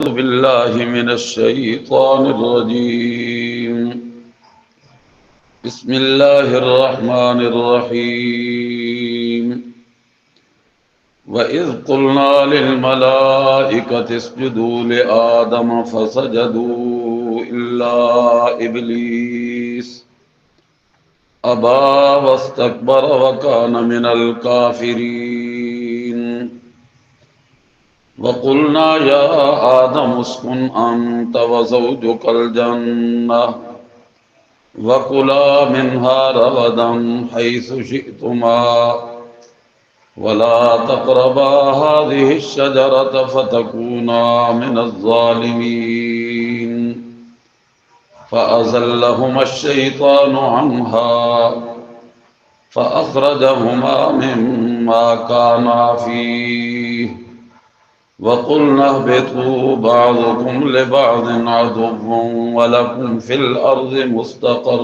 أعوذ بالله من الشيطان الرجيم. بسم الله الرحمن الرحيم. وإذ قلنا للملائكة اسجدوا لآدم فسجدوا إلا إبليس أبى واستكبر وكان من الكافرين. وقلنا يا آدم اسكن أنت وزوجك الجنة وكلا منها رغدا حيث شئتما ولا تقربا هذه الشجرة فتكونا من الظالمين. فأزلهما الشيطان عنها فأخرجهما مما كانا فيه وقلنا اهبطوا بعضكم لبعض عدو ولكم في الأرض مستقر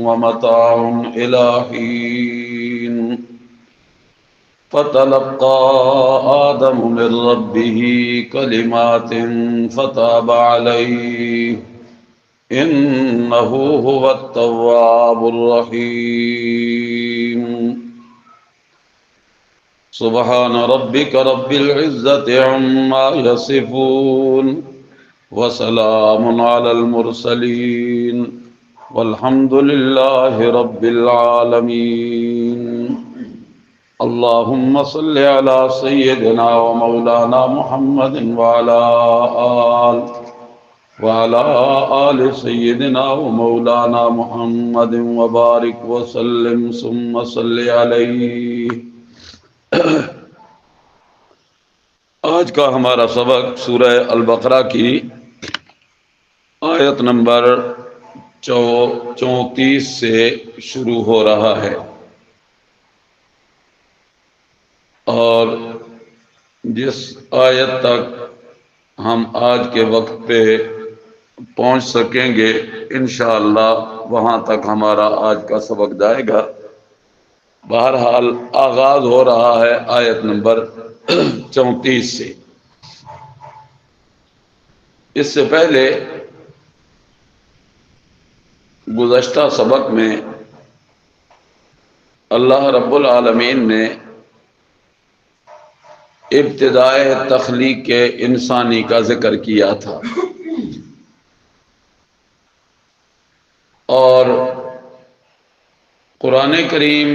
ومتاع إلى حين. فتلقى آدم من ربه كلمات فتاب عليه إنه هو التواب الرحيم. سبحان ربك رب العزة عما يصفون وسلام على المرسلين والحمد لله رب العالمين. اللهم صل على سيدنا ومولانا محمد وعلى آل سيدنا ومولانا محمد وبارك وسلم ثم صل عليه. آج کا ہمارا سبق سورہ البقرہ کی آیت نمبر 34 سے شروع ہو رہا ہے، اور جس آیت تک ہم آج کے وقت پہ پہنچ سکیں گے انشاءاللہ وہاں تک ہمارا آج کا سبق جائے گا۔ بہرحال آغاز ہو رہا ہے آیت نمبر 34 سے۔ اس سے پہلے گزشتہ سبق میں اللہ رب العالمین نے ابتدائے تخلیق کے انسانی کا ذکر کیا تھا، اور قرآن کریم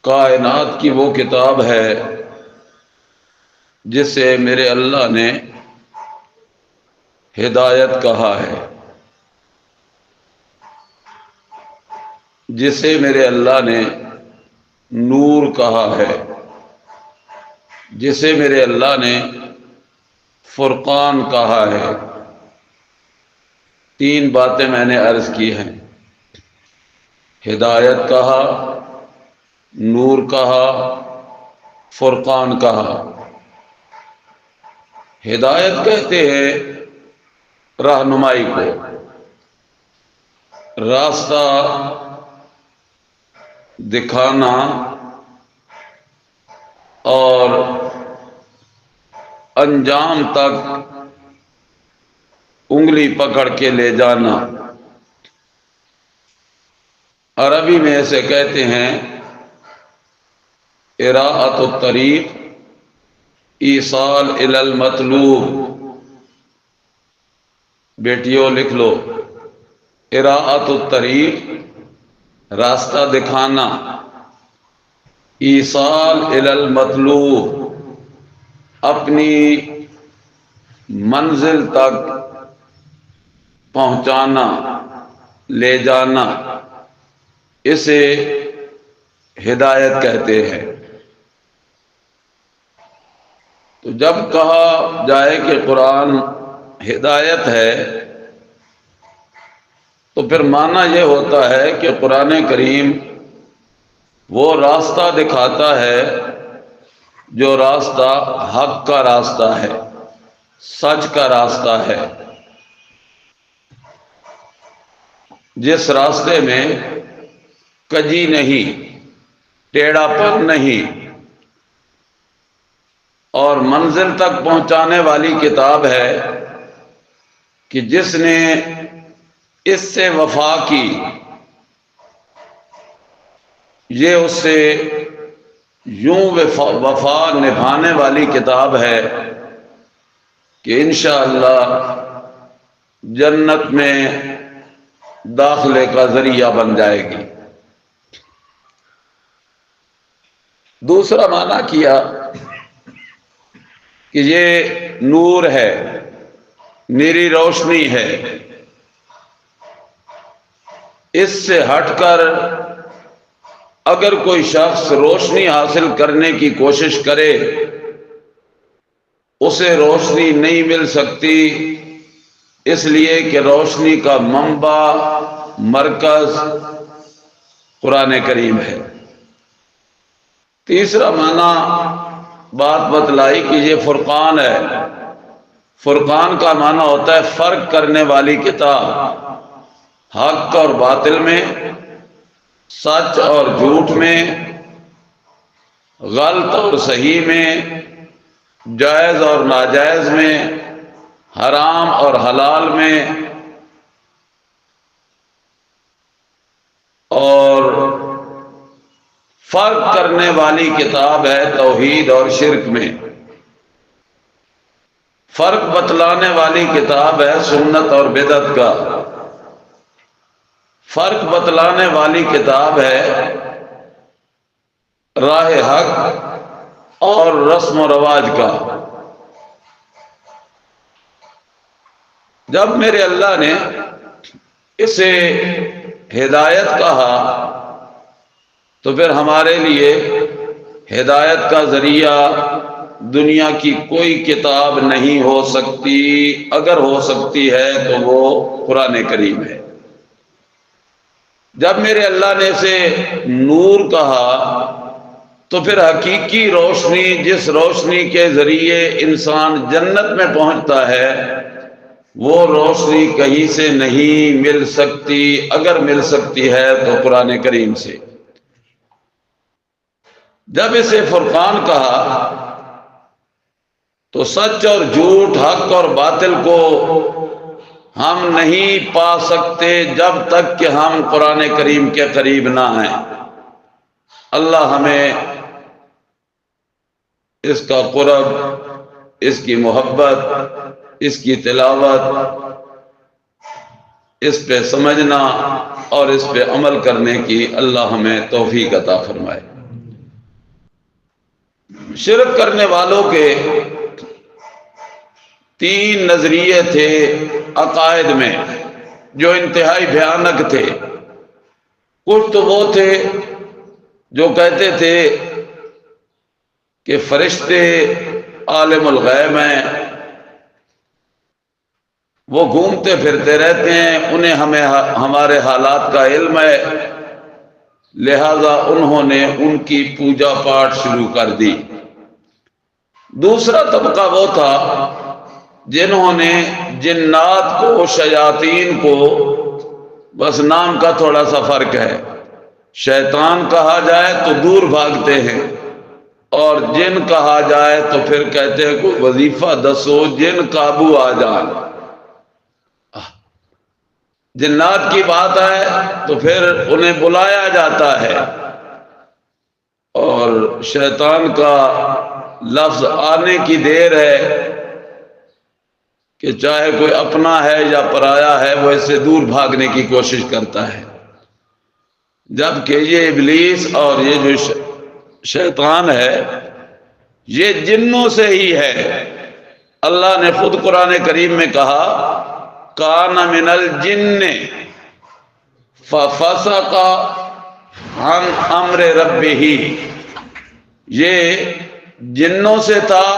کائنات کی وہ کتاب ہے جسے میرے اللہ نے ہدایت کہا ہے، جسے میرے اللہ نے نور کہا ہے، جسے میرے اللہ نے فرقان کہا ہے۔ 3 باتیں میں نے عرض کی ہیں، ہدایت کہا، نور کہا، فرقان کہا۔ ہدایت کہتے ہیں رہنمائی کو، راستہ دکھانا اور انجام تک انگلی پکڑ کے لے جانا۔ عربی میں اسے کہتے ہیں اراءۃ الطریق، ایصال الی المطلوب۔ بیٹیوں لکھ لو، اراءۃ الطریق راستہ دکھانا، ایصال الی المطلوب اپنی منزل تک پہنچانا، لے جانا، اسے ہدایت کہتے ہیں۔ تو جب کہا جائے کہ قرآن ہدایت ہے تو پھر معنی یہ ہوتا ہے کہ قرآن کریم وہ راستہ دکھاتا ہے جو راستہ حق کا راستہ ہے، سچ کا راستہ ہے، جس راستے میں کجی نہیں، ٹیڑھا پن نہیں، اور منزل تک پہنچانے والی کتاب ہے کہ جس نے اس سے وفا کی یہ اس سے یوں وفا نبھانے والی کتاب ہے کہ انشاءاللہ جنت میں داخلے کا ذریعہ بن جائے گی۔ دوسرا معنی کیا کہ یہ نور ہے، نیری روشنی ہے، اس سے ہٹ کر اگر کوئی شخص روشنی حاصل کرنے کی کوشش کرے اسے روشنی نہیں مل سکتی، اس لیے کہ روشنی کا منبع مرکز قرآن کریم ہے۔ تیسرا معنی بات بتلائی کہ یہ فرقان ہے۔ فرقان کا معنی ہوتا ہے فرق کرنے والی کتاب، حق اور باطل میں، سچ اور جھوٹ میں، غلط اور صحیح میں، جائز اور ناجائز میں، حرام اور حلال میں، اور فرق کرنے والی کتاب ہے توحید اور شرک میں، فرق بتلانے والی کتاب ہے سنت اور بدعت کا، فرق بتلانے والی کتاب ہے راہ حق اور رسم و رواج کا۔ جب میرے اللہ نے اسے ہدایت کہا تو پھر ہمارے لیے ہدایت کا ذریعہ دنیا کی کوئی کتاب نہیں ہو سکتی، اگر ہو سکتی ہے تو وہ قرآن کریم ہے۔ جب میرے اللہ نے اسے نور کہا تو پھر حقیقی روشنی، جس روشنی کے ذریعے انسان جنت میں پہنچتا ہے، وہ روشنی کہیں سے نہیں مل سکتی، اگر مل سکتی ہے تو قرآن کریم سے۔ جب اسے فرقان کہا تو سچ اور جھوٹ، حق اور باطل کو ہم نہیں پا سکتے جب تک کہ ہم قرآن کریم کے قریب نہ آئیں۔ اللہ ہمیں اس کا قرب، اس کی محبت، اس کی تلاوت، اس پہ سمجھنا اور اس پہ عمل کرنے کی اللہ ہمیں توفیق عطا فرمائے۔ شرک کرنے والوں کے تین نظریے تھے عقائد میں جو انتہائی بھیانک تھے۔ کچھ تو وہ تھے جو کہتے تھے کہ فرشتے عالم الغیب ہیں، وہ گھومتے پھرتے رہتے ہیں، انہیں ہمارے حالات کا علم ہے، لہذا انہوں نے ان کی پوجا پاٹ شروع کر دی۔ دوسرا طبقہ وہ تھا جنہوں نے جنات کو، شیاطین کو، بس نام کا تھوڑا سا فرق ہے، شیطان کہا جائے تو دور بھاگتے ہیں اور جن کہا جائے تو پھر کہتے ہیں کوئی وظیفہ دسو جن قابو آ جان۔ جنات کی بات ہے تو پھر انہیں بلایا جاتا ہے، اور شیطان کا لفظ آنے کی دیر ہے کہ چاہے کوئی اپنا ہے یا پرایا ہے وہ اس سے دور بھاگنے کی کوشش کرتا ہے، جبکہ یہ ابلیس اور یہ جو شیطان ہے یہ جنوں سے ہی ہے۔ اللہ نے خود قرآن کریم میں کہا کان من الجن ففسق عن امر ربہ، یہ جنوں سے تھا،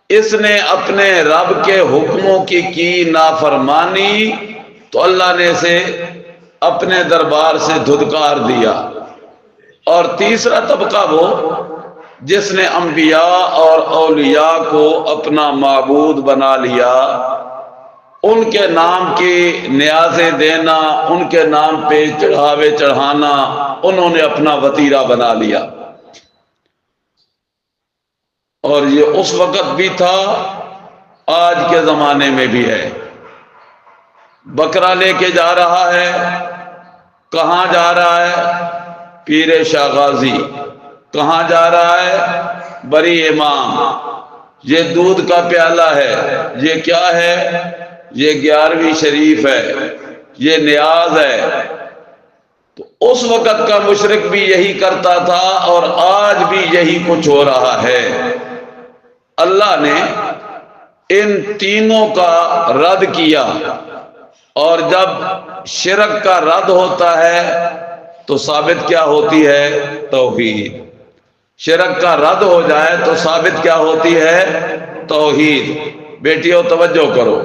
اس نے اپنے رب کے حکموں کی نافرمانی تو اللہ نے اسے اپنے دربار سے دھدکار دیا۔ اور تیسرا طبقہ وہ جس نے انبیاء اور اولیاء کو اپنا معبود بنا لیا، ان کے نام کی نیازیں دینا، ان کے نام پہ چڑھاوے چڑھانا انہوں نے اپنا وتیرہ بنا لیا۔ اور یہ اس وقت بھی تھا، آج کے زمانے میں بھی ہے۔ بکرا لے کے جا رہا ہے، کہاں جا رہا ہے؟ پیر شاہ غازی۔ کہاں جا رہا ہے؟ بری امام۔ یہ دودھ کا پیالہ ہے، یہ کیا ہے؟ یہ 11ویں شریف ہے، یہ نیاز ہے۔ تو اس وقت کا مشرک بھی یہی کرتا تھا اور آج بھی یہی کچھ ہو رہا ہے۔ اللہ نے ان تینوں کا رد کیا، اور جب شرک کا رد ہوتا ہے تو ثابت کیا ہوتی ہے؟ توحید۔ شرک کا رد ہو جائے تو ثابت کیا ہوتی ہے؟ توحید۔ بیٹیوں توجہ کرو،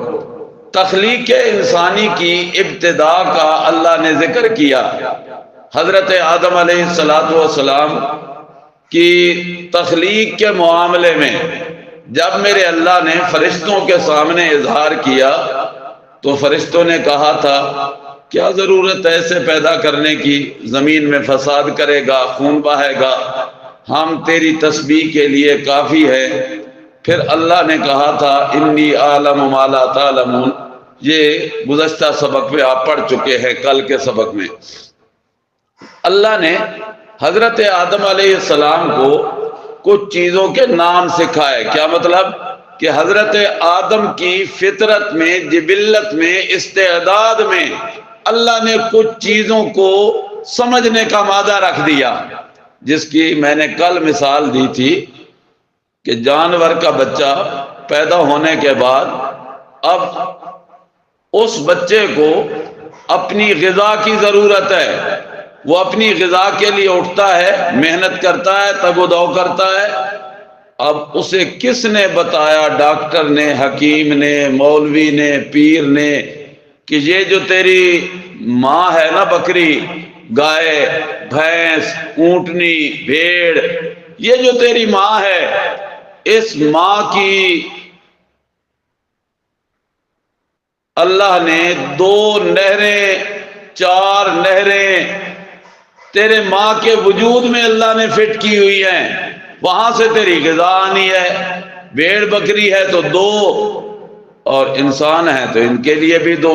تخلیق انسانی کی ابتدا کا اللہ نے ذکر کیا۔ حضرت آدم علیہ السلام کی تخلیق کے معاملے میں جب میرے اللہ نے فرشتوں کے سامنے اظہار کیا تو فرشتوں نے کہا تھا کیا ضرورت ہے اسے پیدا کرنے کی؟ زمین میں فساد کرے گا، خون بہائے گا، ہم تیری تسبیح کے لیے کافی ہے۔ پھر اللہ نے کہا تھا انی اعلم ما لا تعلمون، یہ گزشتہ سبق میں آپ پڑھ چکے ہیں، کل کے سبق میں۔ اللہ نے حضرت آدم علیہ السلام کو کچھ چیزوں کے نام سکھائے۔ کیا مطلب؟ کہ حضرت آدم کی فطرت میں، جبلت میں، استعداد میں اللہ نے کچھ چیزوں کو سمجھنے کا مادہ رکھ دیا، جس کی میں نے کل مثال دی تھی کہ جانور کا بچہ پیدا ہونے کے بعد اب اس بچے کو اپنی غذا کی ضرورت ہے، وہ اپنی غذا کے لیے اٹھتا ہے، محنت کرتا ہے، تگ و دو کرتا ہے۔ اب اسے کس نے بتایا؟ ڈاکٹر نے، حکیم نے، مولوی نے، پیر نے، کہ یہ جو تیری ماں ہے نا، بکری، گائے، بھینس، اونٹنی، بھیڑ، یہ جو تیری ماں ہے، اس ماں کی اللہ نے 2 نہریں، 4 نہریں تیرے ماں کے وجود میں اللہ نے فٹ کی ہوئی ہیں، وہاں سے تیری غذا آنی ہے۔ بھیڑ بکری ہے تو 2، اور انسان ہے تو ان کے لیے بھی 2۔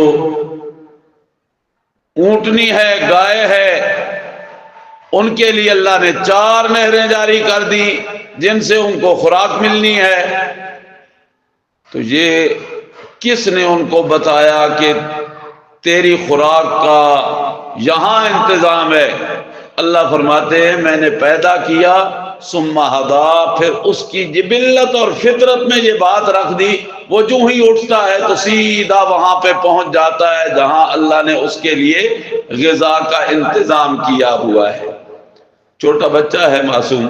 اونٹنی ہے، گائے ہے، ان کے لیے اللہ نے 4 نہریں جاری کر دی جن سے ان کو خوراک ملنی ہے۔ تو یہ کس نے ان کو بتایا کہ تیری خوراک کا یہاں انتظام ہے؟ اللہ فرماتے ہیں میں نے پیدا کیا، ثم ہدا، پھر اس کی جبلت اور فطرت میں یہ بات رکھ دی، وہ جو ہی اٹھتا ہے تو سیدھا وہاں پہ پہنچ جاتا ہے جہاں اللہ نے اس کے لیے غذا کا انتظام کیا ہوا ہے۔ چھوٹا بچہ ہے معصوم،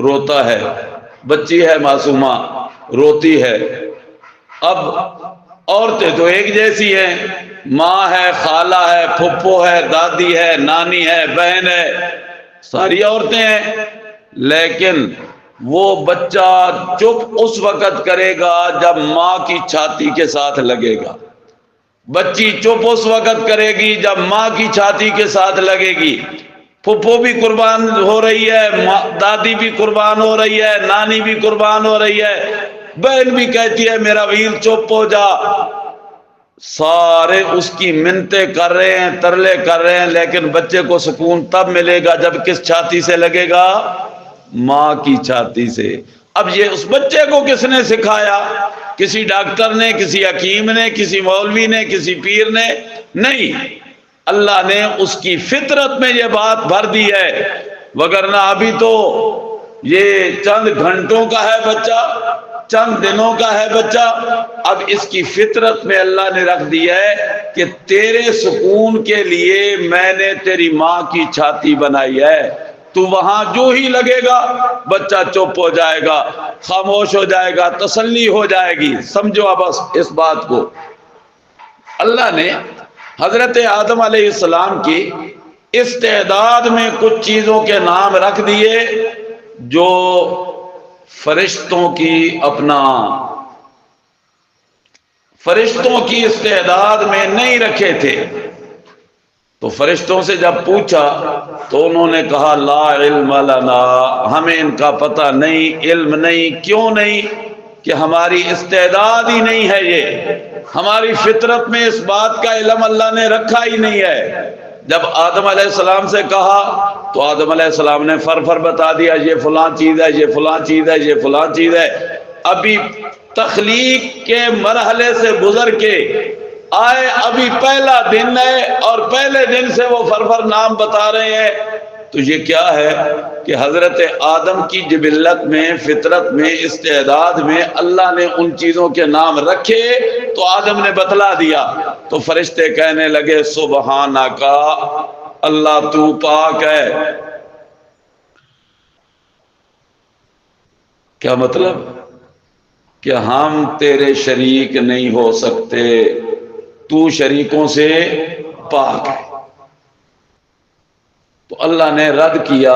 روتا ہے، بچی ہے معصومہ، روتی ہے۔ اب عورتیں تو ایک جیسی ہیں، ماں ہے، خالہ ہے، پھپھو ہے، دادی ہے، نانی ہے، بہن ہے، ساری عورتیں ہیں، لیکن وہ بچہ چپ اس وقت کرے گا جب ماں کی چھاتی کے ساتھ لگے گا، بچی چپ اس وقت کرے گی جب ماں کی چھاتی کے ساتھ لگے گی۔ پھپھو بھی قربان ہو رہی ہے، دادی بھی قربان ہو رہی ہے، نانی بھی قربان ہو رہی ہے، بہن بھی کہتی ہے میرا ویر چپ ہو جا۔ سارے اس کی منتیں کر رہے ہیں، ترلے کر رہے ہیں، لیکن بچے کو سکون تب ملے گا جب کس چھاتی سے لگے گا؟ ماں کی چھاتی سے۔ اب یہ اس بچے کو کس نے سکھایا؟ کسی ڈاکٹر نے، کسی حکیم نے، کسی مولوی نے، کسی پیر نے؟ نہیں، اللہ نے اس کی فطرت میں یہ بات بھر دی ہے، وگرنہ ابھی تو یہ چند گھنٹوں کا ہے بچہ، چند دنوں کا ہے بچہ، اب اس کی فطرت میں اللہ نے رکھ دیا ہے کہ تیرے سکون کے لیے میں نے تیری ماں کی چھاتی بنائی ہے، تو وہاں جو ہی لگے گا بچہ چپ ہو جائے گا، خاموش ہو جائے گا، تسلی ہو جائے گی۔ سمجھو اب اس بات کو۔ اللہ نے حضرت آدم علیہ السلام کی استعداد میں کچھ چیزوں کے نام رکھ دیے جو فرشتوں کی استعداد میں نہیں رکھے تھے۔ تو فرشتوں سے جب پوچھا تو انہوں نے کہا لا علم لنا، ہمیں ان کا پتہ نہیں، علم نہیں۔ کیوں نہیں؟ کہ ہماری استعداد ہی نہیں ہے، یہ ہماری فطرت میں اس بات کا علم اللہ نے رکھا ہی نہیں ہے۔ جب آدم علیہ السلام سے کہا تو آدم علیہ السلام نے فر بتا دیا، یہ فلاں چیز ہے، یہ فلاں چیز ہے، یہ فلاں چیز ہے۔ ابھی تخلیق کے مرحلے سے گزر کے آئے، ابھی پہلا دن ہے اور پہلے دن سے وہ فر نام بتا رہے ہیں۔ تو یہ کیا ہے کہ حضرت آدم کی جبلت میں، فطرت میں، استعداد میں اللہ نے ان چیزوں کے نام رکھے تو آدم نے بتلا دیا۔ تو فرشتے کہنے لگے سبحانک، اللہ تو پاک ہے۔ کیا مطلب؟ کہ ہم تیرے شریک نہیں ہو سکتے، تو شریکوں سے پاک ہے۔ تو اللہ نے رد کیا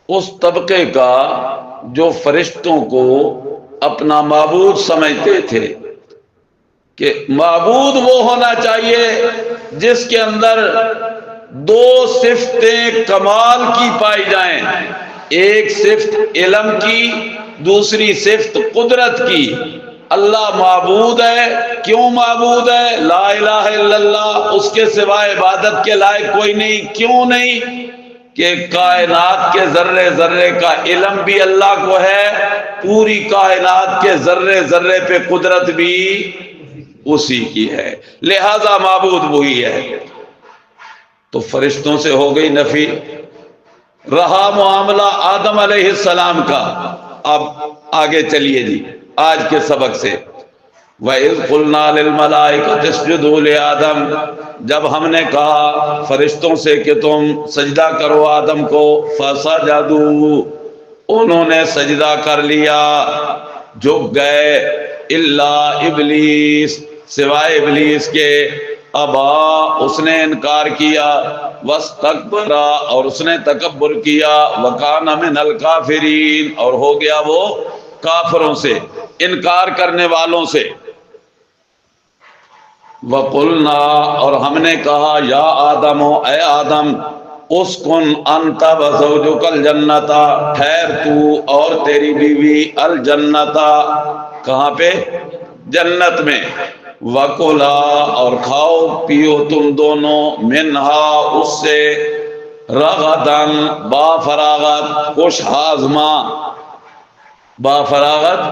اس طبقے کا جو فرشتوں کو اپنا معبود سمجھتے تھے، کہ معبود وہ ہونا چاہیے جس کے اندر دو صفتیں کمال کی پائی جائیں، ایک صفت علم کی، دوسری صفت قدرت کی۔ اللہ معبود ہے، کیوں معبود ہے؟ لا الہ الا اللہ، اس کے سوائے عبادت کے لائق کوئی نہیں۔ کیوں نہیں؟ کہ کائنات کے ذرے ذرے کا علم بھی اللہ کو ہے، پوری کائنات کے ذرے ذرے پہ قدرت بھی اسی کی ہے، لہذا معبود وہی ہے۔ تو فرشتوں سے ہو گئی نفی۔ رہا معاملہ آدم علیہ السلام کا۔ اب آگے چلیے جی آج کے سبق سے۔ وَإِذْ قُلْنَا لِلْمَلَائِكَةِ اسْجُدُوا لِآدَمَ، جب ہم نے کہا فرشتوں سے کہ تم سجدہ کرو آدم کو، فَسَجَدُوا، انہوں نے سجدہ کر لیا، جھک گئے، الا ابلیس، سوائے ابلیس کے، ابا، اس نے انکار کیا، واستکبر، اور اس نے تکبر کیا، وکان من الکافرین، اور ہو گیا وہ کافروں سے، انکار کرنے والوں سے۔ وقلنا، اور ہم نے کہا، یا آدم، اے آدم، اسکن انت وزوجک الجنت، ٹھہر تو اور تیری بیوی الجنت، کہاں پہ؟ جنت میں، وکلا، اور کھاؤ پیو تم دونوں، منہا، اس سے، رغدن، با فراغت، خوش ہاضمہ، با فراغت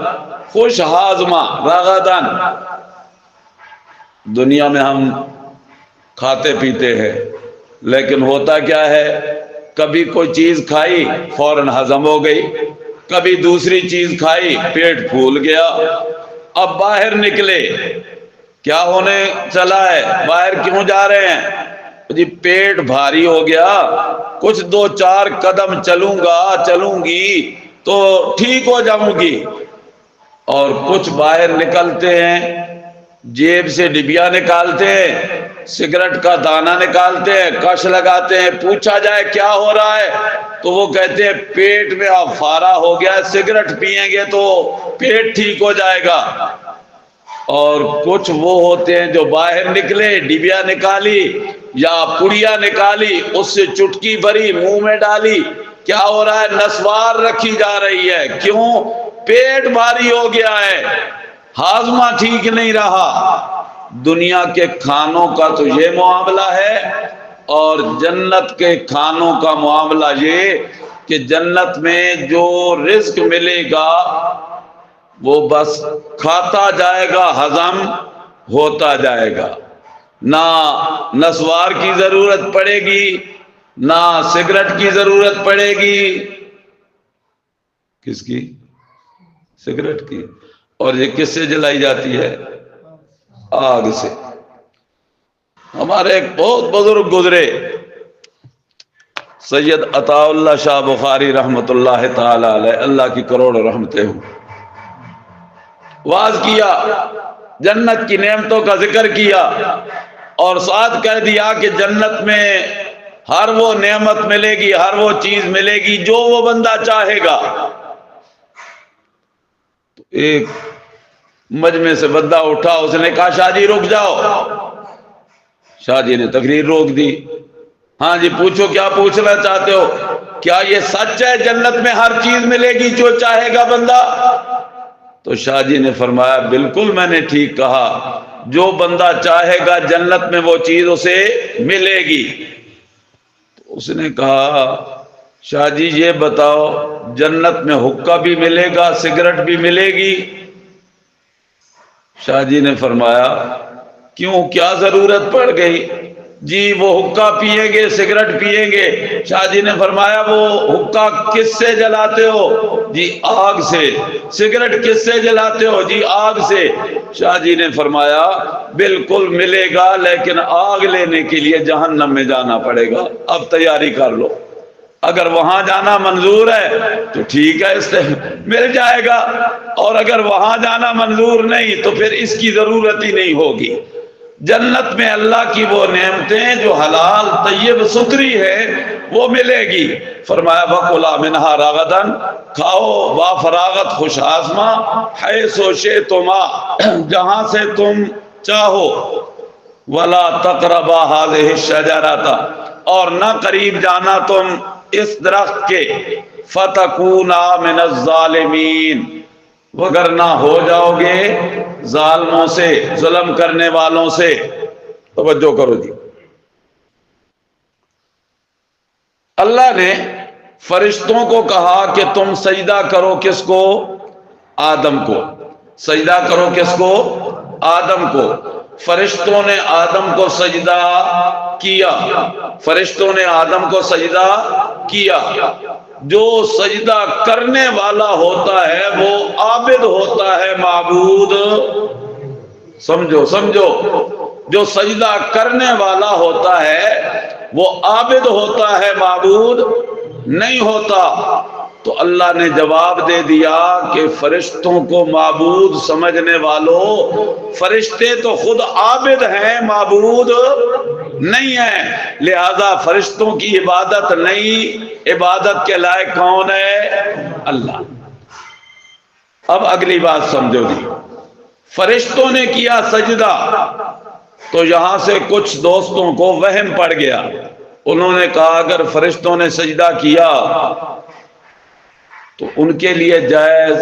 خوش ہاضمہ، رغدن۔ دنیا میں ہم کھاتے پیتے ہیں، لیکن ہوتا کیا ہے؟ کبھی کوئی چیز کھائی فوراً ہضم ہو گئی، کبھی دوسری چیز کھائی پیٹ پھول گیا۔ اب باہر نکلے، کیا ہونے چلا ہے؟ باہر کیوں جا رہے ہیں؟ جی پیٹ بھاری ہو گیا، کچھ دو چار قدم چلوں گی تو ٹھیک ہو جاؤں گی۔ اور کچھ باہر نکلتے ہیں، جیب سے ڈبیا نکالتے ہیں، سگریٹ کا دانہ نکالتے ہیں، کش لگاتے ہیں، پوچھا جائے کیا ہو رہا ہے تو وہ کہتے ہیں پیٹ میں افارہ ہو گیا، سگریٹ پیئیں گے تو پیٹ ٹھیک ہو جائے گا۔ اور کچھ وہ ہوتے ہیں جو باہر نکلے، ڈبیا نکالی یا پڑیا نکالی، اس سے چٹکی بھری منہ میں ڈالی، کیا ہو رہا ہے؟ نسوار رکھی جا رہی ہے۔ کیوں؟ پیٹ بھاری ہو گیا ہے، ہاضمہ ٹھیک نہیں رہا۔ دنیا کے کھانوں کا تو یہ معاملہ ہے، اور جنت کے کھانوں کا معاملہ یہ کہ جنت میں جو رزق ملے گا وہ بس کھاتا جائے گا، ہضم ہوتا جائے گا، نہ نسوار کی ضرورت پڑے گی، نہ سگریٹ کی ضرورت پڑے گی۔ کس کی؟ سگریٹ کی۔ اور یہ کس سے جلائی جاتی ہے؟ آگ سے۔ ہمارے ایک بہت بزرگ گزرے، سید عطا اللہ شاہ بخاری رحمت اللہ تعالی علیہ، اللہ کی کروڑ رحمتیں ہوں، واز کیا، جنت کی نعمتوں کا ذکر کیا، اور ساتھ کہہ دیا کہ جنت میں ہر وہ نعمت ملے گی، ہر وہ چیز ملے گی جو وہ بندہ چاہے گا۔ ایک مجمع سے بندہ اٹھا، اس نے کہا شاہ جی رک جاؤ، شاہ جی نے تقریر روک دی. ہاں جی پوچھو کیا پوچھنا چاہتے ہو؟ کیا یہ سچ ہے جنت میں ہر چیز ملے گی جو چاہے گا بندہ؟ تو شاہ جی نے فرمایا بالکل میں نے ٹھیک کہا، جو بندہ چاہے گا جنت میں وہ چیز اسے ملے گی. تو اس نے کہا شاہ جی یہ بتاؤ جنت میں حقہ بھی ملے گا سگریٹ بھی ملے گی؟ شاہ جی نے فرمایا کیوں کیا ضرورت پڑ گئی؟ جی وہ حقہ پیئیں گے سگریٹ پیئیں گے. شاہ جی نے فرمایا وہ حقہ کس سے جلاتے ہو؟ جی آگ سے. سگریٹ کس سے جلاتے ہو؟ جی آگ سے. شاہ جی نے فرمایا بالکل ملے گا لیکن آگ لینے کے لیے جہنم میں جانا پڑے گا، اب تیاری کر لو. اگر وہاں جانا منظور ہے تو ٹھیک ہے اس سے مل جائے گا، اور اگر وہاں جانا منظور نہیں تو پھر اس کی ضرورت ہی نہیں ہوگی. جنت میں اللہ کی وہ نعمتیں جو حلال طیب ستھری ہے وہ ملے گی. فرمایا وَكُلَا مِنْهَا رَغَدًا، کھاؤ با فراغت خوش آزما، حیث شئتما، جہاں سے تم چاہو، وَلَا تَقْرَبَا هَذِهِ الشَّجَرَةَ، اور نہ قریب جانا تم اس درخت کے، فَتَكُونَا مِنَ الظَّالِمِينَ، وگرنہ ہو جاؤ گے ظالموں سے، ظلم کرنے والوں سے. توجہ کرو جی. اللہ نے فرشتوں کو کہا کہ تم سجدہ کرو کس کو؟ آدم کو. سجدہ کرو کس کو؟ آدم کو. فرشتوں نے آدم کو سجدہ کیا. فرشتوں نے آدم کو سجدہ کیا. جو سجدہ کرنے والا ہوتا ہے وہ عابد ہوتا ہے، معبود. سمجھو سمجھو، جو سجدہ کرنے والا ہوتا ہے وہ عابد ہوتا ہے، معبود نہیں ہوتا. تو اللہ نے جواب دے دیا کہ فرشتوں کو معبود سمجھنے والوں، فرشتے تو خود عابد ہیں معبود نہیں ہیں، لہذا فرشتوں کی عبادت نہیں. عبادت کے لائق کون ہے؟ اللہ. اب اگلی بات سمجھو جی. فرشتوں نے کیا سجدہ تو یہاں سے کچھ دوستوں کو وہم پڑ گیا. انہوں نے کہا اگر فرشتوں نے سجدہ کیا تو ان کے لیے جائز،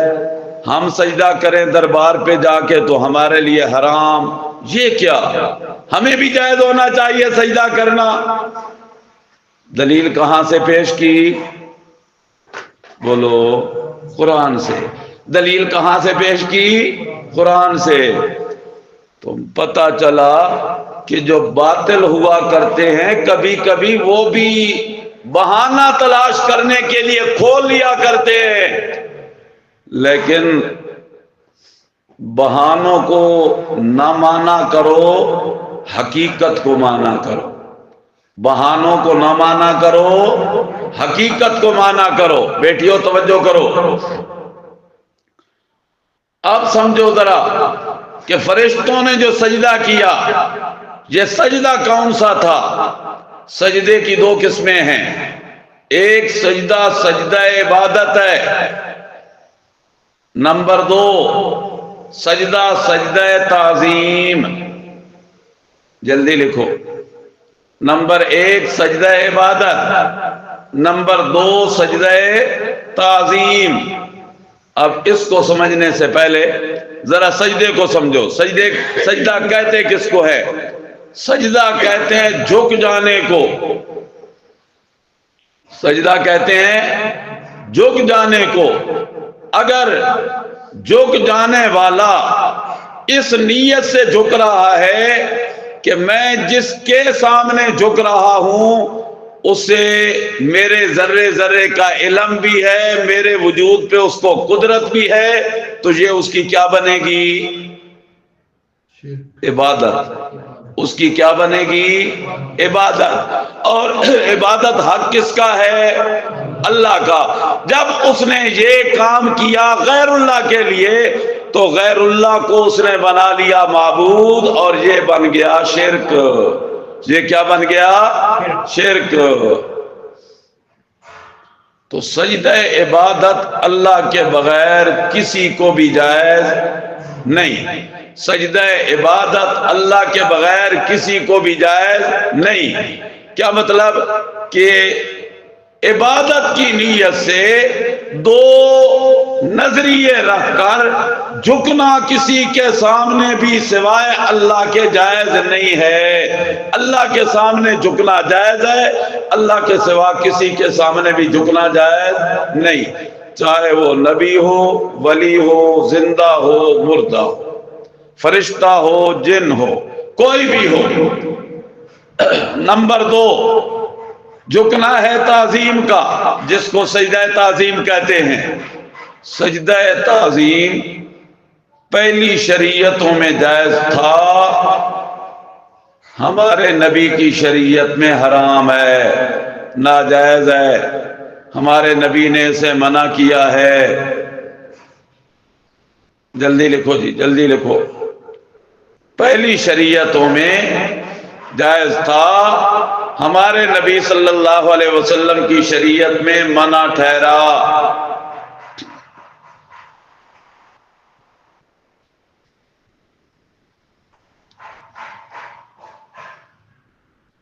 ہم سجدہ کریں دربار پہ جا کے تو ہمارے لیے حرام. یہ کیا، ہمیں بھی جائز ہونا چاہیے سجدہ کرنا. دلیل کہاں سے پیش کی؟ بولو قرآن سے. دلیل کہاں سے پیش کی؟ قرآن سے. تو پتہ چلا کہ جو باطل ہوا کرتے ہیں کبھی کبھی وہ بھی بہانہ تلاش کرنے کے لیے کھول لیا کرتے ہیں، لیکن بہانوں کو نہ مانا کرو، حقیقت کو مانا کرو. بہانوں کو نہ مانا کرو، حقیقت کو مانا کرو. بیٹیوں توجہ کرو. اب سمجھو ذرا کہ فرشتوں نے جو سجدہ کیا، یہ سجدہ کون سا تھا؟ سجدے کی دو قسمیں ہیں. ایک سجدہ سجدہ عبادت ہے، نمبر دو سجدہ سجدہ تعظیم. جلدی لکھو. نمبر ایک سجدہ عبادت، نمبر دو سجدہ تعظیم. اب اس کو سمجھنے سے پہلے ذرا سجدے کو سمجھو. سجدہ کہتے کس کو ہے؟ سجدہ کہتے ہیں جھک جانے کو. سجدہ کہتے ہیں جھک جانے کو. اگر جھک جانے والا اس نیت سے جھک رہا ہے کہ میں جس کے سامنے جھک رہا ہوں اسے میرے ذرے ذرے کا علم بھی ہے، میرے وجود پہ اس کو قدرت بھی ہے، تو یہ اس کی کیا بنے گی؟ عبادت. اس کی کیا بنے گی؟ عبادت. اور عبادت حق کس کا ہے؟ اللہ کا. جب اس نے یہ کام کیا غیر اللہ کے لیے تو غیر اللہ کو اس نے بنا لیا معبود، اور یہ بن گیا شرک. یہ کیا بن گیا؟ شرک. تو سجدہ عبادت اللہ کے بغیر کسی کو بھی جائز نہیں، سجدہ عبادت اللہ کے بغیر کسی کو بھی جائز نہیں۔ کیا مطلب کہ عبادت کی نیت سے دو نظریے رکھ کر جھکنا کسی کے سامنے بھی سوائے اللہ کے جائز نہیں ہے۔ اللہ کے سامنے جھکنا جائز ہے، اللہ کے سوا کسی کے سامنے بھی جھکنا جائز نہیں، چاہے وہ نبی ہو، ولی ہو، زندہ ہو، مردہ ہو، فرشتہ ہو، جن ہو، کوئی بھی ہو۔ نمبر دو، جھکنا ہے تعظیم کا، جس کو سجدہ تعظیم کہتے ہیں۔ سجدہ تعظیم پہلی شریعتوں میں جائز تھا، ہمارے نبی کی شریعت میں حرام ہے، ناجائز ہے، ہمارے نبی نے اسے منع کیا ہے۔ جلدی لکھو جی، جلدی لکھو۔ پہلی شریعتوں میں جائز تھا، ہمارے نبی صلی اللہ علیہ وسلم کی شریعت میں منع ٹھہرا۔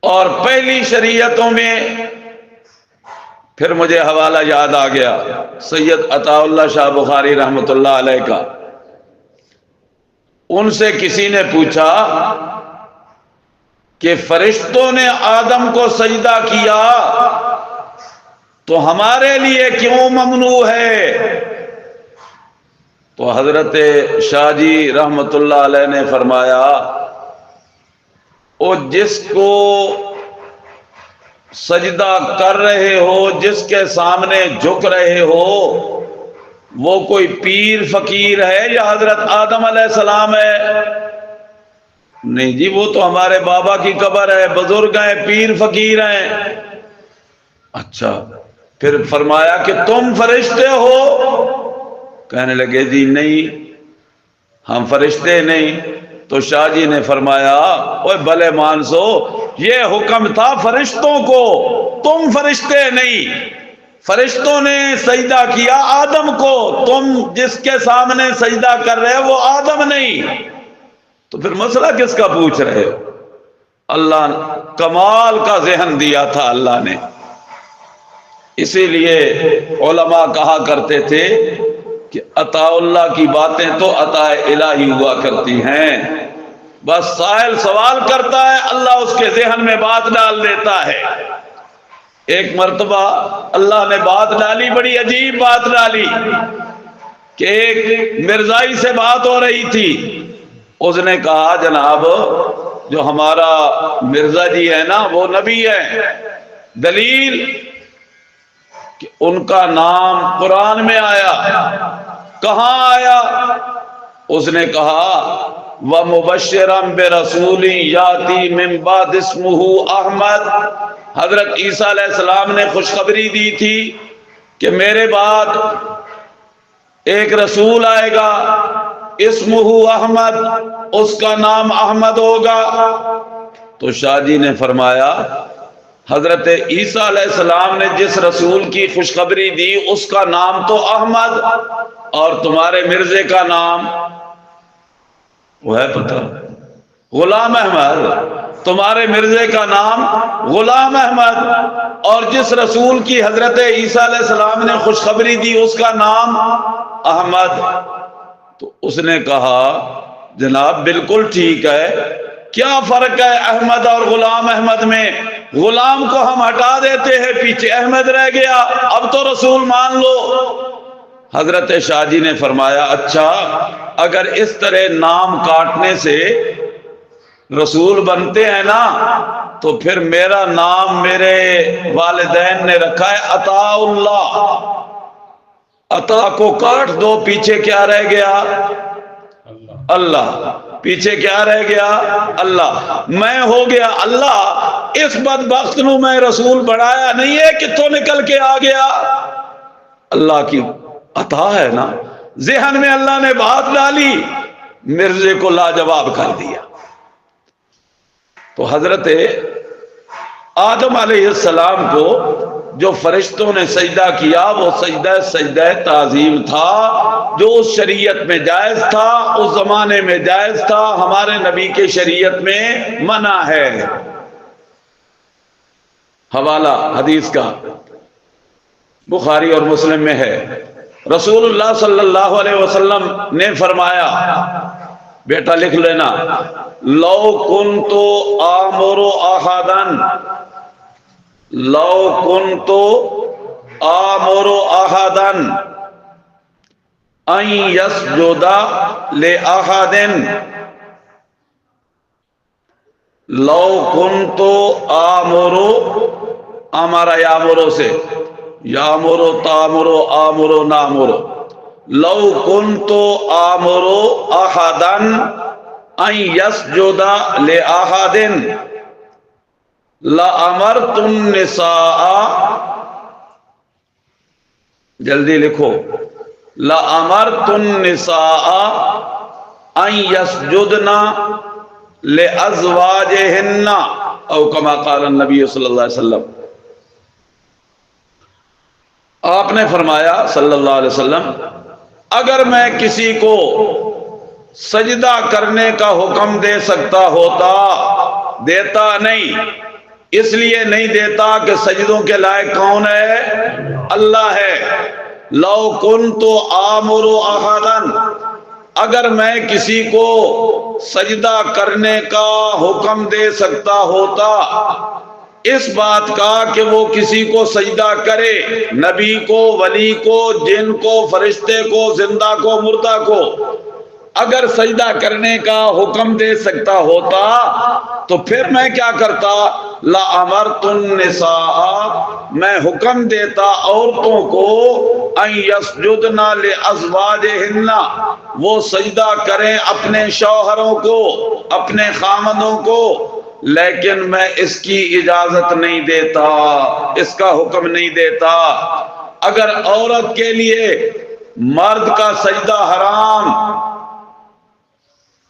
اور پہلی شریعتوں میں پھر مجھے حوالہ یاد آ گیا سید عطا اللہ شاہ بخاری رحمۃ اللہ علیہ کا۔ ان سے کسی نے پوچھا کہ فرشتوں نے آدم کو سجدہ کیا تو ہمارے لیے کیوں ممنوع ہے؟ تو حضرت شاہ جی رحمۃ اللہ علیہ نے فرمایا، او جس کو سجدہ کر رہے ہو، جس کے سامنے جھک رہے ہو، وہ کوئی پیر فقیر ہے یا حضرت آدم علیہ السلام ہے؟ نہیں جی، وہ تو ہمارے بابا کی قبر ہے، بزرگ ہیں، پیر فقیر ہیں۔ اچھا، پھر فرمایا کہ تم فرشتے ہو؟ کہنے لگے جی نہیں، ہم فرشتے نہیں۔ تو شاہ جی نے فرمایا، اوے بھلے مانسو، یہ حکم تھا فرشتوں کو، تم فرشتے نہیں۔ فرشتوں نے سجدہ کیا آدم کو، تم جس کے سامنے سجدہ کر رہے ہو وہ آدم نہیں، تو پھر مسئلہ کس کا پوچھ رہے ہو؟ اللہ کمال کا ذہن دیا تھا اللہ نے۔ اسی لیے علماء کہا کرتے تھے کہ عطا اللہ کی باتیں تو عطا الہی ہوا کرتی ہیں، بس سائل سوال کرتا ہے، اللہ اس کے ذہن میں بات ڈال دیتا ہے۔ ایک مرتبہ اللہ نے بات ڈالی، بڑی عجیب بات ڈالی کہ ایک مرزائی سے بات ہو رہی تھی۔ اس نے کہا، جناب جو ہمارا مرزا جی ہے نا وہ نبی ہے، دلیل کہ ان کا نام قرآن میں آیا۔ کہاں آیا؟ اس نے کہا، وَمُبَشِّرًا بِرَسُولٍ يَأْتِي مِن بَعْدِ اسْمُهُ احمد۔ حضرت عیسیٰ علیہ السلام نے خوشخبری دی تھی کہ میرے بعد ایک رسول آئے گا، اسمہ احمد، اس کا نام احمد ہوگا۔ تو شاہ جی نے فرمایا، حضرت عیسیٰ علیہ السلام نے جس رسول کی خوشخبری دی اس کا نام تو احمد، اور تمہارے مرزے کا نام وہ ہے پتہ، غلام احمد۔ تمہارے مرزے کا نام غلام احمد، اور جس رسول کی حضرت عیسیٰ علیہ السلام نے خوشخبری دی اس کا نام احمد۔ تو اس نے کہا، جناب بالکل ٹھیک ہے، کیا فرق ہے احمد اور غلام احمد میں؟ غلام کو ہم ہٹا دیتے ہیں، پیچھے احمد رہ گیا، اب تو رسول مان لو۔ حضرت شاہ جی نے فرمایا، اچھا اگر اس طرح نام کاٹنے سے رسول بنتے ہیں نا تو پھر میرا نام میرے والدین نے رکھا ہے عطا اللہ۔ عطا کو کاٹ دو، پیچھے کیا رہ گیا؟ اللہ۔ پیچھے کیا رہ گیا؟ اللہ۔ میں ہو گیا اللہ، اس بدبخت نو میں رسول بڑھایا نہیں ہے کہ تو نکل کے آ گیا۔ اللہ کی عطا ہے نا، ذہن میں اللہ نے بات ڈالی، مرزے کو لاجواب کر دیا۔ تو حضرت آدم علیہ السلام کو جو فرشتوں نے سجدہ کیا وہ سجدہ تعظیم تھا، جو اس شریعت میں جائز تھا، اس زمانے میں جائز تھا، ہمارے نبی کے شریعت میں منع ہے۔ حوالہ حدیث کا بخاری اور مسلم میں ہے، رسول اللہ صلی اللہ علیہ وسلم نے فرمایا، بیٹا لکھ لینا، لو کنت آمر احدا، لو کنت آمر احدا ان یسجد لاحد، لو کنت آمر، امر یامرو سے، یامرو تامرو آمرو نامرو، لو کنت آمر احدا ان یسجد لاحد لامرت النساء، جلدی لکھو، لامرت النساء ان یسجدن لازواجہن، او کما قال النبی صلی اللہ علیہ وسلم۔ آپ نے فرمایا صلی اللہ علیہ وسلم، اگر میں کسی کو سجدہ کرنے کا حکم دے سکتا ہوتا، دیتا نہیں، اس لیے نہیں دیتا کہ سجدوں کے لائق کون ہے؟ اللہ ہے۔ لو کنت آمر احدا، اگر میں کسی کو سجدہ کرنے کا حکم دے سکتا ہوتا، اس بات کا کہ وہ کسی کو سجدہ کرے، نبی کو، ولی کو، جن کو، فرشتے کو، زندہ کو، مردہ کو، اگر سجدہ کرنے کا حکم دے سکتا ہوتا تو پھر میں کیا کرتا؟ لامرت النساء، میں حکم دیتا عورتوں کو، ان یسجدن لازواجہن، وہ سجدہ کریں اپنے شوہروں کو، اپنے خامندوں کو، لیکن میں اس کی اجازت نہیں دیتا، اس کا حکم نہیں دیتا۔ اگر عورت کے لیے مرد کا سجدہ حرام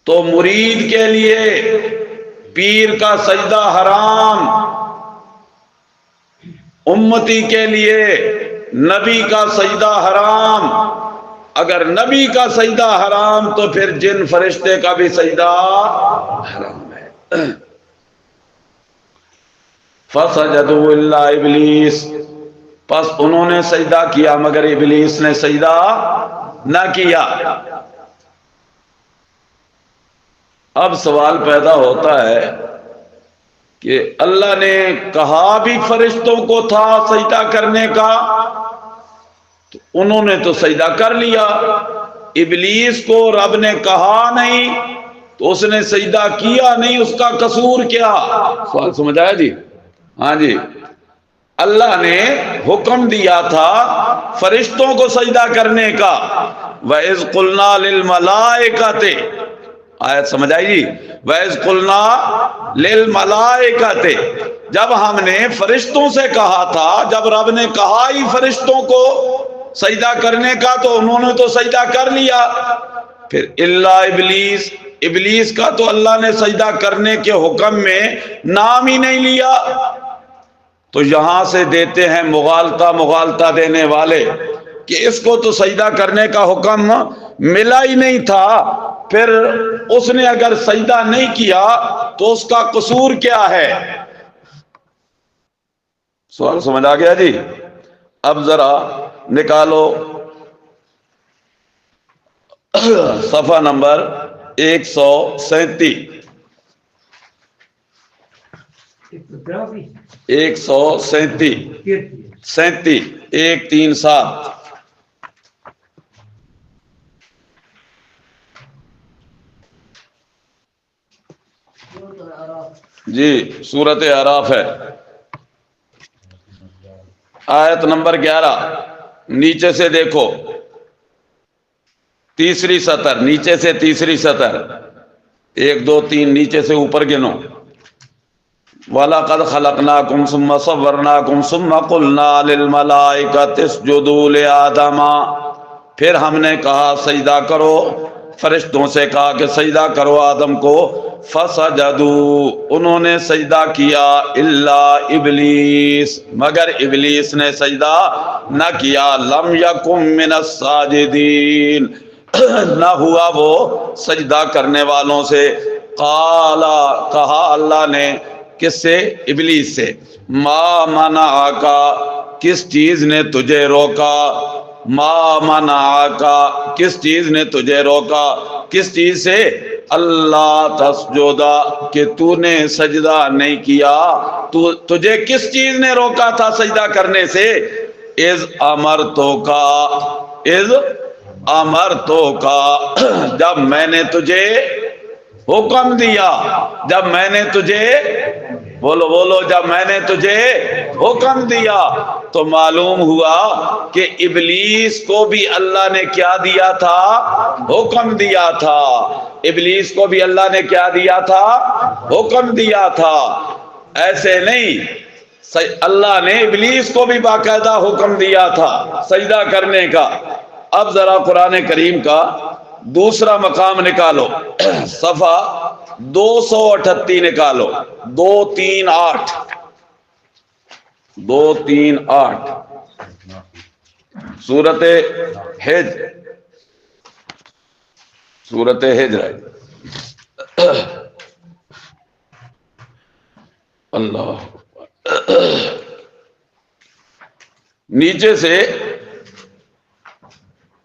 تو مرید کے لیے پیر کا سجدہ حرام، امتی کے لیے نبی کا سجدہ حرام، اگر نبی کا سجدہ حرام تو پھر جن فرشتے کا بھی سجدہ حرام ہے۔ فسجدوا الا ابلیس، پس انہوں نے سجدہ کیا مگر ابلیس نے سجدہ نہ کیا۔ اب سوال پیدا ہوتا ہے کہ اللہ نے کہا بھی فرشتوں کو تھا سجدہ کرنے کا، تو انہوں نے تو سجدہ کر لیا، ابلیس کو رب نے کہا نہیں تو اس نے سجدہ کیا نہیں، اس کا قصور کیا؟ سوال سمجھ آیا جی؟ ہاں جی، اللہ نے حکم دیا تھا فرشتوں کو سجدہ کرنے کا، وَإِذْ قُلْنَا لِلْمَلَائِكَةِ، آیت سمجھ آئی جی؟ وَإِذْ قُلْنَا لِلْمَلَائِكَةِ، جب ہم نے فرشتوں سے کہا تھا، جب رب نے کہا ہی فرشتوں کو سجدہ کرنے کا تو انہوں نے تو سجدہ کر لیا۔ پھر الا ابلیس، ابلیس کا تو اللہ نے سجدہ کرنے کے حکم میں نام ہی نہیں لیا۔ تو یہاں سے دیتے ہیں مغالطہ دینے والے کہ اس کو تو سجدہ کرنے کا حکم ملا ہی نہیں تھا، پھر اس نے اگر سجدہ نہیں کیا تو اس کا قصور کیا ہے؟ سوال سمجھ آ گیا جی؟ اب ذرا نکالو صفحہ نمبر 137، 137 جی، سورۃ اعراف ہے، آیت نمبر 11، نیچے سے دیکھو، تیسری سطر، نیچے سے تیسری سطر، 1 2 3 نیچے سے اوپر گنو۔ وَلَقَدْ خَلَقْنَاكُمْ ثُمَّ صَوَّرْنَاكُمْ ثُمَّ قُلْنَا لِلْمَلَائِكَةِ اسْجُدُوا لِآدَمَ، پھر ہم نے کہا سجدہ کرو، فرشتوں سے کہا کہ سجدہ کرو آدم کو، فسجدوا انہوں نے سجدہ کیا الا ابلیس مگر ابلیس نے سجدہ نہ کیا لم یکم من الساجدین نہ ہوا وہ سجدہ کرنے والوں سے قالا کہا اللہ نے کس سے ابلیس سے ما منعکا کس چیز نے تجھے روکا ما منعکا کس چیز نے تجھے روکا کس چیز سے اللہ تسجدا کہ تو نے سجدہ نہیں کیا تجھے کس چیز نے روکا تھا سجدہ کرنے سے اذ امرتو کا جب میں نے تجھے حکم دیا جب میں نے تجھے بولو جب میں نے تجھے حکم دیا تو معلوم ہوا کہ ابلیس کو بھی اللہ نے کیا دیا تھا حکم دیا تھا ابلیس کو بھی اللہ نے کیا دیا تھا حکم دیا تھا ایسے نہیں اللہ نے ابلیس کو بھی باقاعدہ حکم دیا تھا سجدہ کرنے کا اب ذرا قرآن کریم کا دوسرا مقام نکالو صفحہ 238 نکالو 238 سورت ہجر اللہ نیچے سے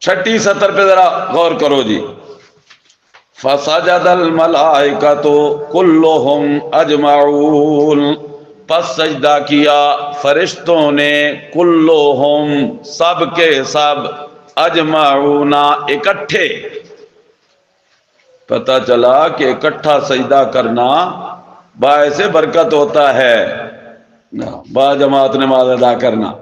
چھٹی سطر پہ ذرا غور کرو جی فسجد الملائکۃ کلہم اجمعون پس سجدہ کیا فرشتوں نے کلہم سب کے سب اجمعون اکٹھے پتہ چلا کہ اکٹھا سجدہ کرنا باعث برکت ہوتا ہے با جماعت نماز ادا کرنا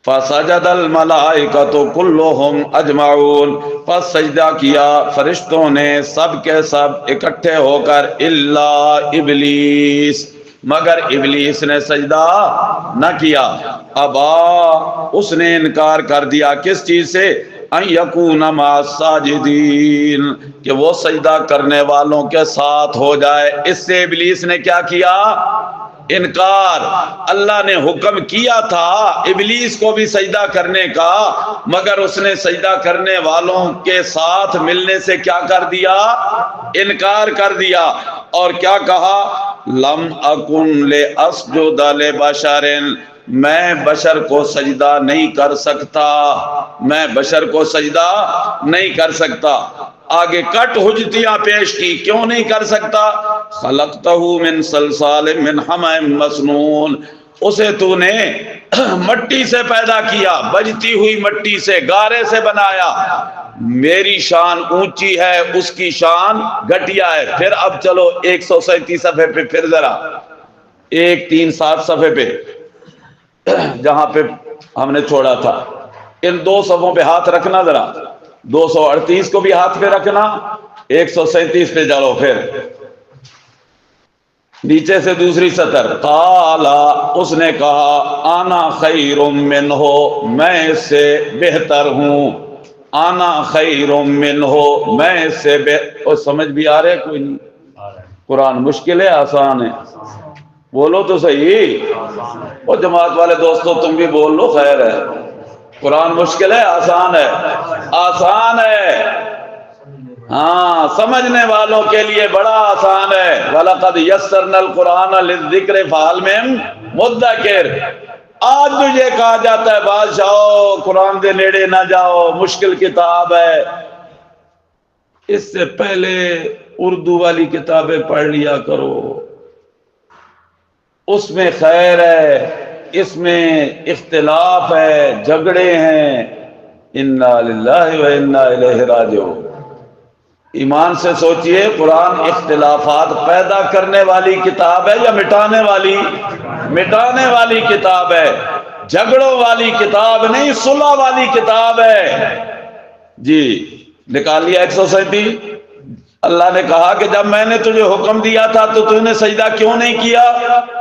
فسجد الملائکۃ کلہم اجمعون پس سجدہ کیا فرشتوں نے سب کے سب اکٹھے ہو کر الا ابلیس مگر ابلیس نے سجدہ نہ کیا ابا اس نے انکار کر دیا کس چیز سے ان یکون مع الساجدین کہ وہ سجدہ کرنے والوں کے ساتھ ہو جائے اس سے ابلیس نے کیا کیا انکار اللہ نے حکم کیا تھا ابلیس کو بھی سجدہ کرنے کا مگر اس نے سجدہ کرنے والوں کے ساتھ ملنے سے کیا کر دیا انکار کر دیا اور کیا کہا لم اکن لاسجد لبشر میں بشر کو سجدہ نہیں کر سکتا میں بشر کو سجدہ نہیں کر سکتا آگے کٹ حجتیاں پیش کی کیوں نہیں کر سکتا خلقتہ من صلصال من حمأ مسنون اسے تو نے مٹی سے پیدا کیا بجتی ہوئی مٹی سے گارے سے بنایا میری شان اونچی ہے اس کی شان گھٹیا ہے پھر اب چلو 137 صفحے پہ پھر ذرا 137 صفحے پہ جہاں پہ ہم نے چھوڑا تھا ان دو صفوں پہ ہاتھ رکھنا ذرا 238 کو بھی ہاتھ پہ رکھنا 137 پہ چلو پھر نیچے سے دوسری سطر قالا اس نے کہا انا خیر منہ میں اس سے بہتر ہوں انا خیر منہ میں اس سے اور سمجھ بھی آ رہے کوئی نہیں قرآن مشکل ہے آسان ہے بولو تو صحیح اور جماعت والے دوستو تم بھی بول لو خیر ہے قرآن مشکل ہے آسان ہے آسان ہے ہاں سمجھنے والوں کے لیے بڑا آسان ہے وَلَقَدْ يَسَّرْنَا الْقُرْآنَ لِلذِّكْرِ فَهَلْ مِن مُدَّكِرٍ آج تجھے کہا جاتا ہے بادشاہو قرآن دے نیڑے نہ جاؤ مشکل کتاب ہے اس سے پہلے اردو والی کتابیں پڑھ لیا کرو اس میں خیر ہے اس میں اختلاف ہے جھگڑے ہیں انا للہ و انا الیہ راجعون ایمان سے سوچئے قرآن اختلافات پیدا کرنے والی کتاب ہے یا مٹانے والی کتاب ہے جھگڑوں والی کتاب نہیں صلح والی کتاب ہے جی نکال لیا 137 اللہ نے کہا کہ جب میں نے تجھے حکم دیا تھا تو تو نے سجدہ کیوں نہیں کیا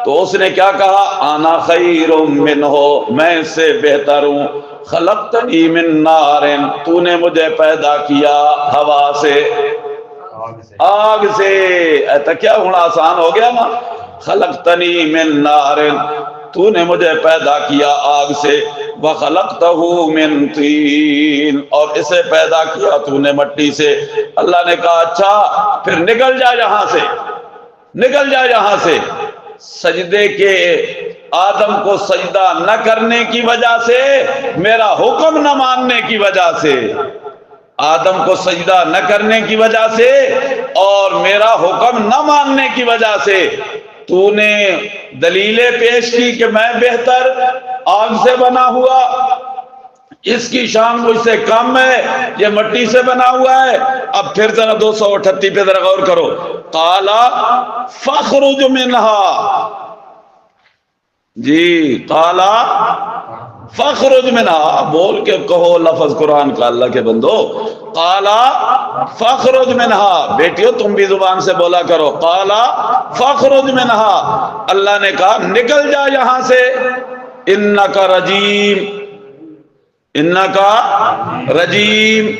تو اس نے کیا کہا انا خیر منہ میں اس سے بہتر ہوں خلقتنی من نار تو نے مجھے پیدا کیا ہوا سے آگ سے. ایسا کیا ہونا آسان ہو گیا نا. خلقتنی من نار, تو نے مجھے پیدا کیا آگ سے. وخلقتہ من طین, اور اسے پیدا کیا تو نے مٹی سے. اللہ نے کہا اچھا پھر نکل جا یہاں سے, نکل جا یہاں سے. سجدے کے آدم کو سجدہ نہ کرنے کی وجہ سے, میرا حکم نہ ماننے کی وجہ سے, آدم کو سجدہ نہ کرنے کی وجہ سے اور میرا حکم نہ ماننے کی وجہ سے تو نے دلیلیں پیش کی کہ میں بہتر آگ سے بنا ہوا, اس کی شان مجھ سے کم ہے, یہ مٹی سے بنا ہوا ہے. اب پھر ذرا 238 پہ ذرا غور کرو. قالا فاخرج منہا, جی قالا فاخرج منہا, بول کے کہو لفظ قرآن کا اللہ کے بندو. قالا فاخرج منہا, بیٹیو تم بھی زبان سے بولا کرو. قالا فاخرج منہا, اللہ نے کہا نکل جا یہاں سے. انکا رجیم, انکا رجیم.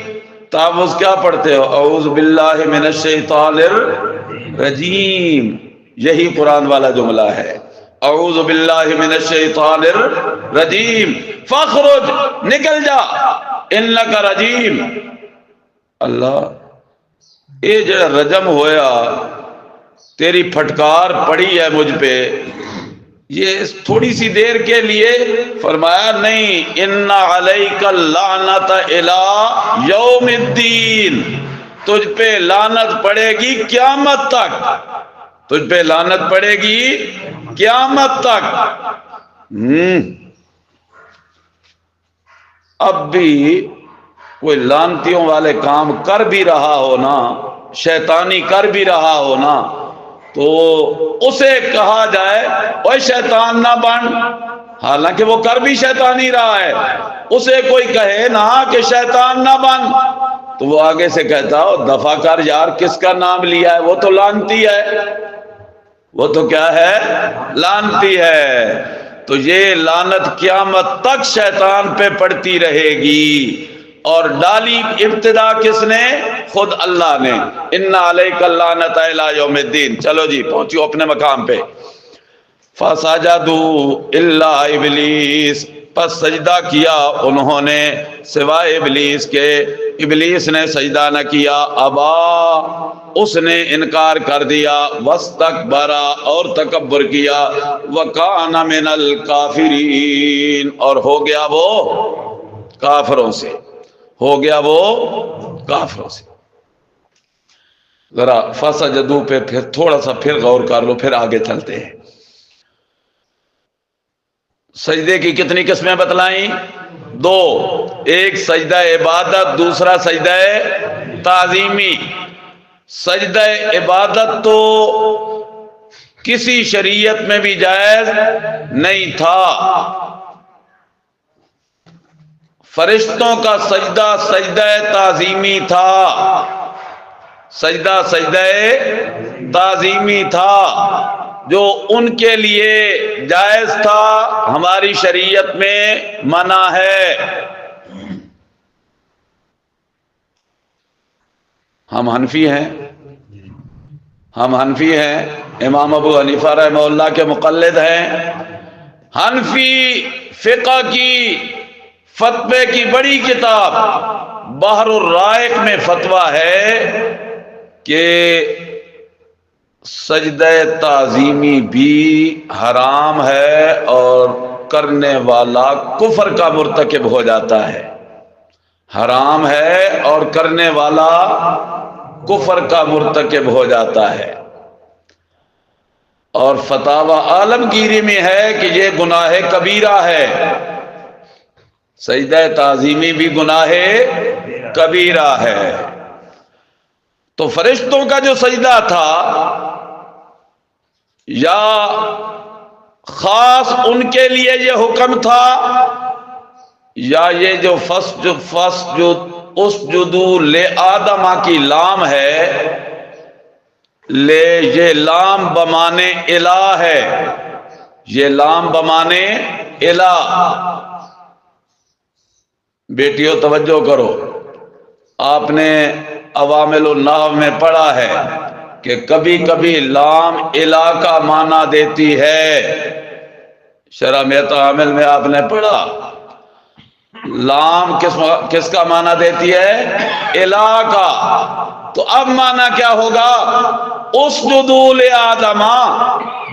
تابوز کیا پڑھتے ہو؟ اعوذ باللہ من الشیطان الرجیم, یہی قرآن والا جملہ ہے. اعوذ باللہ من الشیطان الرجیم, فاخرج نکل جا, انکا رجیم. اللہ اے جو رجم ہویا, تیری پھٹکار پڑی ہے مجھ پہ, یہ تھوڑی سی دیر کے لیے فرمایا نہیں, ان علیک اللعنۃ الی یوم الدین, تجھ پہ لعنت پڑے گی قیامت تک, تجھ پہ لعنت پڑے گی قیامت تک. اب بھی کوئی لعنتیوں والے کام کر بھی رہا ہو نا, شیطانی کر بھی رہا ہو نا, تو اسے کہا جائے اوے شیطان نہ بن, حالانکہ وہ کر بھی شیطانی رہا ہے. اسے کوئی کہے نا کہ شیطان نہ بن, تو وہ آگے سے کہتا ہو دفع کر یار, کس کا نام لیا ہے, وہ تو لعنتی ہے, وہ تو کیا ہے, لعنتی ہے. تو یہ لعنت قیامت تک شیطان پہ پڑتی رہے گی. اور ڈالی ابتدا کس نے؟ خود اللہ نے. ان علیک اللعنۃ الی یوم الدین. چلو جی پہنچو اپنے مقام پہ. فسجدوا الا ابلیس, پس سجدہ کیا انہوں نے سوائے ابلیس کے. ابلیس نے سجدہ نہ کیا, ابا, اس نے انکار کر دیا. واستکبر, اور تکبر کیا. وکان من الکافرین, اور ہو گیا وہ کافروں سے, ہو گیا وہ کافروں سے. ذرا فسجدوا پہ پھر تھوڑا سا پھر غور کر لو, پھر آگے چلتے ہیں. سجدے کی کتنی قسمیں بتلائیں؟ 2, ایک سجدہ عبادت, دوسرا سجدہ تعظیمی. سجدہ عبادت تو کسی شریعت میں بھی جائز نہیں تھا. فرشتوں کا سجدہ سجدہ تعظیمی تھا, سجدہ سجدہ تعظیمی تھا, جو ان کے لیے جائز تھا, ہماری شریعت میں منع ہے. ہم حنفی ہیں, ہم حنفی ہیں, امام ابو حنیفہ رحمہ اللہ کے مقلد ہیں. حنفی فقہ کی فتوے کی بڑی کتاب بحر الرائق میں فتویٰ ہے کہ سجدہ تعظیمی بھی حرام ہے اور کرنے والا کفر کا مرتکب ہو جاتا ہے. حرام ہے اور کرنے والا کفر کا مرتکب ہو جاتا ہے. اور فتاوی عالمگیری میں ہے کہ یہ گناہ کبیرہ ہے. سجدہ تعظیمی بھی گناہ کبیرہ ہے. تو فرشتوں کا جو سجدہ تھا, یا خاص ان کے لیے یہ حکم تھا, یا یہ جو اسجدوا لآدم کی لام ہے, یہ لام بمانے الہ ہے, یہ لام بمانے الہ. بیٹیوں توجہ کرو, آپ نے عوامل النحو میں پڑھا ہے کہ کبھی کبھی لام الہ کا معنی دیتی ہے. شرح میت عامل میں آپ نے پڑھا لام کس کا معنی دیتی ہے؟ الہ کا. تو اب معنی کیا ہوگا؟ اسجدوا لآدم.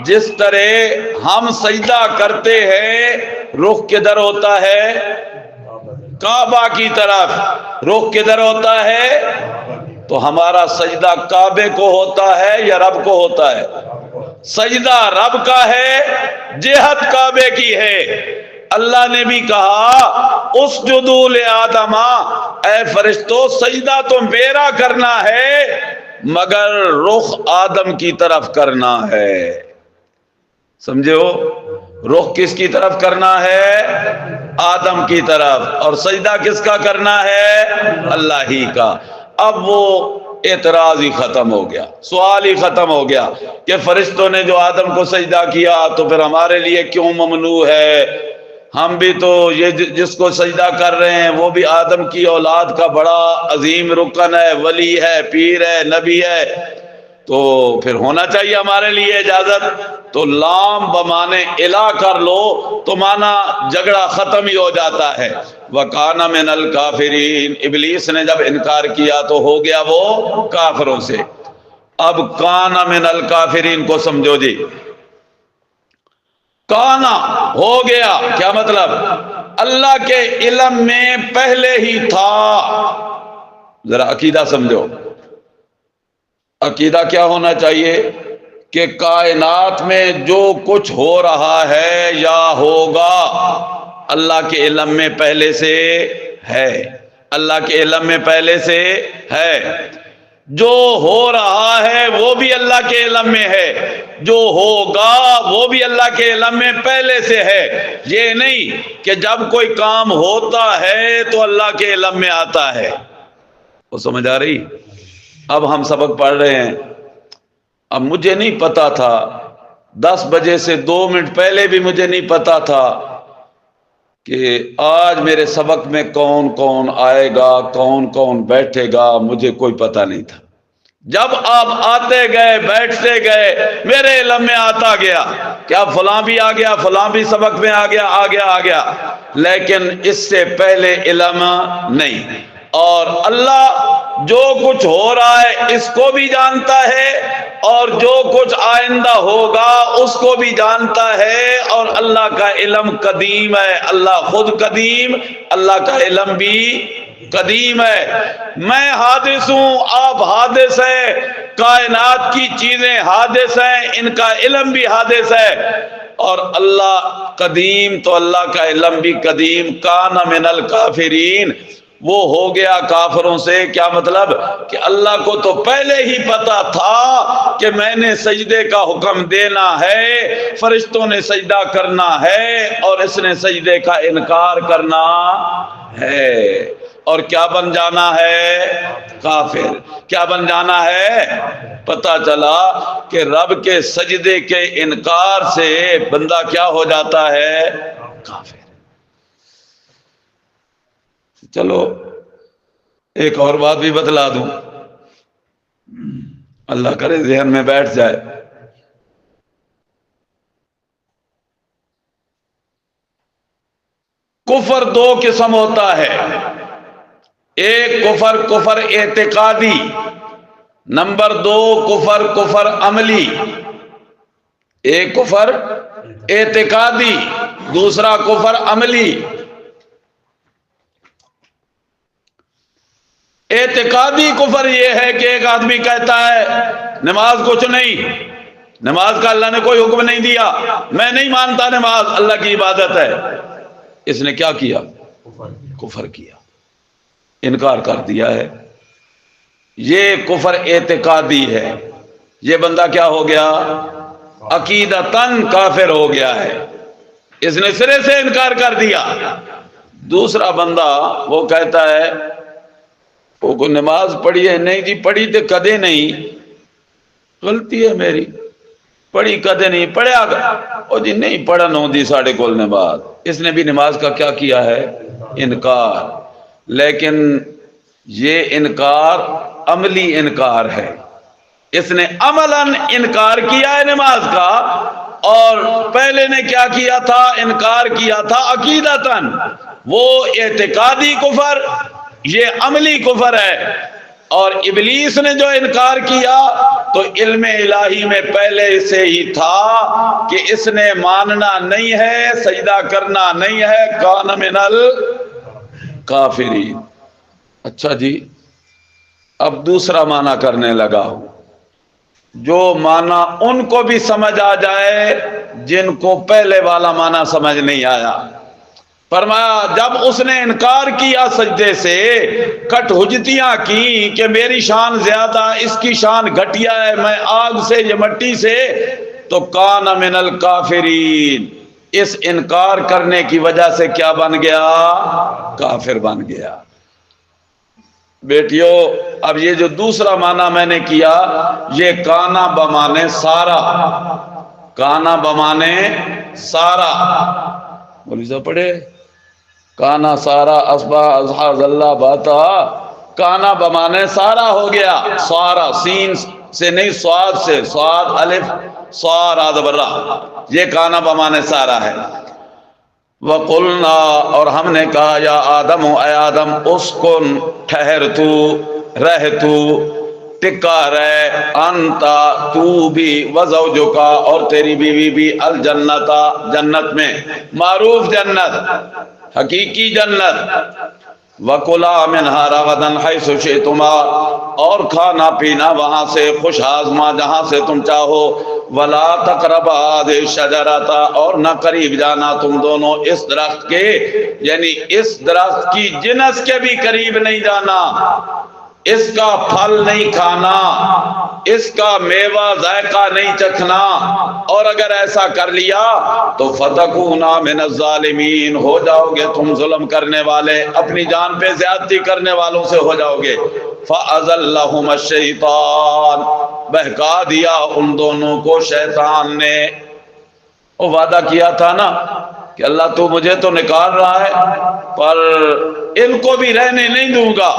جس طرح ہم سجدہ کرتے ہیں رخ کدھر ہوتا ہے؟ کعبہ کی طرف. رخ کدھر ہوتا ہے؟ تو ہمارا سجدہ کعبے کو ہوتا ہے یا رب کو ہوتا ہے؟ سجدہ رب کا ہے، جہت کعبے کی ہے. اللہ نے بھی کہا اسجدوا لآدم، اے فرشتو سجدہ تو میرا کرنا ہے مگر رخ آدم کی طرف کرنا ہے. سمجھے ہو؟ رخ کس کی طرف کرنا ہے؟ آدم کی طرف. اور سجدہ کس کا کرنا ہے؟ اللہ ہی کا. اب وہ اعتراض ہی ختم ہو گیا، سوال ہی ختم ہو گیا کہ فرشتوں نے جو آدم کو سجدہ کیا تو پھر ہمارے لیے کیوں ممنوع ہے؟ ہم بھی تو یہ جس کو سجدہ کر رہے ہیں وہ بھی آدم کی اولاد کا بڑا عظیم رکن ہے، ولی ہے، پیر ہے، نبی ہے، تو پھر ہونا چاہیے ہمارے لیے اجازت. تو لام بمانے الہ کر لو تو مانا جھگڑا ختم ہی ہو جاتا ہے. وَكَانَ مِنَ الْكَافِرِينَ. ابلیس نے جب انکار کیا تو ہو گیا وہ کافروں سے. اب کانا من الکافرین کو سمجھو جی. کانا ہو گیا کیا مطلب؟ اللہ کے علم میں پہلے ہی تھا. ذرا عقیدہ سمجھو. عقیدہ کیا ہونا چاہیے؟ کہ کائنات میں جو کچھ ہو رہا ہے یا ہوگا اللہ کے علم میں پہلے سے ہے. اللہ کے علم میں پہلے سے ہے. جو ہو رہا ہے وہ بھی اللہ کے علم میں ہے، جو ہوگا وہ بھی اللہ کے علم میں پہلے سے ہے. یہ نہیں کہ جب کوئی کام ہوتا ہے تو اللہ کے علم میں آتا ہے. وہ سمجھ آ رہی؟ اب ہم سبق پڑھ رہے ہیں. اب مجھے نہیں پتا تھا 10 بجے سے 2 منٹ پہلے بھی مجھے نہیں پتا تھا کہ آج میرے سبق میں کون کون آئے گا، کون کون بیٹھے گا، مجھے کوئی پتہ نہیں تھا. جب آپ آتے گئے بیٹھتے گئے میرے علم میں آتا گیا کہ اب فلاں بھی آ گیا، فلاں بھی سبق میں آ گیا، لیکن اس سے پہلے علم نہیں. اور اللہ جو کچھ ہو رہا ہے اس کو بھی جانتا ہے اور جو کچھ آئندہ ہوگا اس کو بھی جانتا ہے. اور اللہ کا علم قدیم ہے، اللہ خود قدیم، اللہ کا علم بھی قدیم ہے. میں حادث ہوں، آپ حادث ہیں، کائنات کی چیزیں حادث ہیں، ان کا علم بھی حادث ہے. اور اللہ قدیم تو اللہ کا علم بھی قدیم. کان من الکافرین، وہ ہو گیا کافروں سے. کیا مطلب؟ کہ اللہ کو تو پہلے ہی پتا تھا کہ میں نے سجدے کا حکم دینا ہے، فرشتوں نے سجدہ کرنا ہے اور اس نے سجدے کا انکار کرنا ہے. اور کیا بن جانا ہے؟ کافر. کیا بن جانا ہے؟ پتا چلا کہ رب کے سجدے کے انکار سے بندہ کیا ہو جاتا ہے؟ کافر. چلو ایک اور بات بھی بتلا دوں، اللہ کرے ذہن میں بیٹھ جائے. کفر 2 قسم ہوتا ہے. ایک کفر اعتقادی، نمبر 2 کفر عملی. ایک کفر اعتقادی، دوسرا کفر عملی. اعتقادی کفر یہ ہے کہ ایک آدمی کہتا ہے نماز کچھ نہیں، نماز کا اللہ نے کوئی حکم نہیں دیا، میں نہیں مانتا نماز اللہ کی عبادت ہے. اس نے کیا کیا؟ کفر کیا، انکار کر دیا ہے. یہ کفر اعتقادی ہے. یہ بندہ کیا ہو گیا؟ عقیدتاً کافر ہو گیا ہے، اس نے سرے سے انکار کر دیا. دوسرا بندہ وہ کہتا ہے وہ کو نماز پڑھی ہے؟ نہیں جی پڑھی تو کدے نہیں، غلطی ہے میری، پڑھی کدے نہیں، پڑھیا او جی نہیں پڑھن ہوندی ساڑھے کول نماز. اس نے بھی نماز کا کیا کیا ہے؟ انکار. لیکن یہ انکار عملی انکار ہے، اس نے عملاً انکار کیا ہے نماز کا، اور پہلے نے کیا کیا تھا؟ انکار کیا تھا عقیدتاً، وہ اعتقادی کفر، یہ عملی کفر ہے۔ اور ابلیس نے جو انکار کیا تو علم الہی میں پہلے سے ہی تھا کہ اس نے ماننا نہیں ہے، سجدہ کرنا نہیں ہے، کان من الکافرین۔ اچھا جی، اب دوسرا معنی کرنے لگا ہوں، جو معنی ان کو بھی سمجھ آ جائے جن کو پہلے والا معنی سمجھ نہیں آیا۔ فرمایا جب اس نے انکار کیا سجدے سے، کٹ حجتیاں کی کہ میری شان زیادہ، اس کی شان گھٹیا ہے، میں آگ سے یہ مٹی سے، تو کان من الکافرین، اس انکار کرنے کی وجہ سے کیا بن گیا؟ کافر بن گیا۔ بیٹیوں، اب یہ جو دوسرا معنی میں نے کیا، یہ کانا بمانے سارا، کانا بمانے سارا، بولی سا پڑھے، کانا سارا اصبح اضحا ذلہ باتا، کانا بمانے سارا ہو گیا، سارا سین سے نہیں سواد سے، سواد الف سارا زبرہ، یہ کانا بمانے سارا ہے۔ وَقُلْنَا، اور ہم نے کہا، یا آدم، اے آدم، اسکن، ٹھہر تو، رہ تو، ٹکا رہ، انتا، تو بھی، وزوجکا، اور تیری بیوی بھی، الجنتا، جنت میں، معروف جنت، حقیقی جنت، وَكُلَا مِنْهَا رَغَدًا حَيْثُ شِئْتُمَا، اور کھانا پینا وہاں سے خوش آزما جہاں سے تم چاہو، وَلَا تَقْرَبَا هَٰذِهِ الشَّجَرَةَ، اور نہ قریب جانا تم دونوں اس درخت کے، یعنی اس درخت کی جنس کے بھی قریب نہیں جانا، اس کا پھل نہیں کھانا، اس کا میوہ ذائقہ نہیں چکھنا، اور اگر ایسا کر لیا تو فَتَكُونَا مِنَ الظَّالِمِينَ، ہو جاؤ گے تم ظلم کرنے والے، اپنی جان پہ زیادتی کرنے والوں سے ہو جاؤ گے۔ فَأَزَلَّهُمَا الشَّيْطَانُ، بہکا دیا ان دونوں کو شیطان نے۔ وہ وعدہ کیا تھا نا کہ اللہ تو مجھے تو نکال رہا ہے پر ان کو بھی رہنے نہیں دوں گا۔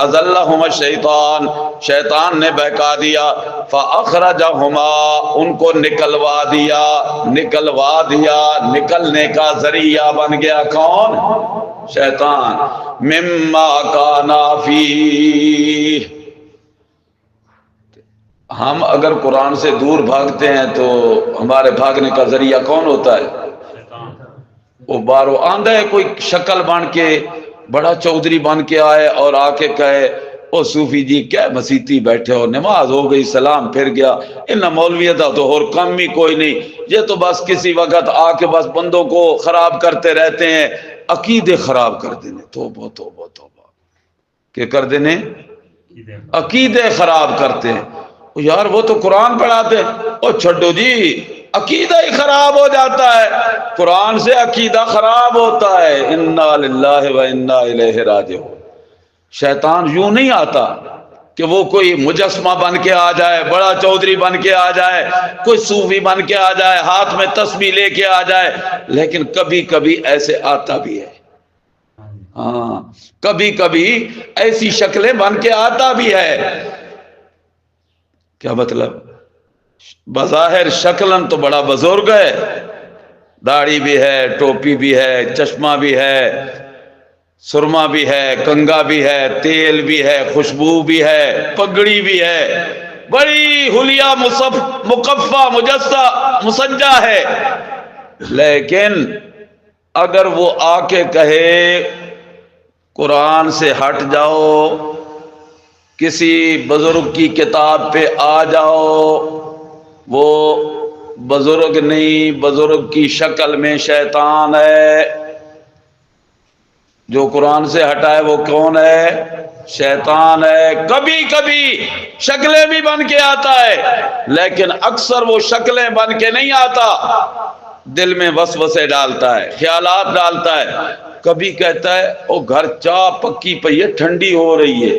اذلہم الشیطان، شیطان نے بہکا دیا، فاخرجہما، ان کو نکلوا دیا، نکلنے کا ذریعہ بن گیا کون؟ شیطان، مما کانا فیہ۔ ہم اگر قرآن سے دور بھاگتے ہیں تو ہمارے بھاگنے کا ذریعہ کون ہوتا ہے؟ وہ بارو آندہ ہے کوئی شکل بن کے، بڑا چودھری بن کے آئے اور آ کے کہے، او صوفی جی کیا مسیتی بیٹھے ہو، نماز ہو گئی سلام پھر گیا، ان مولویت تو اور کم ہی کوئی نہیں، یہ تو بس کسی وقت آ کے بس بندوں کو خراب کرتے رہتے ہیں، عقیدے خراب کر دینے۔ توبہ توبہ توبہ، کہ کر دینے؟ عقیدے خراب کرتے ہیں۔ یار وہ تو قرآن پڑھاتے، او چھڈو جی، عقیدہ ہی خراب ہو جاتا ہے، قرآن سے عقیدہ خراب ہوتا ہے۔ انا للہ و انا الیہ راجعون۔ شیطان یوں نہیں آتا کہ وہ کوئی مجسمہ بن کے آ جائے، بڑا چودھری بن کے آ جائے، کوئی صوفی بن کے آ جائے، ہاتھ میں تسبیح لے کے آ جائے، لیکن کبھی کبھی ایسے آتا بھی ہے، ہاں کبھی کبھی ایسی شکلیں بن کے آتا بھی ہے۔ کیا مطلب؟ بظاہر شکلن تو بڑا بزرگ ہے، داڑھی بھی ہے، ٹوپی بھی ہے، چشمہ بھی ہے، سرما بھی ہے، کنگا بھی ہے، تیل بھی ہے، خوشبو بھی ہے، پگڑی بھی ہے، بڑی حلیہ مکفہ مجسہ مسجہ ہے، لیکن اگر وہ آ کے کہے قرآن سے ہٹ جاؤ، کسی بزرگ کی کتاب پہ آ جاؤ، وہ بزرگ نہیں، بزرگ کی شکل میں شیطان ہے۔ جو قرآن سے ہٹائے وہ کون ہے؟ شیطان ہے۔ کبھی کبھی شکلیں بھی بن کے آتا ہے، لیکن اکثر وہ شکلیں بن کے نہیں آتا، دل میں وسوسے ڈالتا ہے، خیالات ڈالتا ہے۔ کبھی کہتا ہے او گھر چاہ پکی پئی ہے، ٹھنڈی ہو رہی ہے،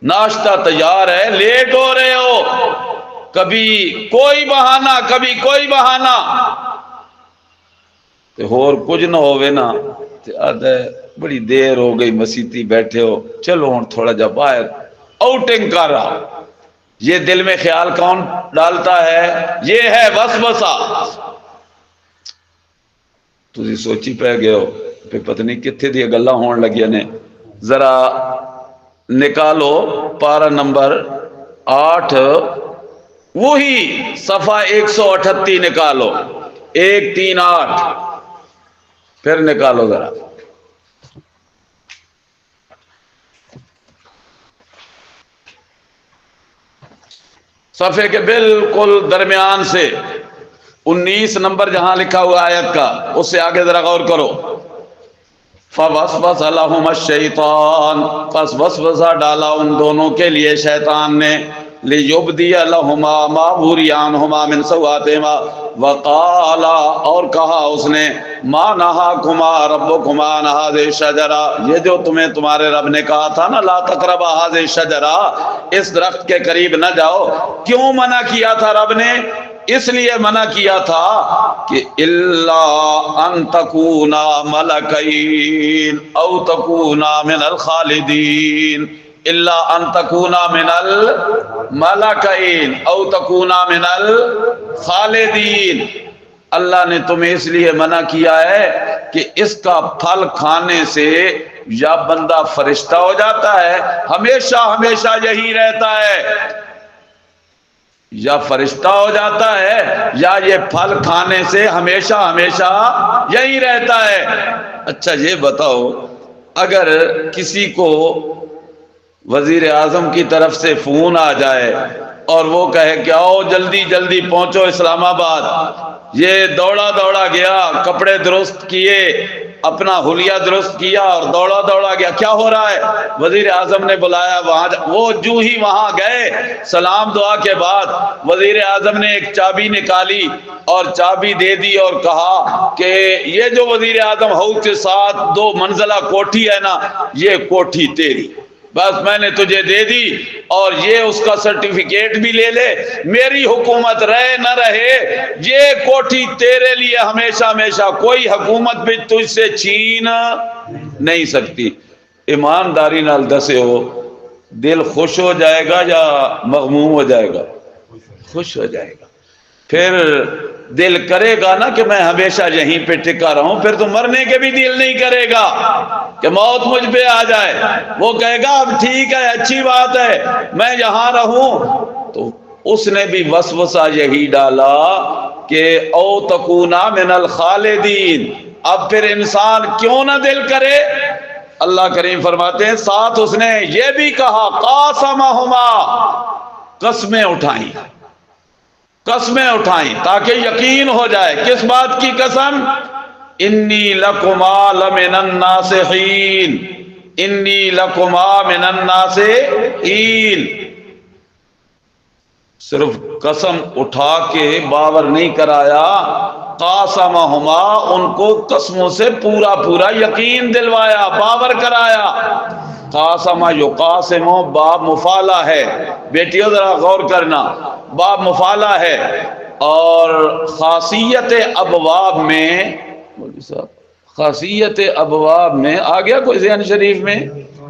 ناشتہ تیار ہے، لیٹ ہو رہے ہو، کبھی کوئی بہانہ، کبھی کوئی بہانہ، تے اور کچھ نہ ہوئے نا تے آدھے بڑی دیر ہو گئی مسیتی بیٹھے ہو، چلو ہن تھوڑا جا باہر آؤٹنگ کر رہا. یہ دل میں خیال کون ڈالتا ہے؟ یہ ہے وسوسہ. تسی سوچی پہ گئے ہو پہ پتہ نہیں کتنے دی گلاں ہون لگیا نے. ذرا نکالو پارہ نمبر 8 وہی صفحہ 138 نکالو 138 پھر نکالو ذرا. صفحے کے بالکل درمیان سے 19 نمبر جہاں لکھا ہوا آیت کا اس سے آگے ذرا غور کرو. فوسوس لہم الشیطان، پس وسوسہ ڈالا ان دونوں کے لیے شیطان نے. لیبدی لہما ما وری عنہما من سوآتہما وقالا، اور کہا اس نے ما نہاکما ربکما عن ہذہ الشجرہ، یہ جو تمہیں تمہارے رب نے کہا تھا نا لا تقربا ہذہ الشجرہ، اس درخت کے قریب نہ جاؤ. کیوں منع کیا تھا رب نے؟ اس لیے منع کیا تھا کہ الا ان تکونا ملکین او تکونا من الخالدین، الا ان تکونا من الملکین او تکونا من الخالدین. اللہ نے تمہیں اس لیے منع کیا ہے کہ اس کا پھل کھانے سے یا بندہ فرشتہ ہو جاتا ہے ہمیشہ ہمیشہ یہی رہتا ہے، یا فرشتہ ہو جاتا ہے یا یہ پھل کھانے سے ہمیشہ ہمیشہ یہی رہتا ہے. اچھا یہ بتاؤ اگر کسی کو وزیر اعظم کی طرف سے فون آ جائے اور وہ کہے کہ آؤ جلدی جلدی پہنچو اسلام آباد، یہ دوڑا دوڑا گیا، کپڑے درست کیے، اپنا حلیہ درست کیا اور دوڑا دوڑا گیا، کیا ہو رہا ہے؟ وزیر اعظم نے بلایا وہاں، وہ جو ہی وہاں گئے سلام دعا کے بعد وزیر اعظم نے ایک چابی نکالی اور چابی دے دی اور کہا کہ یہ جو وزیر اعظم ہاؤس کے ساتھ 2 منزلہ کوٹھی ہے نا، یہ کوٹھی تیری، بس میں نے تجھے دے دی اور یہ اس کا سرٹیفکیٹ بھی لے لے، میری حکومت رہے نہ رہے یہ کوٹھی تیرے لیے ہمیشہ ہمیشہ، کوئی حکومت بھی تجھ سے چھین نہیں سکتی. ایمانداری نال دسے ہو دل خوش ہو جائے گا یا مغموم ہو جائے گا؟ خوش ہو جائے گا. پھر دل کرے گا نا کہ میں ہمیشہ یہیں پہ ٹکا رہوں، پھر تو مرنے کے بھی دل نہیں کرے گا کہ موت مجھ پہ آ جائے. وہ کہے گا اب ٹھیک ہے اچھی بات ہے میں یہاں رہوں. تو اس نے بھی وسوسہ یہی ڈالا کہ او تکونا من الخالدین. اب پھر انسان کیوں نہ دل کرے؟ اللہ کریم فرماتے ہیں ساتھ اس نے یہ بھی کہا قاسمہما، قسمیں اٹھائیں، قسمیں اٹھائیں تاکہ یقین ہو جائے. کس بات کی قسم؟ انی لکما لمن الناصحین، انی لکما من الناصحین. صرف قسم اٹھا کے باور نہیں کرایا، قاسمہما، ان کو قسموں سے پورا پورا یقین دلوایا، باور کرایا. قاسم یقاسم باب مفعلہ ہے، بیٹیوں ذرا غور کرنا، باب مفعلہ ہے. اور خاصیت ابواب میں، خاصیت ابواب میں آ گیا کوئی ذہن شریف میں؟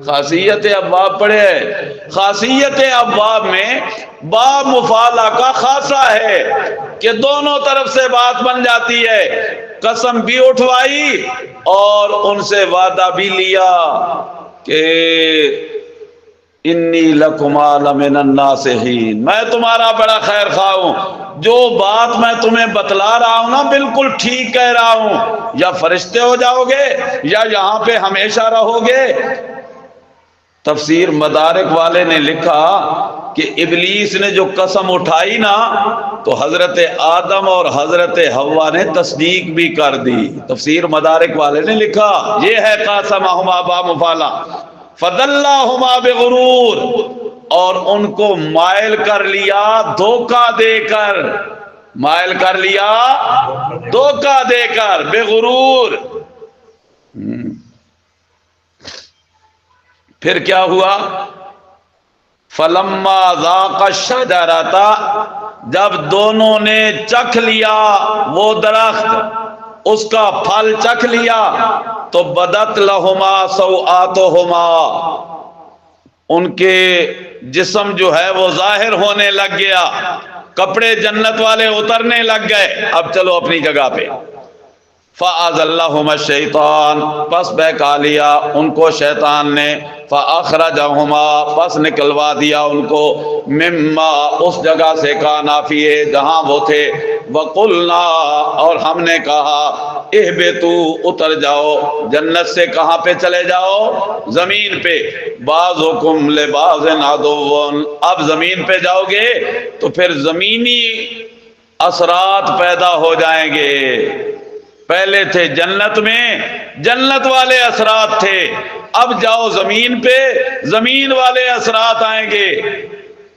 خاصیت ابواب پڑھے ہے. خاصیت ابواب میں باب مفعلہ کا خاصہ ہے کہ دونوں طرف سے بات بن جاتی ہے، قسم بھی اٹھوائی اور ان سے وعدہ بھی لیا کہ انی لکما لمن الناصحین، میں تمہارا بڑا خیر خواہ ہوں، جو بات میں تمہیں بتلا رہا ہوں نا بالکل ٹھیک کہہ رہا ہوں، یا فرشتے ہو جاؤ گے یا یہاں پہ ہمیشہ رہو گے. تفسیر مدارک والے نے لکھا کہ ابلیس نے جو قسم اٹھائی نا تو حضرت آدم اور حضرت حوا نے تصدیق بھی کر دی. تفسیر مدارک والے نے لکھا یہ ہے قاسمہما با مفعلہ، فدلاہما بغرور، اور ان کو مائل کر لیا دھوکہ دے کر، مائل کر لیا دھوکہ دے کر، بغرور. پھر کیا ہوا؟ فلما ذاق الشجرۃ، جب دونوں نے چکھ لیا وہ درخت، اس کا پھل چکھ لیا تو بدت لہما سوآتہما، ان کے جسم جو ہے وہ ظاہر ہونے لگ گیا، کپڑے جنت والے اترنے لگ گئے، اب چلو اپنی جگہ پہ۔ فَأَزَلَّهُمَا الشَّيْطَانُ، پس بہکا لیا ان کو شیطان نے، فَأَخْرَجَهُمَا، پس نکلوا دیا ان کو، مما، اس جگہ سے کانا فیہ، جہاں وہ تھے، وَقُلْنَا، اور ہم نے کہا، اِہْبِطُوا، اتر جاؤ، جنت سے کہاں پہ چلے جاؤ؟ زمین پہ، بَعْضُكُمْ لِبَعْضٍ عَدُوٌّ، اب زمین پہ جاؤ گے تو پھر زمینی اثرات پیدا ہو جائیں گے۔ پہلے تھے جنت میں، جنت والے اثرات تھے، اب جاؤ زمین پہ، زمین والے اثرات آئیں گے۔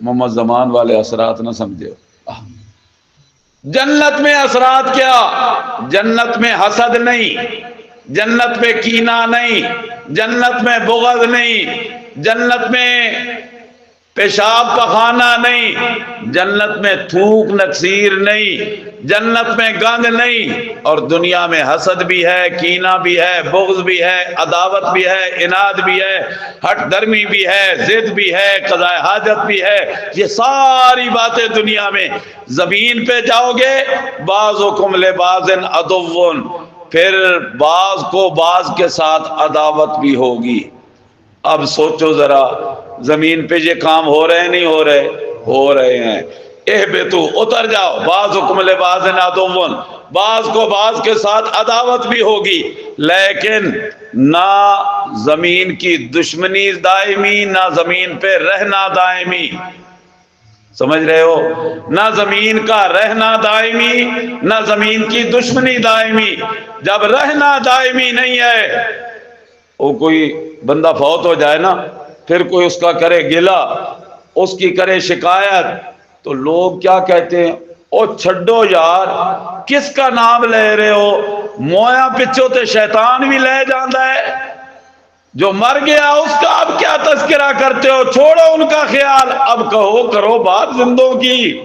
محمد زمان والے اثرات نہ سمجھے۔ جنت میں اثرات کیا؟ جنت میں حسد نہیں، جنت میں کینہ نہیں، جنت میں بغض نہیں، جنت میں پیشاب پخانہ نہیں، جنت میں تھوک نکسیر نہیں، جنت میں گند نہیں، اور دنیا میں حسد بھی ہے، کینہ بھی ہے، بغض بھی ہے، عداوت بھی ہے، اناد بھی ہے، ہٹ درمی بھی ہے، ضد بھی ہے، قضاء حاجت بھی ہے، یہ ساری باتیں دنیا میں۔ زمین پہ جاؤ گے، بعضکم لبعض عدو، پھر بعض کو بعض کے ساتھ عداوت بھی ہوگی۔ اب سوچو ذرا، زمین پہ یہ کام ہو رہے ہیں نہیں ہو رہے؟ ہو رہے ہیں۔ اہبطوا، اتر جاؤ، بعضکم لبعض عدو، بعض کو بعض کے ساتھ عداوت بھی ہوگی، لیکن نہ زمین کی دشمنی دائمی، نہ زمین پہ رہنا دائمی۔ سمجھ رہے ہو؟ نہ زمین کا رہنا دائمی، نہ زمین کی دشمنی دائمی۔ جب رہنا دائمی نہیں ہے، وہ کوئی بندہ فوت ہو جائے نا، پھر کوئی اس کا کرے گلہ، اس کی کرے شکایت، تو لوگ کیا کہتے ہیں؟ او چھڈو یار، کس کا نام لے رہے ہو؟ مویا پچھو تے شیطان بھی لے جاندہ ہے، جو مر گیا اس کا اب کیا تذکرہ کرتے ہو؟ چھوڑو ان کا خیال، اب کہو کرو بات زندوں کی۔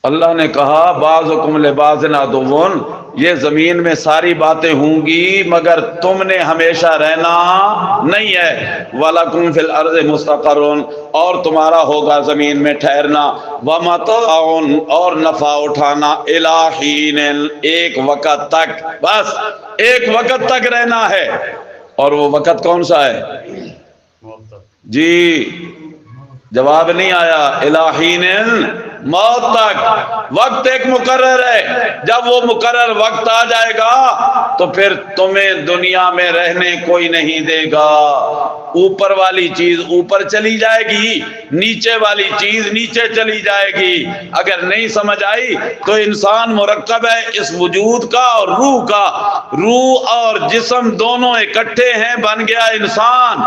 اللہ نے کہا بعضکم لبعض عدو، یہ زمین میں ساری باتیں ہوں گی مگر تم نے ہمیشہ رہنا نہیں ہے۔ وَلَكُمْ فِي الْأَرْضِ مُسْتَقَرٌ، اور تمہارا ہوگا زمین میں ٹھہرنا، وَمَتَاعٌ، اور نفع اٹھانا، إِلَىٰ حِينٍ، ایک وقت تک، بس ایک وقت تک رہنا ہے۔ اور وہ وقت کون سا ہے؟ جی جواب نہیں آیا۔ إِلَىٰ حِينٍ، موت تک، وقت ایک مقرر ہے، جب وہ مقرر وقت آ جائے گا تو پھر تمہیں دنیا میں رہنے کوئی نہیں دے گا۔ اوپر والی چیز اوپر چلی جائے گی، نیچے والی چیز نیچے چلی جائے گی۔ اگر نہیں سمجھ آئی تو انسان مرکب ہے اس وجود کا اور روح کا، روح اور جسم دونوں اکٹھے ہیں، بن گیا انسان۔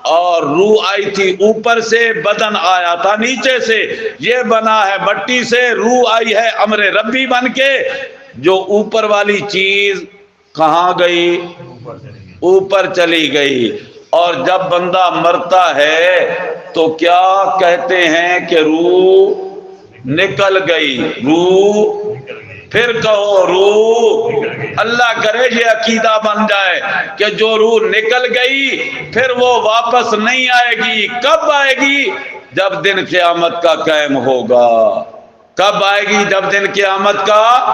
اور روح آئی تھی اوپر سے، بدن آیا تھا نیچے سے، یہ بنا ہے مٹی سے، روح آئی ہے امر ربی بن کے۔ جو اوپر والی چیز کہاں گئی؟ اوپر چلی گئی۔ اور جب بندہ مرتا ہے تو کیا کہتے ہیں کہ روح نکل گئی، روح، پھر کہو روح، اللہ کرے یہ عقیدہ بن جائے کہ جو روح نکل گئی پھر وہ واپس نہیں آئے گی۔ کب آئے گی؟ جب دن قیامت کا قائم ہوگا۔ کب آئے گی؟ جب دن قیامت کا۔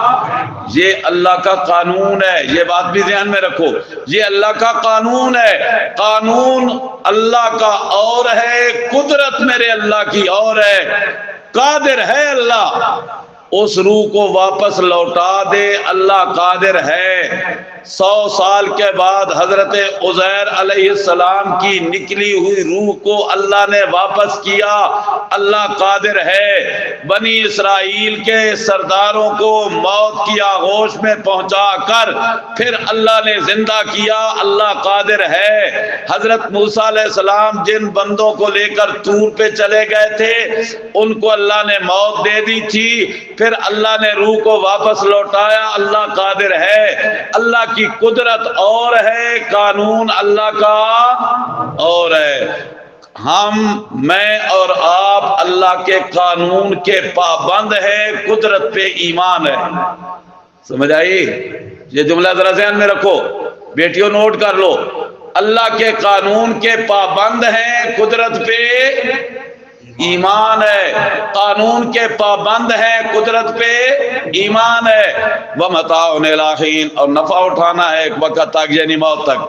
یہ اللہ کا قانون ہے، یہ بات بھی ذہن میں رکھو، یہ اللہ کا قانون ہے۔ قانون اللہ کا اور ہے، قدرت میرے اللہ کی اور ہے۔ قادر ہے اللہ اس روح کو واپس لوٹا دے، اللہ قادر ہے۔ 100 سال کے بعد حضرت عزیر علیہ السلام کی نکلی ہوئی روح کو اللہ نے واپس کیا، اللہ قادر ہے۔ بنی اسرائیل کے سرداروں کو موت کی آغوش میں پہنچا کر پھر اللہ نے زندہ کیا، اللہ قادر ہے۔ حضرت موسیٰ علیہ السلام جن بندوں کو لے کر طور پہ چلے گئے تھے ان کو اللہ نے موت دے دی تھی، پھر اللہ نے روح کو واپس لوٹایا، اللہ قادر ہے۔ اللہ کی قدرت اور ہے، قانون اللہ کا اور ہے۔ میں اور آپ اللہ کے قانون کے پابند ہیں، قدرت پہ ایمان ہے۔ سمجھ آئی؟ یہ جملہ ذرا ذہن میں رکھو، بیٹیوں نوٹ کر لو۔ اللہ کے قانون کے پابند ہیں، قدرت پہ ایمان ہے، قانون کے پابند ہیں، قدرت پہ ایمان ہے۔ وَمَتَاعٌ إِلَىٰ حِينٍ، اور نفع اٹھانا ہے ایک وقت تک، یعنی موت تک۔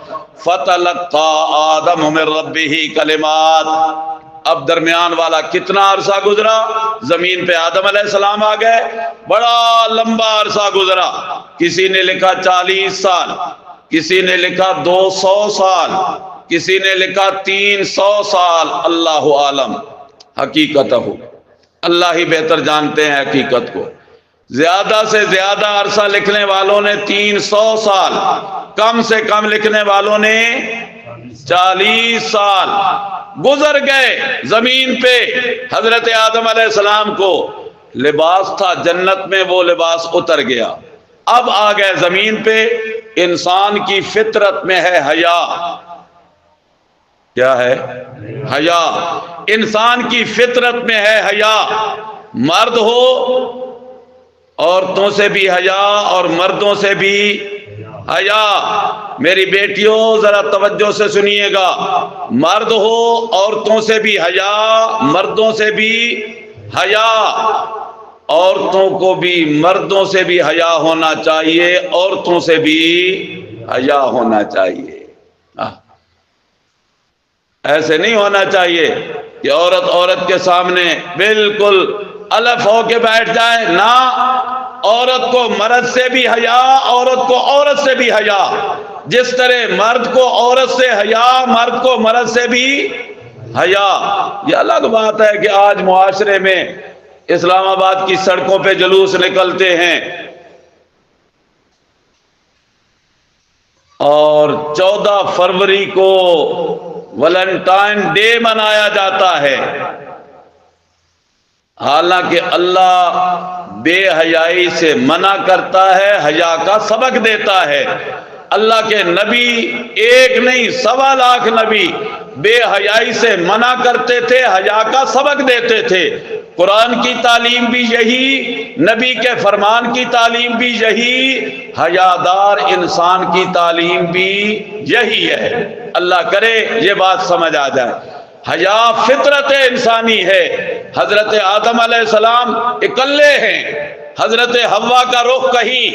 فَتَلَقَّىٰ آدَمُ مِن رَبِّهِ کلمات، اب درمیان والا کتنا عرصہ گزرا؟ زمین پہ آدم علیہ السلام آ گئے، بڑا لمبا عرصہ گزرا، کسی نے لکھا 40 سال، کسی نے لکھا 200 سال، کسی نے لکھا 300 سال، اللہ عالم حقیقت ہو، اللہ ہی بہتر جانتے ہیں حقیقت کو۔ زیادہ سے زیادہ عرصہ لکھنے والوں نے 300 سال، کم سے کم لکھنے والوں نے 40 سال گزر گئے زمین پہ۔ حضرت آدم علیہ السلام کو لباس تھا جنت میں، وہ لباس اتر گیا، اب آ گئے زمین پہ۔ انسان کی فطرت میں ہے حیا، کیا ہے؟ حیا، انسان کی فطرت میں ہے حیا، مرد ہو عورتوں سے بھی حیا اور مردوں سے بھی حیا۔ میری بیٹیوں ذرا توجہ سے سنیے گا، مرد ہو عورتوں سے بھی حیا، مردوں سے بھی حیا، عورتوں کو بھی مردوں سے بھی حیا ہونا چاہیے، عورتوں سے بھی حیا ہونا چاہیے۔ ایسے نہیں ہونا چاہیے کہ عورت عورت کے سامنے بالکل الف ہو کے بیٹھ جائے، نہ، عورت کو مرد سے بھی حیا، عورت کو عورت سے بھی حیا، جس طرح مرد کو عورت سے حیا، مرد کو مرد سے بھی حیا۔ یہ الگ بات ہے کہ آج معاشرے میں اسلام آباد کی سڑکوں پہ جلوس نکلتے ہیں اور 14 فروری کو ویلنٹائن ڈے منایا جاتا ہے، حالانکہ اللہ بے حیائی سے منع کرتا ہے، حیا کا سبق دیتا ہے۔ اللہ کے نبی ایک نہیں 1.25 لاکھ نبی بے حیائی سے منع کرتے تھے، حیا کا سبق دیتے تھے۔ قرآن کی تعلیم بھی یہی، نبی کے فرمان کی تعلیم بھی یہی، حیادار انسان کی تعلیم بھی یہی ہے۔ اللہ کرے یہ بات سمجھ آ جائے۔ حیا فطرت انسانی ہے۔ حضرت آدم علیہ السلام اکلے ہیں، حضرت حوا کا رخ کہیں،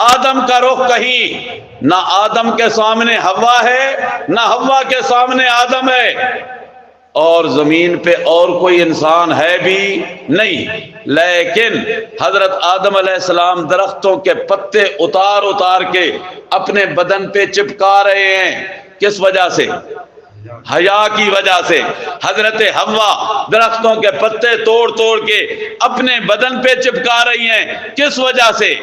آدم کا رخ کہیں، نہ آدم کے سامنے حوا ہے، نہ حوا کے سامنے آدم ہے، اور زمین پہ اور کوئی انسان ہے بھی نہیں۔ لیکن حضرت آدم علیہ السلام درختوں کے پتے اتار اتار کے اپنے بدن پہ چپکا رہے ہیں، کس وجہ سے؟ حیا کی وجہ سے۔ حضرت حوا درختوں کے پتے توڑ توڑ کے اپنے بدن پہ چپکا رہی ہیں، کس وجہ سے؟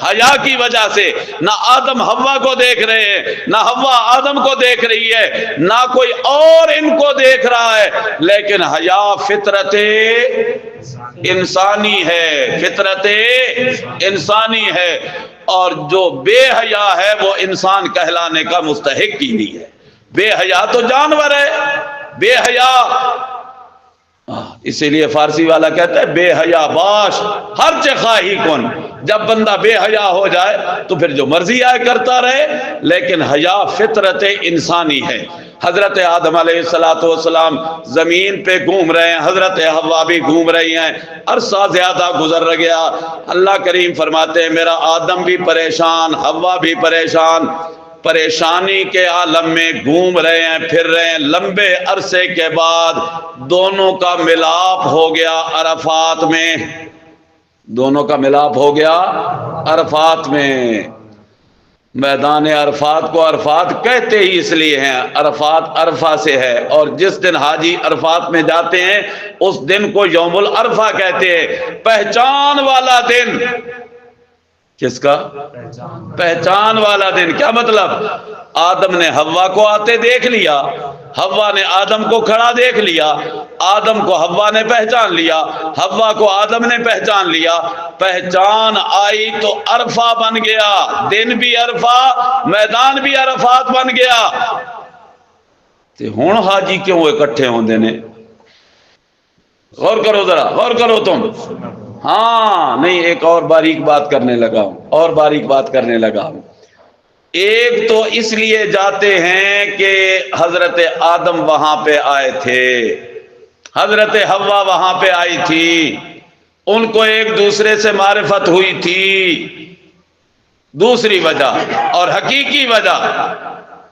حیا کی وجہ سے۔ نہ آدم حوا کو دیکھ رہے ہیں، نہ حوا آدم کو دیکھ رہی ہے، نہ کوئی اور ان کو دیکھ رہا ہے، لیکن حیا فطرت انسانی ہے، فطرت انسانی ہے، اور جو بے حیا ہے وہ انسان کہلانے کا مستحق ہی نہیں ہے۔ بے حیا تو جانور ہے، بے حیا، اسی لیے فارسی والا کہتا ہے بے حیا باش ہر چہ خواہی کن۔ جب بندہ بے حیا ہو جائے تو پھر جو مرضی آئے کرتا رہے، لیکن حیا فطرت انسانی ہے۔ حضرت آدم علیہ السلام زمین پہ گھوم رہے ہیں، حضرت حوا بھی گھوم رہی ہیں، عرصہ زیادہ گزر گیا۔ اللہ کریم فرماتے ہیں میرا آدم بھی پریشان، حوا بھی پریشان، پریشانی کے عالم میں گھوم رہے ہیں، پھر رہے ہیں۔ لمبے عرصے کے بعد دونوں کا ملاپ ہو گیا عرفات میں، دونوں کا ملاپ ہو گیا عرفات میں۔ میدان عرفات کو عرفات کہتے ہی اس لیے ہیں، عرفات عرفہ سے ہے، اور جس دن حاجی عرفات میں جاتے ہیں اس دن کو یوم العرفہ کہتے ہیں، پہچان والا دن۔ کس کا؟ پہچان والا دن۔ کیا مطلب؟ آدم نے حوا کو آتے دیکھ لیا، حوا نے آدم کو کھڑا دیکھ لیا، آدم کو حوا نے پہچان لیا، حوا کو آدم نے پہچان لیا، پہچان آئی تو عرفہ بن گیا، دن بھی عرفہ، میدان بھی عرفات بن گیا۔ تے ہن حاجی کیوں اکٹھے ہوندے نے؟ غور کرو ذرا، غور کرو تم۔ ہاں نہیں، ایک اور باریک بات کرنے لگا ہوں، اور باریک بات کرنے لگا ہوں۔ ایک تو اس لیے جاتے ہیں کہ حضرت آدم وہاں پہ آئے تھے، حضرت حوا وہاں پہ آئی تھی، ان کو ایک دوسرے سے معرفت ہوئی تھی۔ دوسری وجہ اور حقیقی وجہ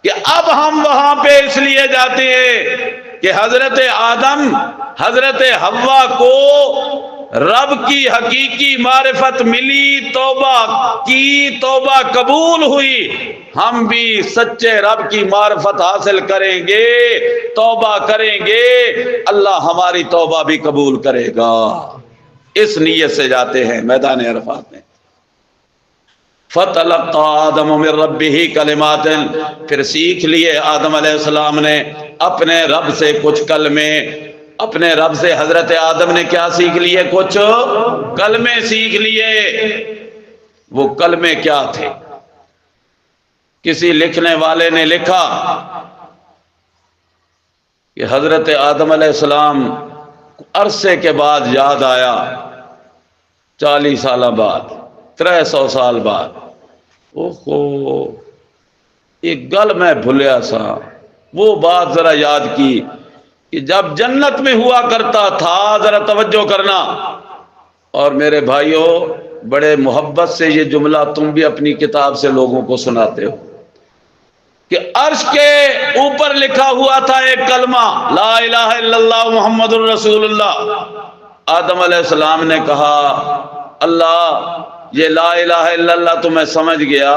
کہ اب ہم وہاں پہ اس لیے جاتے ہیں کہ حضرت آدم حضرت حوا کو رب کی حقیقی معرفت ملی، توبہ کی، توبہ قبول ہوئی، ہم بھی سچے رب کی معرفت حاصل کریں گے، توبہ کریں گے، اللہ ہماری توبہ بھی قبول کرے گا۔ اس نیت سے جاتے ہیں میدان عرفات میں۔ فَتَلَقَّى آدَمُ مِن رَبِّهِ كَلِمَاتٍ، پھر سیکھ لیے آدم علیہ السلام نے اپنے رب سے کچھ کلمے۔ اپنے رب سے حضرت آدم نے کیا سیکھ لیے؟ کچھ کلمے سیکھ لیے۔ وہ کلمے کیا تھے؟ کسی لکھنے والے نے لکھا کہ حضرت آدم علیہ السلام عرصے کے بعد یاد آیا، 40 سال بعد، 300 سال بعد، اوہو ایک گل میں بھولیا سا، وہ بات ذرا یاد کی کہ جب جنت میں ہوا کرتا تھا، ذرا توجہ کرنا۔ اور میرے بھائیوں، بڑے محبت سے یہ جملہ تم بھی اپنی کتاب سے لوگوں کو سناتے ہو کہ عرش کے اوپر لکھا ہوا تھا ایک کلمہ، لا الہ الا اللہ محمد الرسول اللہ۔ آدم علیہ السلام نے کہا، اللہ یہ لا الہ الا اللہ تو میں سمجھ گیا،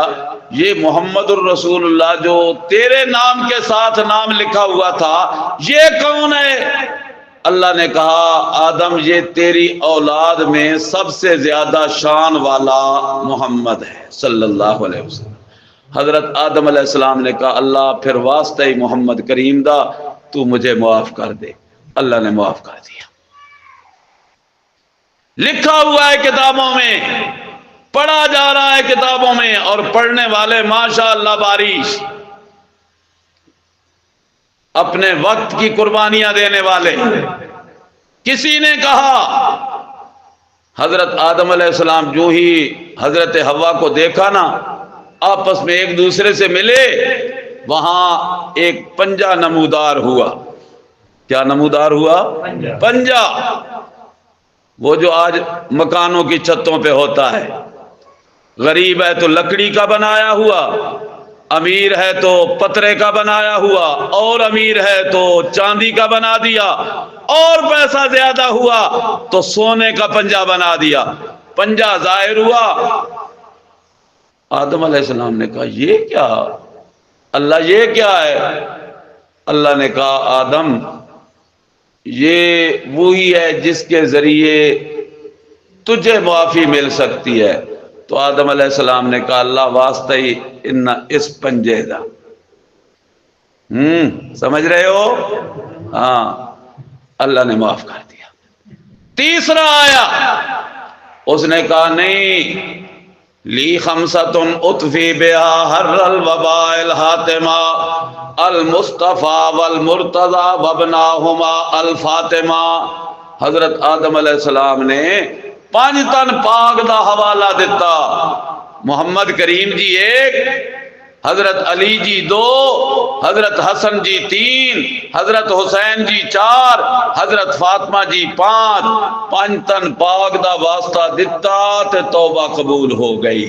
یہ محمد الرسول اللہ جو تیرے نام کے ساتھ نام لکھا ہوا تھا یہ کون ہے؟ اللہ نے کہا، آدم یہ تیری اولاد میں سب سے زیادہ شان والا محمد ہے صلی اللہ علیہ وسلم۔ حضرت آدم علیہ السلام نے کہا، اللہ پھر واسطہ ہی محمد کریم دا تو مجھے معاف کر دے۔ اللہ نے معاف کر دیا۔ لکھا ہوا ہے کتابوں میں، پڑھا جا رہا ہے کتابوں میں، اور پڑھنے والے ماشاء اللہ بارش، اپنے وقت کی قربانیاں دینے والے۔ کسی نے کہا حضرت آدم علیہ السلام جو ہی حضرت حوا کو دیکھا نا، آپس میں ایک دوسرے سے ملے، وہاں ایک پنجہ نمودار ہوا۔ کیا نمودار ہوا؟ پنجہ، وہ جو آج مکانوں کی چھتوں پہ ہوتا ہے۔ غریب ہے تو لکڑی کا بنایا ہوا، امیر ہے تو پترے کا بنایا ہوا، اور امیر ہے تو چاندی کا بنا دیا، اور پیسہ زیادہ ہوا تو سونے کا پنجہ بنا دیا۔ پنجہ ظاہر ہوا۔ آدم علیہ السلام نے کہا، یہ کیا اللہ، یہ کیا ہے؟ اللہ نے کہا، آدم یہ وہی ہے جس کے ذریعے تجھے معافی مل سکتی ہے۔ تو آدم علیہ السلام نے کہا، اللہ واسطہ ہی ان اس پنجے دا۔ سمجھ رہے ہو؟ ہاں، اللہ نے معاف کر دیا۔ تیسرا آیا، اس نے کہا، نہیں، لی خمسۃ اطفی بہا حر الوباء الحاتمہ المصطفیٰ والمرتضیٰ وابناہما الفاطمہ۔ حضرت آدم علیہ السلام نے 5 تن پاک دا حوالہ دیتا، محمد کریم جی 1، حضرت علی جی 2، حضرت حسن جی 3، حضرت حسین جی 4، حضرت فاطمہ جی 5۔ 5 تن پاک دا واسطہ دیتا تے توبہ قبول ہو گئی۔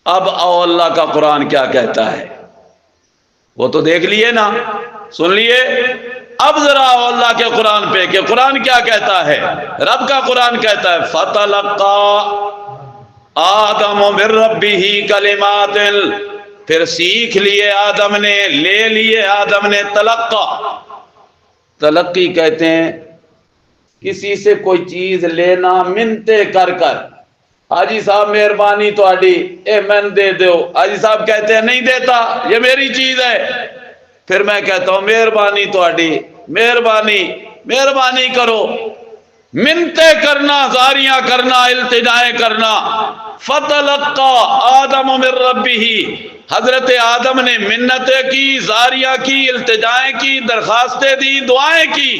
اب آؤ اللہ کا قرآن کیا کہتا ہے، وہ تو دیکھ لیے نا، سن لیے۔ اب ذرا آؤ اللہ کے قرآن پہ کہ قرآن کیا کہتا ہے۔ رب کا قرآن کہتا ہے، فَتَلَقَّى آدم من ربہ کلمات، پھر سیکھ لیے آدم نے، لے لیے آدم نے۔ تلقی کہتے ہیں کسی سے کوئی چیز لینا منتے کر کر، حاجی صاحب مہربانی تہاڈی، اے میں دے دو۔ حاجی صاحب کہتے ہیں نہیں دیتا، یہ میری چیز ہے۔ پھر میں کہتا ہوں مہربانی تہاڈی، مہربانی، مہربانی کرو۔ منتے کرنا، زاریاں کرنا، التجائیں کرنا۔ فتلقى آدم من ربہ، حضرت آدم نے منتیں کی، زاریاں کی، التجائیں کی، درخواستیں دی، دعائیں کی،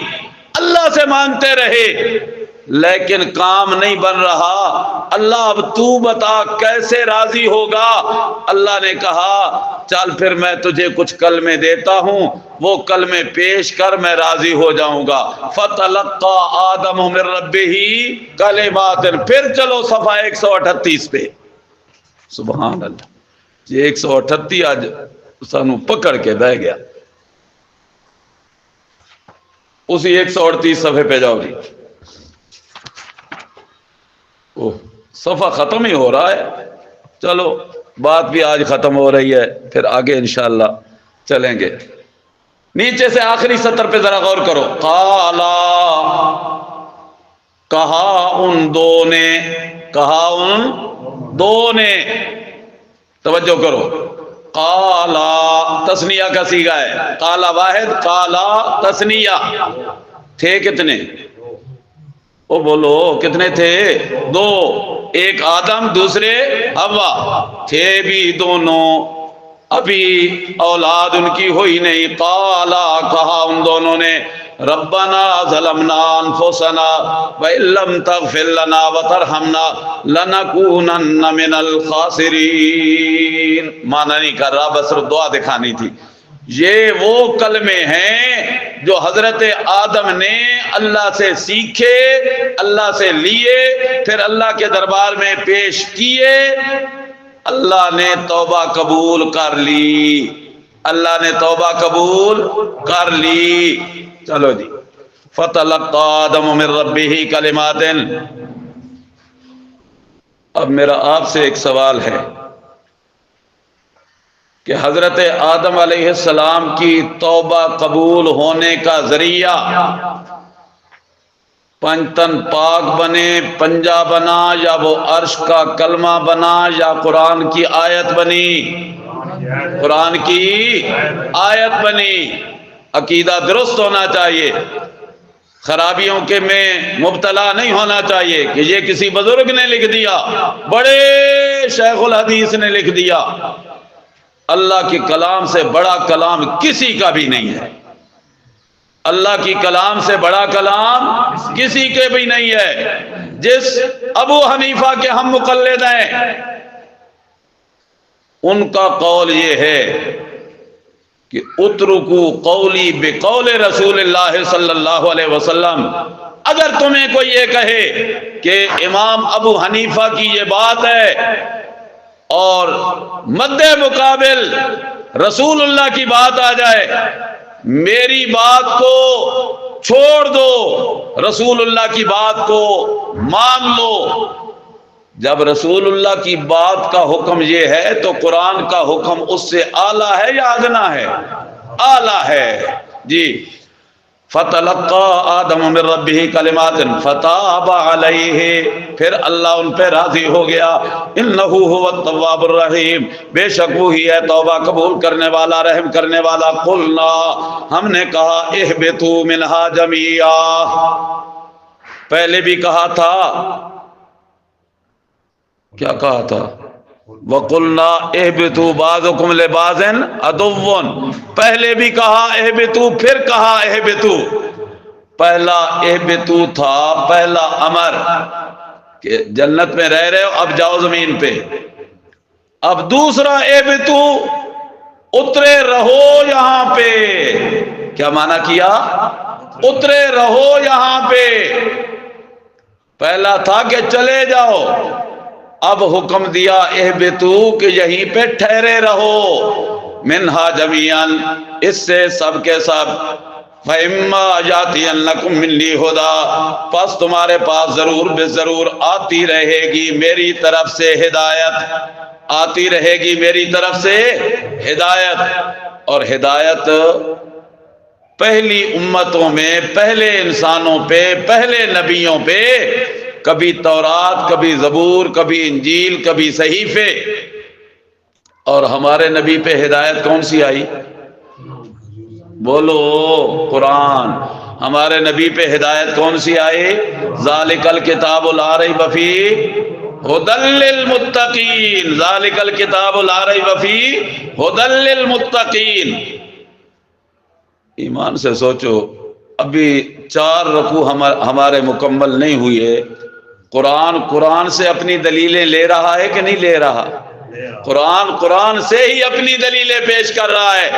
اللہ سے مانگتے رہے۔ لیکن کام نہیں بن رہا۔ اللہ اب تو بتا کیسے راضی ہوگا؟ اللہ نے کہا چل پھر میں تجھے کچھ کلمے دیتا ہوں، وہ کلمے پیش کر، میں راضی ہو جاؤں گا۔ فتلقى آدم من ربہ کلمات، پھر چلو صفحہ 138 پہ۔ سبحان اللہ، یہ 138 آج سانو پکڑ کے بہ گیا۔ اسی 138 صفحے پہ جاؤ جی۔ صفحہ ختم ہی ہو رہا ہے، چلو بات بھی آج ختم ہو رہی ہے، پھر آگے انشاءاللہ چلیں گے۔ نیچے سے آخری سطر پہ ذرا غور کرو۔ قالا، کہا ان دو نے، کہا ان دو نے، توجہ کرو۔ قالا تثنیہ کا صیغہ ہے، قالا واحد، قالا تثنیہ۔ تھے کتنے؟ او بولو کتنے تھے؟ دو، ایک آدم دوسرے حوا، تھے بھی دونوں، ابھی اولاد ان کی ہوئی نہیں۔ قالا، کہا ان دونوں نے، ربنا ظلمنا انفسنا وان لم تغفر لنا وترحمنا لنکونن من الخاسرین۔ معنی نہیں کر رہا، بس دعا دکھانی تھی۔ یہ وہ کلمے ہیں جو حضرت آدم نے اللہ سے سیکھے، اللہ سے لیے، پھر اللہ کے دربار میں پیش کیے، اللہ نے توبہ قبول کر لی، اللہ نے توبہ قبول کر لی۔ چلو جی، فتلقى آدم من ربہ کلمات۔ اب میرا آپ سے ایک سوال ہے کہ حضرت آدم علیہ السلام کی توبہ قبول ہونے کا ذریعہ پنجتن پاک بنے، پنجہ بنا، یا وہ عرش کا کلمہ بنا، یا قرآن کی آیت بنی؟ قرآن کی آیت بنی۔ عقیدہ درست ہونا چاہیے، خرابیوں کے میں مبتلا نہیں ہونا چاہیے کہ یہ کسی بزرگ نے لکھ دیا، بڑے شیخ الحدیث نے لکھ دیا۔ اللہ کے کلام سے بڑا کلام کسی کا بھی نہیں ہے، اللہ کی کلام سے بڑا کلام کسی کے بھی نہیں ہے۔ جس ابو حنیفہ کے ہم مقلد ہیں، ان کا قول یہ ہے کہ اترکو قولی بقول رسول اللہ صلی اللہ علیہ وسلم۔ اگر تمہیں کوئی یہ کہے کہ امام ابو حنیفہ کی یہ بات ہے اور مد مقابل رسول اللہ کی بات آ جائے، میری بات کو چھوڑ دو، رسول اللہ کی بات کو مان لو۔ جب رسول اللہ کی بات کا حکم یہ ہے تو قرآن کا حکم اس سے اعلیٰ ہے یا ادنا ہے؟ اعلیٰ ہے جی۔ فتلقى آدم من ربہ کلمات فتاب علیہ، پھر اللہ ان پہ راضی ہو گیا۔ انہ هو التواب الرحیم، بے شک وہی ہے توبہ قبول کرنے والا، رحم کرنے والا۔ قلنا، ہم نے کہا، اہبطوا منہا جمیعا، پہلے بھی کہا تھا، کیا کہا تھا؟ وَقُلْنَا اِهْبِطُوا بَعْضُكُمْ لِبَعْضٍ عَدُوٌّ، پہلے بھی کہا اہبطوا، پھر کہا اہبطوا۔ پہلا اہبطوا تھا، پہلا امر کہ جنت میں رہ رہے ہو، اب جاؤ زمین پہ۔ اب دوسرا اہبطوا، اترے رہو یہاں پہ۔ کیا معنی کیا؟ اترے رہو یہاں پہ۔ پہلا تھا کہ چلے جاؤ، اب حکم دیا اہبطوا کہ یہیں پہ ٹھہرے رہو۔ منہا جمیعا، اس سے سب کے سب۔ فَإِمَّا يَأْتِيَنَّكُم مِّنِّي هُدًى، پس تمہارے پاس ضرور بے ضرور آتی رہے گی میری طرف سے ہدایت، آتی رہے گی میری طرف سے ہدایت۔ اور ہدایت پہلی امتوں میں، پہلے انسانوں پہ، پہلے نبیوں پہ، کبھی تورات، کبھی زبور، کبھی انجیل، کبھی صحیفے۔ اور ہمارے نبی پہ ہدایت کون سی آئی؟ بولو قرآن۔ ہمارے نبی پہ ہدایت کون سی آئی؟ ذالک الکتاب لا ریب فیہ ھدی للمتقین، ذالک الکتاب لا ریب فیہ ھدی للمتقین۔ ایمان سے سوچو، ابھی 4 رکوع ہمارے مکمل نہیں ہوئے. قرآن سے اپنی دلیلیں لے رہا ہے کہ نہیں لے رہا؟ قرآن سے ہی اپنی دلیلیں پیش کر رہا ہے.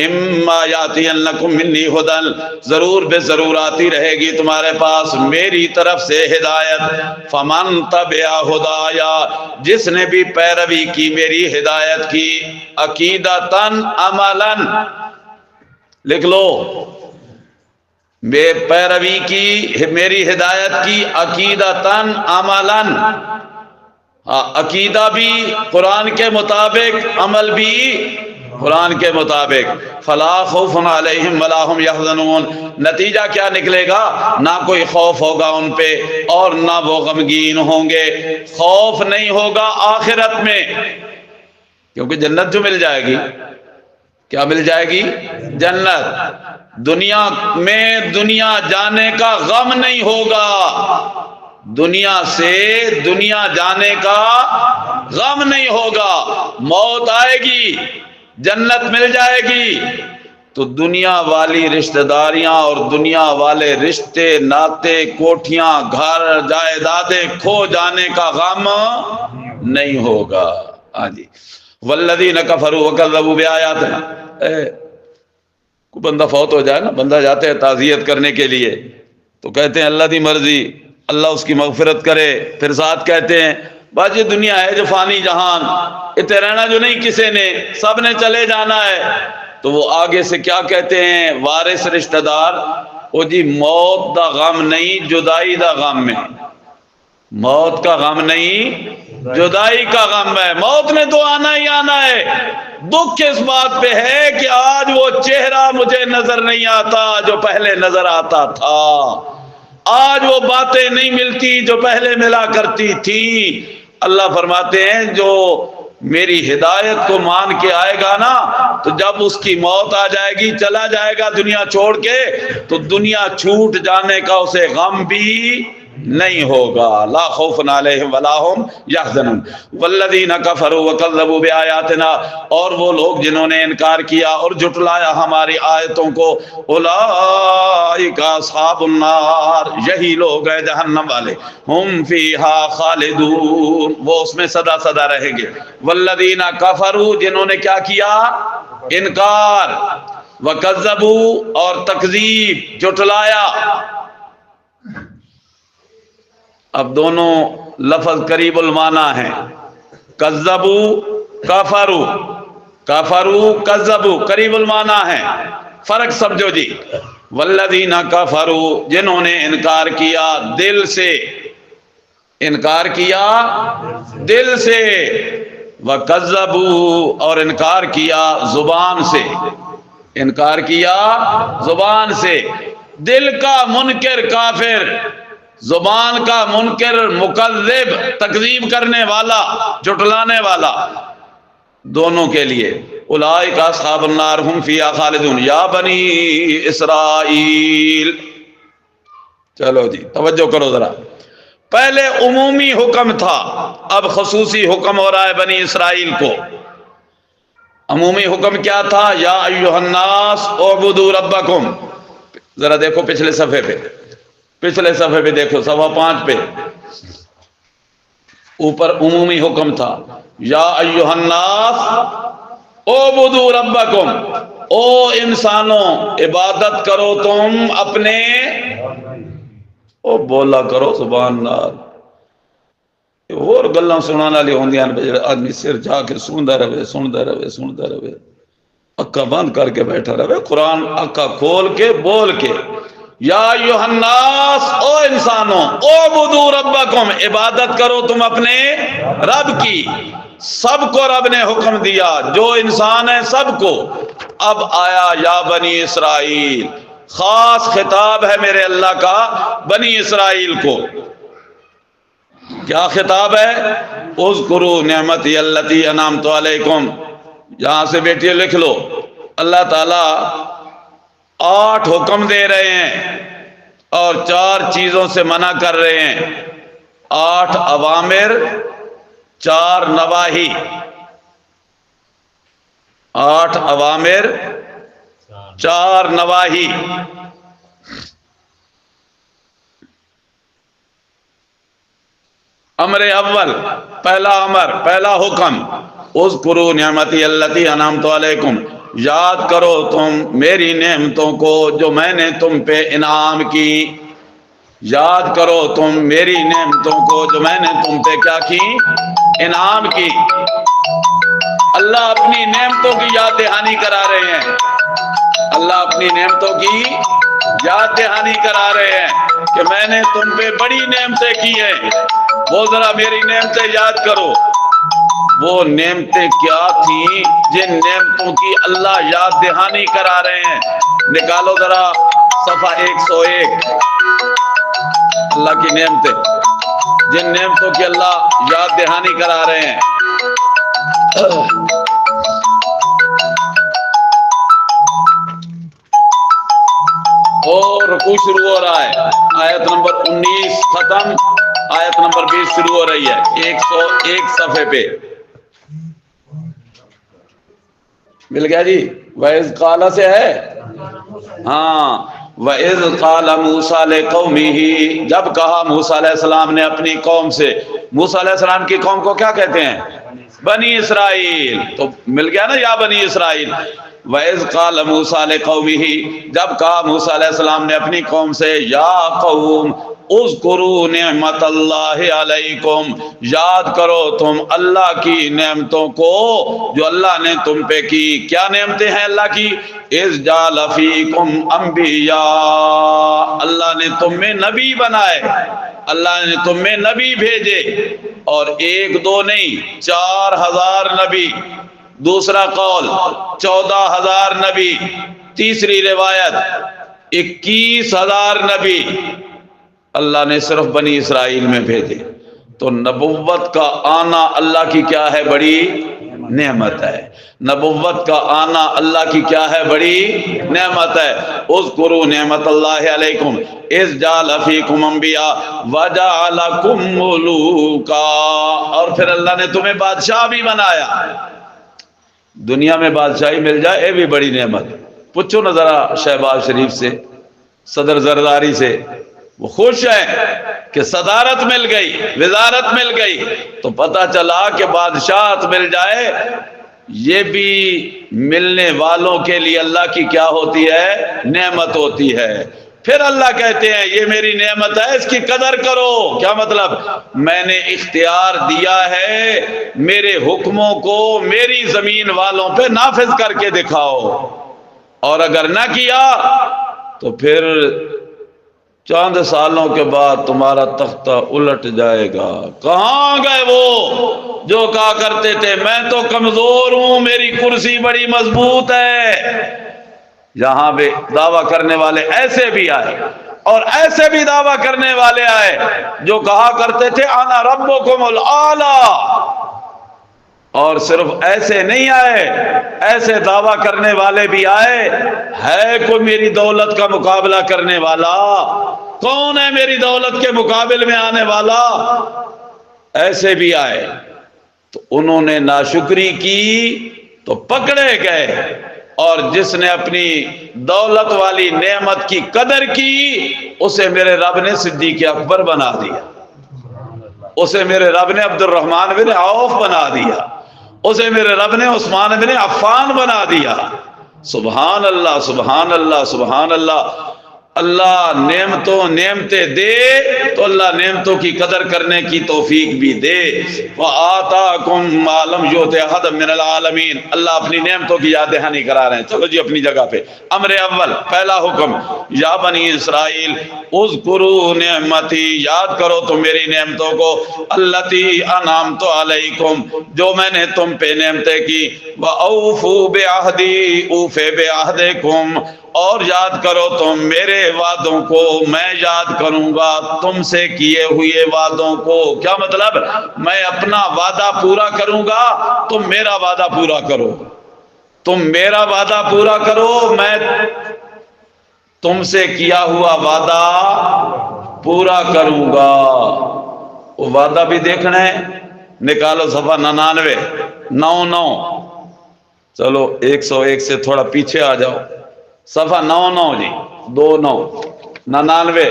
اما یاتینکم منی ھدی، ضرور بے ضرور آتی رہے گی تمہارے پاس میری طرف سے ہدایت. فمن تبع ھدایا، جس نے بھی پیروی کی میری ہدایت کی، عقیدتاً عملاً، لکھ لو، بے پیروی کی میری ہدایت کی عقیدتاً عملاً، عقیدہ بھی قرآن کے مطابق، عمل بھی قرآن کے مطابق. فلا خوف علیہم ولا هم یحزنون، نتیجہ کیا نکلے گا؟ نہ کوئی خوف ہوگا ان پہ اور نہ وہ غمگین ہوں گے. خوف نہیں ہوگا آخرت میں، کیونکہ جنت جو مل جائے گی. کیا مل جائے گی؟ جنت. دنیا میں دنیا جانے کا غم نہیں ہوگا، دنیا سے دنیا جانے کا غم نہیں ہوگا. موت آئے گی، جنت مل جائے گی، تو دنیا والی رشتہ داریاں اور دنیا والے رشتے ناتے، کوٹھیاں، گھر، جائیدادیں کھو جانے کا غم نہیں ہوگا. ہاں جی. والذین کفروا وکذبوا بآیاتنا، کوئی بندہ فوت ہو جائے نا، بندہ جاتے ہیں تعزیت کرنے کے لیے تو کہتے ہیں اللہ دی مرضی، اللہ اس کی مغفرت کرے. پھر ساتھ کہتے ہیں بس یہ دنیا ہے جو فانی جہان، اتنے رہنا جو نہیں کسی نے، سب نے چلے جانا ہے. تو وہ آگے سے کیا کہتے ہیں وارث رشتہ دار؟ وہ جی موت دا غم نہیں، جدائی دا غم ہے. موت کا غم نہیں، جدائی کا غم ہے. موت نے تو آنا ہی آنا ہے. دکھ اس بات پہ ہے کہ آج وہ چہرہ مجھے نظر نہیں آتا جو پہلے نظر آتا تھا، آج وہ باتیں نہیں ملتی جو پہلے ملا کرتی تھی. اللہ فرماتے ہیں جو میری ہدایت کو مان کے آئے گا نا، تو جب اس کی موت آ جائے گی، چلا جائے گا دنیا چھوڑ کے، تو دنیا چھوٹ جانے کا اسے غم بھی نہیں ہوگا. لا خوف علیہم ولا هم یحزنون. والذین کفروا وکذبوا بآیاتنا، اور وہ لوگ جنہوں نے انکار کیا اور جھٹلایا ہماری آیتوں کو، اولئک اصحاب النار، یہی لوگ ہیں جہنم والے، ہم فیہا خالدون، وہ اس میں سدا سدا رہیں گے. والذین کفروا، جنہوں نے کیا کیا؟ انکار. وکذبوا، اور تکذیب، جھٹلایا. اب دونوں لفظ قریب المعنی ہیں، کذبوا، کفروا، کفروا، کذبوا، قریب المعنی ہیں. فرق سمجھو جی. والذین کفروا، جنہوں نے انکار کیا دل سے، انکار کیا دل سے. وکذبوا، اور انکار کیا زبان سے، انکار کیا زبان سے. دل کا منکر کافر، زبان کا منکر مکذب، تکذیب کرنے والا، جھٹلانے والا، دونوں کے لیے. اولئک اصحاب النار ہم فیہا خالدون. یا بنی اسرائیل، چلو جی توجہ کرو ذرا. پہلے عمومی حکم تھا، اب خصوصی حکم ہو رہا ہے بنی اسرائیل کو. عمومی حکم کیا تھا؟ یا ایھا الناس اعبدوا ربکم. ذرا دیکھو پچھلے صفحے پہ، پچھلے صفحے پہ دیکھو، صفحہ 5 پہ اوپر عمومی حکم تھا، یا ایھا الناس اعبدوا ربکم، او انسانوں عبادت کرو تم اپنے، او بولا کرو سبحان اللہ. اور گلاں سنانے والی ہوندیاں نے، آدمی سر جا کے سندا رہے، سندا رہے، سندا رہے، اکھا بند کر کے بیٹھا رہے. قرآن اکھا کھول کے بول کے، یا ایھا الناس، او انسانوں، اعبدوا ربکم، عبادت کرو تم اپنے رب کی. سب کو رب نے حکم دیا، جو انسان ہے سب کو. اب آیا یا بنی اسرائیل، خاص خطاب ہے میرے اللہ کا بنی اسرائیل کو. کیا خطاب ہے؟ اذکروا نعمتی التی انعمت علیکم. یہاں سے بیٹیے لکھ لو، اللہ تعالی 8 حکم دے رہے ہیں اور 4 چیزوں سے منع کر رہے ہیں. 8 اوامر، 4 نواہی. 8 اوامر، 4 نواہی. امر اول، پہلا امر، پہلا حکم، اذکروا نعمتی اللتی انعمت علیکم، یاد کرو تم میری نعمتوں کو جو میں نے تم پہ انعام کی، یاد کرو تم میری نعمتوں کو جو میں نے تم پہ کیا کی، انعام کی۔ اللہ اپنی نعمتوں کی یاد دہانی کرا رہے ہیں، اللہ اپنی نعمتوں کی یاد دہانی کرا رہے ہیں کہ میں نے تم پہ بڑی نعمتیں کی ہیں، وہ ذرا میری نعمتیں یاد کرو۔ وہ نعمتیں کیا تھیں جن نعمتوں کی اللہ یاد دہانی کرا رہے ہیں؟ نکالو ذرا صفحہ 101، اللہ کی نعمتیں، جن نعمتوں کی اللہ یاد دہانی کرا رہے ہیں۔ اور رکوع شروع ہو رہا ہے، آیت نمبر 19 ختم، آیت نمبر 20 شروع ہو رہی ہے 101 صفحے پہ۔ مل گیا جی؟ وَإِذْ قَالَ سے ہے، ہاں، وَإِذْ قَالَ مُوسَىٰ لِقَوْمِهِ، جب کہا موسیٰ علیہ السلام نے اپنی قوم سے۔ موسیٰ علیہ السلام کی قوم کو کیا کہتے ہیں؟ بنی اسرائیل۔ تو مل گیا نا، یا بنی اسرائیل۔ وَإِذْ قَالَ مُوسَىٰ لِقَوْمِهِ، جب کہا موسیٰ علیہ السلام نے اپنی قوم سے، یا قوم اذکروا نعمت اللہ علیکم، یاد کرو تم اللہ کی نعمتوں کو جو اللہ نے تم پہ کی۔ کیا نعمتیں ہیں اللہ کی؟ اذ جعل فیکم انبیاء، اللہ نے تم میں نبی بنائے، اللہ نے تم میں نبی بھیجے، اور 1 2 نہیں، 4000 نبی۔ دوسرا قول 14,000 نبی، تیسری روایت 21,000 نبی اللہ نے صرف بنی اسرائیل میں بھیجے۔ تو نبوت کا آنا اللہ کی کیا ہے؟ بڑی نعمت ہے۔ نبوت کا آنا اللہ کی کیا ہے؟ بڑی نعمت ہے۔ اذکروا نعمت اللہ علیکم اذ جعل فیکم انبیاء وجعلکم ملوکا، اور پھر اللہ نے تمہیں بادشاہ بھی بنایا۔ دنیا میں بادشاہی مل جائے، یہ بھی بڑی نعمت۔ پوچھو نا ذرا شہباز شریف سے، صدر زرداری سے، وہ خوش ہیں کہ صدارت مل گئی، وزارت مل گئی، تو پتہ چلا کہ بادشاہت مل جائے، یہ بھی ملنے والوں کے لیے اللہ کی کیا ہوتی ہے؟ نعمت ہوتی ہے۔ پھر اللہ کہتے ہیں یہ میری نعمت ہے، اس کی قدر کرو۔ کیا مطلب؟ میں نے اختیار دیا ہے، میرے حکموں کو میری زمین والوں پہ نافذ کر کے دکھاؤ، اور اگر نہ کیا تو پھر چند سالوں کے بعد تمہارا تختہ الٹ جائے گا۔ کہاں گئے وہ جو کہا کرتے تھے میں تو کمزور ہوں، میری کرسی بڑی مضبوط ہے؟ یہاں پہ دعویٰ کرنے والے ایسے بھی آئے، اور ایسے بھی دعویٰ کرنے والے آئے جو کہا کرتے تھے انا ربکم الاعلی، اور صرف ایسے نہیں آئے، ایسے دعویٰ کرنے والے بھی آئے۔ ہے کوئی میری دولت کا مقابلہ کرنے والا؟ کون ہے میری دولت کے مقابل میں آنے والا؟ ایسے بھی آئے، تو انہوں نے ناشکری کی تو پکڑے گئے، اور جس نے اپنی دولت والی نعمت کی قدر کی اسے میرے رب نے صدیق اکبر بنا دیا، اسے میرے رب نے عبد الرحمن بن عوف بنا دیا، اسے میرے رب نے عثمان بن عفان بنا دیا۔ سبحان اللہ، سبحان اللہ، سبحان اللہ۔ اللہ نعمتیں دے تو اللہ نعمتوں کی قدر کرنے کی توفیق بھی دے۔ وَآتَاكُمْ مَا لَمْ يُؤْتِ أَحَدًا مِّنَ الْعَالَمِينَ، اللہ اپنی نعمتوں کی یاد دہانی کرا رہے ہیں۔ چلو جی اپنی جگہ پہ۔ امر اول، پہلا حکم، یا بنی اسرائیل اذکروا نعمتی، یاد کرو تم میری نعمتوں کو، اللتی انعمت علیکم، جو میں نے تم پہ نعمتیں کی، وَأَوْفُوا بِعَہْدِی أُوفِ بِعَہْدِکُمْ، اور یاد کرو تم میرے وعدوں کو، میں یاد کروں گا تم سے کیے ہوئے وعدوں کو۔ کیا مطلب؟ میں اپنا وعدہ پورا کروں گا، تم میرا وعدہ پورا کرو، تم میرا وعدہ پورا کرو، میں تم سے کیا ہوا وعدہ پورا کروں گا۔ وہ وعدہ بھی دیکھنا ہے، نکالو صفحہ 99 99، چلو 101 سے تھوڑا پیچھے آ جاؤ، صفحہ 99 جی، 29 99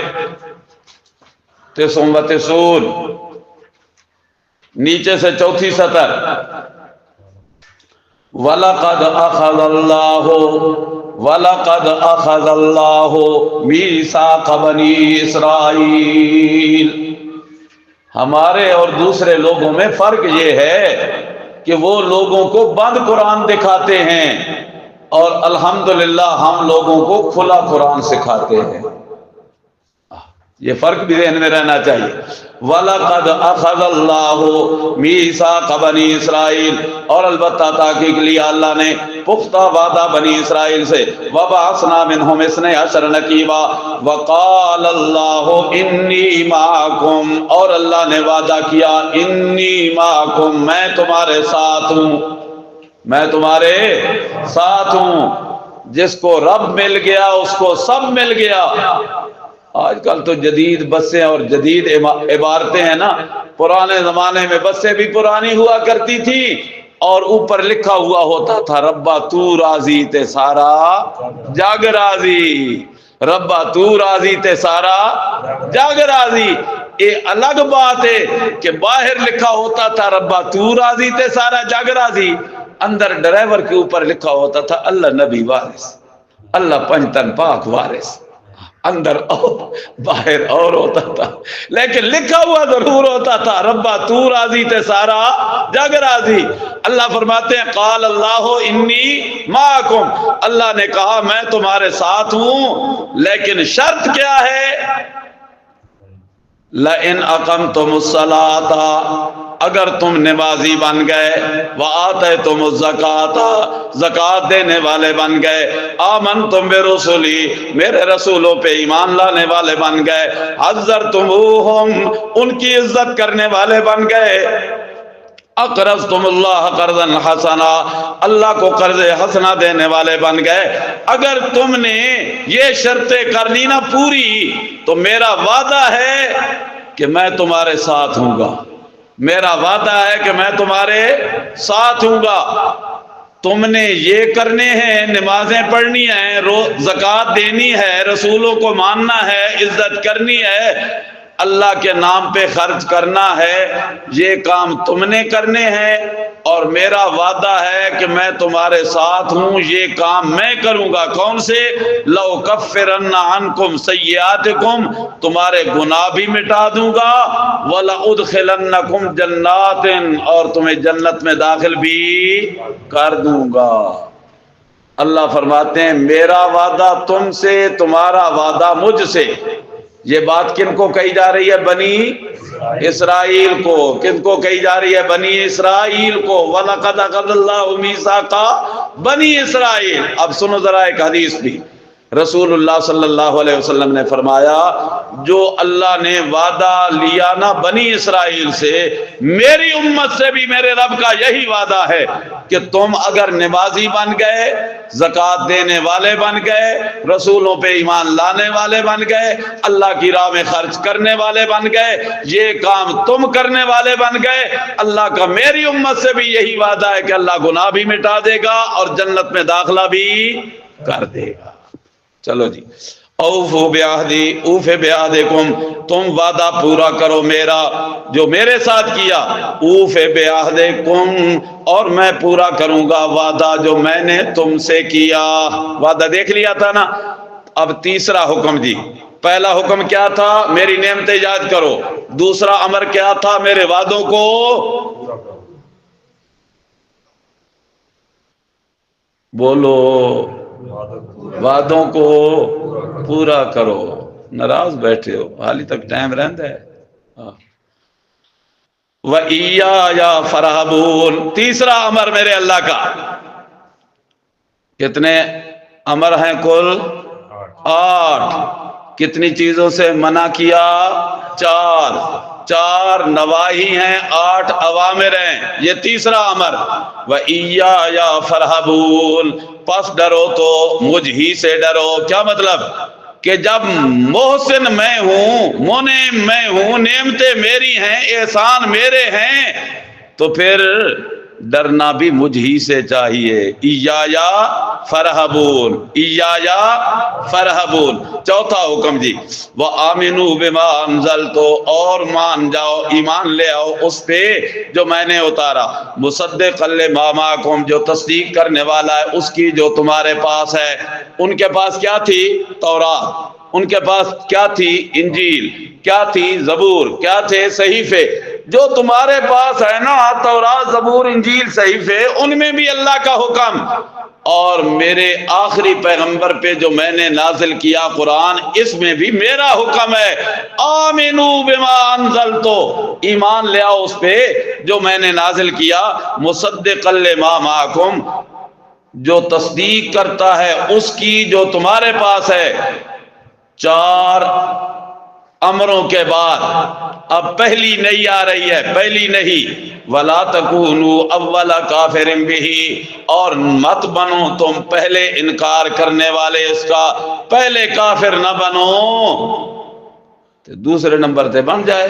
تسعون و تسعون، نیچے سے چوتھی سطر، وَلَقَدْ أَخَذَ اللَّهُ مِيثَاقَ بَنِي إِسْرَائِيلَ۔ ہمارے اور دوسرے لوگوں میں فرق یہ ہے کہ وہ لوگوں کو بند قرآن دکھاتے ہیں اور الحمدللہ ہم لوگوں کو کھلا قرآن سکھاتے ہیں۔ یہ فرق بھی ذہن میں رہنا چاہیے۔ وَلَقَدْ أَخَذَ اللَّهُ مِيثَاقَ بَنِي إِسْرَائِيلَ، اور البتہ تحقیق لیا اللہ نے پختہ وعدہ بنی اسرائیل سے، وَبَعَثْنَا مِنْهُمْ اثْنَيْ عَشَرَ نَقِيبًا وَقَالَ اللَّهُ إِنِّي مَعَكُمْ، اور اللہ نے وعدہ کیا إِنِّي مَعَكُمْ، میں تمہارے ساتھ ہوں، میں تمہارے ساتھ ہوں۔ جس کو رب مل گیا اس کو سب مل گیا۔ آج کل تو جدید بسیں اور جدید عبارتیں ہیں نا، پرانے زمانے میں بسیں بھی پرانی ہوا کرتی تھی اور اوپر لکھا ہوا ہوتا تھا ربا تو راضی تے سارا جگ راضی، ربا تو راضی تے سارا جگ راضی۔ یہ الگ بات ہے کہ باہر لکھا ہوتا تھا ربا تو راضی تے سارا جگ راضی، اندر ڈرائیور کے اوپر لکھا ہوتا تھا اللہ نبی وارث، اللہ پنجتن پاک وارث، اندر اور باہر اور ہوتا تھا، لیکن لکھا ہوا ضرور ہوتا تھا ربا تو راضی تے سارا جگ راضی۔ اللہ فرماتے ہیں قال اللہ انی معکم، اللہ نے کہا میں تمہارے ساتھ ہوں، لیکن شرط کیا ہے؟ لَإِنْ أَقَمْتُمُ الصَّلَاةَ، اگر تم نمازی بن گئے، وَآتَيْتُمُ الزَّكَاةَ، زکوٰۃ دینے والے بن گئے، آمنتم برسلی، میرے رسولوں پہ ایمان لانے والے بن گئے، عزرتموہم، ان کی عزت کرنے والے بن گئے، اقرضتم اللہ قرضا حسنا، اللہ کو قرض حسنا دینے والے بن گئے۔ اگر تم نے یہ شرطیں کر لی نا پوری، تو میرا وعدہ ہے کہ میں تمہارے ساتھ ہوں گا، میرا وعدہ ہے کہ میں تمہارے ساتھ ہوں گا۔ تم نے یہ کرنے ہیں، نمازیں پڑھنی ہیں، زکوٰۃ دینی ہے، رسولوں کو ماننا ہے، عزت کرنی ہے، اللہ کے نام پہ خرچ کرنا ہے، یہ کام تم نے کرنے ہیں، اور میرا وعدہ ہے کہ میں تمہارے ساتھ ہوں، یہ کام میں کروں گا۔ کون سے؟ لَأُكَفِّرَنَّ عَنْكُمْ سَيِّئَاتِكُمْ، تمہارے گناہ بھی مٹا دوں گا، وَلَأُدْخِلَنَّكُمْ جَنَّاتٍ، اور تمہیں جنت میں داخل بھی کر دوں گا۔ اللہ فرماتے ہیں میرا وعدہ تم سے، تمہارا وعدہ مجھ سے۔ یہ بات کن کو کہی جا رہی ہے؟ بنی اسرائیل کو۔ کن کو کہی جا رہی ہے؟ بنی اسرائیل کو۔ وَلَقَدْ أَخَذَ اللَّهُ مِيثَاقَ بنی اسرائیل۔ اب سنو ذرا ایک حدیث بھی، رسول اللہ صلی اللہ علیہ وسلم نے فرمایا جو اللہ نے وعدہ لیا نا بنی اسرائیل سے، میری امت سے بھی میرے رب کا یہی وعدہ ہے کہ تم اگر نمازی بن گئے، زکوٰۃ دینے والے بن گئے، رسولوں پہ ایمان لانے والے بن گئے، اللہ کی راہ میں خرچ کرنے والے بن گئے، یہ کام تم کرنے والے بن گئے، اللہ کا میری امت سے بھی یہی وعدہ ہے کہ اللہ گناہ بھی مٹا دے گا اور جنت میں داخلہ بھی کر دے گا۔ چلو جی، اوفو بعہدی اوف بعہدکم، تم وعدہ پورا کرو میرا جو میرے ساتھ کیا، اوف بعہدکم، اور میں پورا کروں گا وعدہ جو میں نے تم سے کیا۔ وعدہ دیکھ لیا تھا نا۔ اب تیسرا حکم جی، پہلا حکم کیا تھا؟ میری نعمتیں یاد کرو۔ دوسرا امر کیا تھا؟ میرے وعدوں کو بولو، وعدوں کو پورا کرو۔ ناراض بیٹھے ہو، حالی تک ٹائم رہندا ہے۔ وَإِيَّايَ فَارْهَبُونِ، تیسرا امر میرے اللہ کا۔ کتنے امر ہیں کل؟ 8۔ کتنی چیزوں سے منع کیا؟ 4۔ 4 نواہی ہیں، 8 اوامر ہیں، یہ تیسرا امر۔ وَإِيَّايَ فَارْهَبُونِ، پس ڈرو تو مجھ ہی سے ڈرو۔ کیا مطلب؟ کہ جب محسن میں ہوں، منعم میں ہوں، نعمتیں میری ہیں، احسان میرے ہیں، تو پھر ڈرنا بھی مجھ ہی سے چاہیے. ایایا فرحبون، ایایا فرحبون. چوتھا حکم جی وآمنوا بما انزلت، اور مان جاؤ، ایمان لے آؤ اس پہ جو میں نے اتارا، مصدقا لما معکم، جو تصدیق کرنے والا ہے اس کی جو تمہارے پاس ہے. ان کے پاس کیا تھی؟ تورات. ان کے پاس کیا تھی؟ انجیل. کیا تھی؟ زبور. کیا تھے؟ صحیفے. جو تمہارے پاس ہے نا تورات، زبور، انجیل، صحیفے، ان میں بھی اللہ کا حکم، اور میرے آخری پیغمبر پہ جو میں نے نازل کیا قرآن، اس میں بھی میرا حکم ہے. آمنوا بما انزلت، ایمان لے آؤ اس پہ جو میں نے نازل کیا، مصدقا لما معکم، جو تصدیق کرتا ہے اس کی جو تمہارے پاس ہے. 4 امروں کے بعد اب پہلی نہیں آ رہی ہے، پہلی نہیں. وَلَا تَكُونُوا أَوَّلَ كَافِرٍ بِهِ، اور مت بنو تم پہلے انکار کرنے والے اس کا، پہلے کافر نہ بنو. تو دوسرے نمبر پہ بن جائے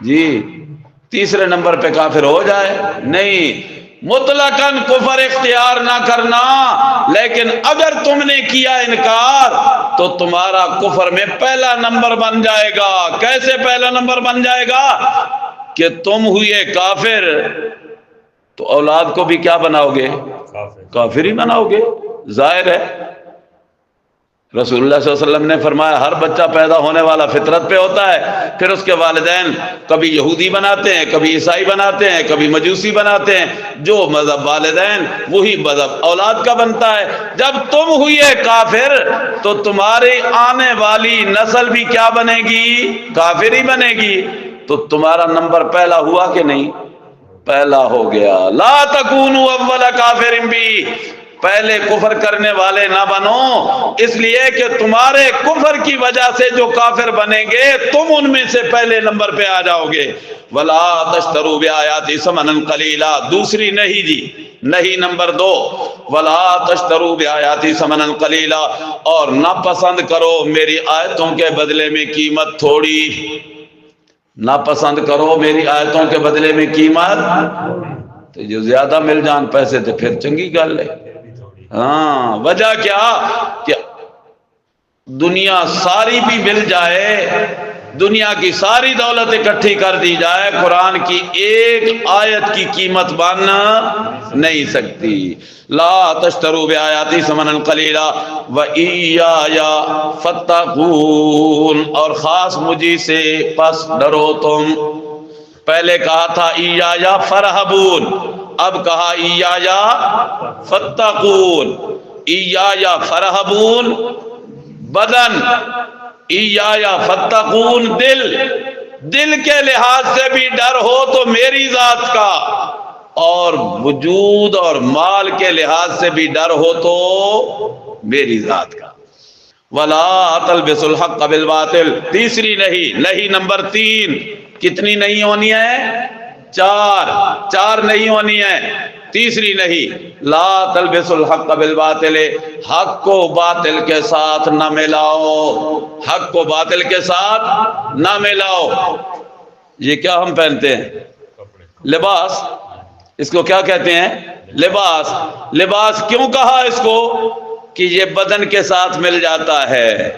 جی، تیسرے نمبر پہ کافر ہو جائے نہیں. مطلقاً کفر اختیار نہ کرنا، لیکن اگر تم نے کیا انکار تو تمہارا کفر میں پہلا نمبر بن جائے گا. کیسے پہلا نمبر بن جائے گا؟ کہ تم ہوئے کافر تو اولاد کو بھی کیا بناؤ گے؟ کافر ہی بناؤ گے. ظاہر ہے رسول اللہ صلی اللہ علیہ وسلم نے فرمایا ہر بچہ پیدا ہونے والا فطرت پہ ہوتا ہے، پھر اس کے والدین کبھی یہودی بناتے ہیں، کبھی عیسائی بناتے ہیں، کبھی مجوسی بناتے ہیں. جو مذہب والدین وہی مذہب اولاد کا بنتا ہے. جب تم ہوئے کافر تو تمہاری آنے والی نسل بھی کیا بنے گی؟ کافر ہی بنے گی. تو تمہارا نمبر پہلا ہوا کہ نہیں؟ پہلا ہو گیا. لا تکونوا اول کافر بھی، پہلے کفر کرنے والے نہ بنو، اس لیے کہ تمہارے کفر کی وجہ سے جو کافر بنیں گے تم ان میں سے پہلے نمبر پہ آ جاؤ گے. ولا تشتروا بآیاتی ثمنا قلیلا، دوسری نہیں جی، نہیں نمبر 2، ولا تشتروا بآیاتی ثمنا قلیلا، اور نہ پسند کرو میری آیتوں کے بدلے میں قیمت تھوڑی. نہ پسند کرو میری آیتوں کے بدلے میں قیمت، تو جو زیادہ مل جان پیسے تو پھر چنگی گل ہے. ہاں وجہ کیا کہ دنیا ساری بھی مل جائے، دنیا کی ساری دولت اکٹھی کر دی جائے، قرآن کی ایک آیت کی قیمت بن نہیں سکتی. لا تشتروا بآیاتی ثمنا قلیلا وإیایا فاتقون، اور خاص مجھی سے پس ڈرو تم. پہلے کہا تھا ایایا فرحبون، اب کہا ایایا فاتقون. ایایا فرحبون بدن، ایایا فاتقون دل. دل کے لحاظ سے بھی ڈر ہو تو میری ذات کا، اور وجود اور مال کے لحاظ سے بھی ڈر ہو تو میری ذات کا. وَلَا تَلْبِسُوا الْحَقَّ بِالْبَاطِلِ، تیسری نہیں، نہیں نمبر 3. کتنی نہیں ہونی ہے؟ 4 نہیں ہونی ہے، تیسری نہیں. لا تلبسوا الحق بالباطل، حق کو باطل کے ساتھ نہ ملاؤ، حق کو باطل کے ساتھ نہ ملاؤ. یہ کیا ہم پہنتے ہیں؟ لباس. اس کو کیا کہتے ہیں؟ لباس. لباس کیوں کہا اس کو؟ کہ یہ بدن کے ساتھ مل جاتا ہے،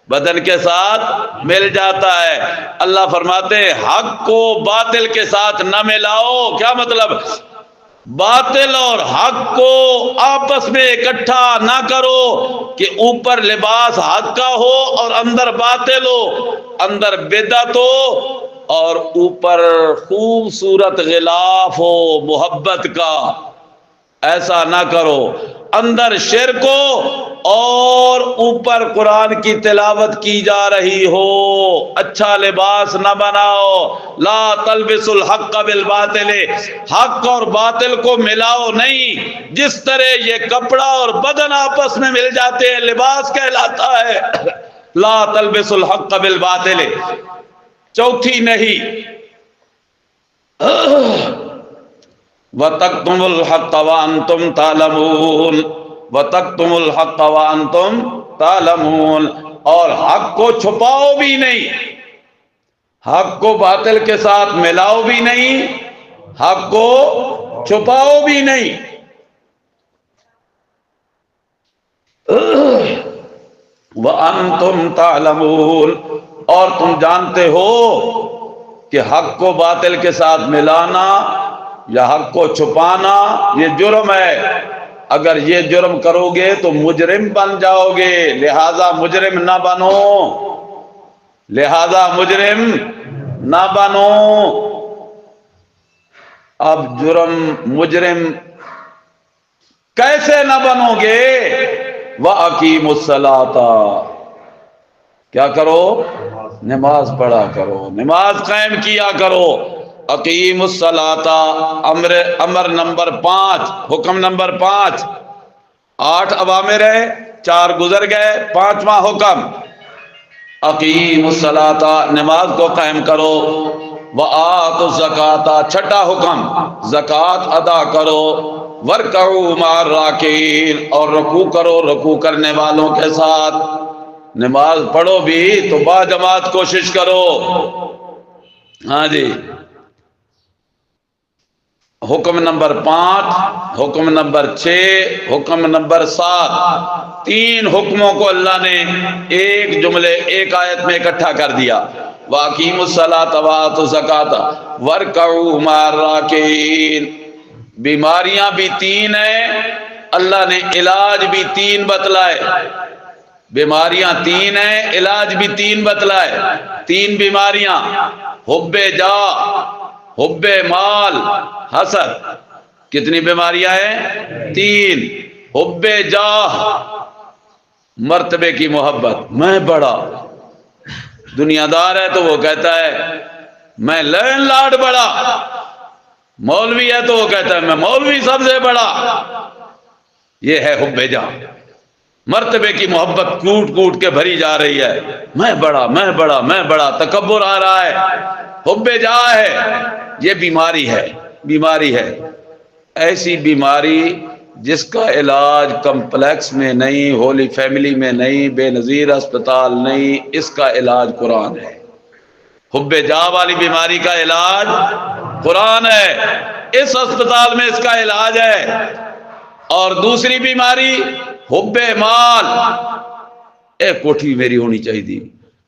بدن کے ساتھ مل جاتا ہے. اللہ فرماتے ہیں حق کو باطل کے ساتھ نہ ملاؤ. کیا مطلب؟ باطل اور حق کو آپس میں اکٹھا نہ کرو کہ اوپر لباس حق کا ہو اور اندر باطل ہو، اندر بدعت ہو اور اوپر خوبصورت غلاف ہو محبت کا. ایسا نہ کرو. اندر شرک ہو اور اوپر قرآن کی تلاوت کی جا رہی ہو. اچھا لباس نہ بناؤ. لا تلبسوا الحق بالباطل، حق اور باطل کو ملاؤ نہیں. جس طرح یہ کپڑا اور بدن آپس میں مل جاتے ہیں لباس کہلاتا ہے. لا تلبسوا الحق بالباطل. چوتھی نہیں، وَتَكْتُمُوا الْحَقَّ وَأَنْتُمْ تَعْلَمُونَ، وَتَكْتُمُوا الْحَقَّ وَأَنْتُمْ تَعْلَمُونَ، اور حق کو چھپاؤ بھی نہیں، حق کو باطل کے ساتھ ملاؤ بھی نہیں حق کو چھپاؤ بھی نہیں. وَأَنْتُمْ تَعْلَمُونَ، اور تم جانتے ہو کہ حق کو باطل کے ساتھ ملانا یا حق کو چھپانا یہ جرم ہے. اگر یہ جرم کرو گے تو مجرم بن جاؤ گے، لہذا مجرم نہ بنو، لہذا مجرم نہ بنو. اب مجرم کیسے نہ بنو گے؟ وَأَقِيمُوا الصَّلَاةَ، کیا کرو؟ نماز پڑھا کرو، نماز قائم کیا کرو. اقیم الصلاۃ، امر نمبر 5، حکم نمبر 5. 8 اوامر ہے، 4 گزر گئے، 5واں حکم اقیم الصلاۃ، نماز کو قائم کرو. وآتوا الزکاۃ، چھٹا حکم زکوٰۃ ادا کرو. وارکعوا مع الراکعین، اور رکوع کرو رکوع کرنے والوں کے ساتھ. نماز پڑھو بھی تو با جماعت کوشش کرو. ہاں جی. حکم نمبر 5، حکم نمبر 6، حکم نمبر 7، 3 حکموں کو اللہ نے ایک جملے ایک آیت میں اکٹھا کر دیا. وَأَقِيمُوا الصَّلَاةَ وَآتُوا الزَّكَاةَ وَارْكَعُوا مَعَ الرَّاكِعِينَ. بیماریاں بھی 3 ہیں، اللہ نے علاج بھی 3 بتلائے. بیماریاں 3 ہیں، علاج بھی 3 بتلائے. 3 بیماریاں: حب جاہ، حب مال، حسد. کتنی بیماریاں ہیں؟ 3. حب جاہ، مرتبے کی محبت، میں بڑا. دنیا دار ہے تو وہ کہتا ہے میں لینڈ لارڈ بڑا، مولوی ہے تو وہ کہتا ہے میں مولوی سب سے بڑا. یہ ہے حب جاہ. مرتبے کی محبت کوٹ کوٹ کے بھری جا رہی ہے، میں بڑا میں بڑا میں بڑا، تکبر آ رہا ہے، حب جاہ ہے. یہ بیماری ہے، بیماری ہے. ایسی بیماری جس کا علاج کمپلیکس میں نہیں، ہولی فیملی میں نہیں، بے نظیر اسپتال نہیں، اس کا علاج قرآن ہے. حب جاہ والی بیماری کا علاج قرآن ہے، اس اسپتال میں اس کا علاج ہے. اور دوسری بیماری حب مال، ایک کوٹھی میری ہونی چاہیے،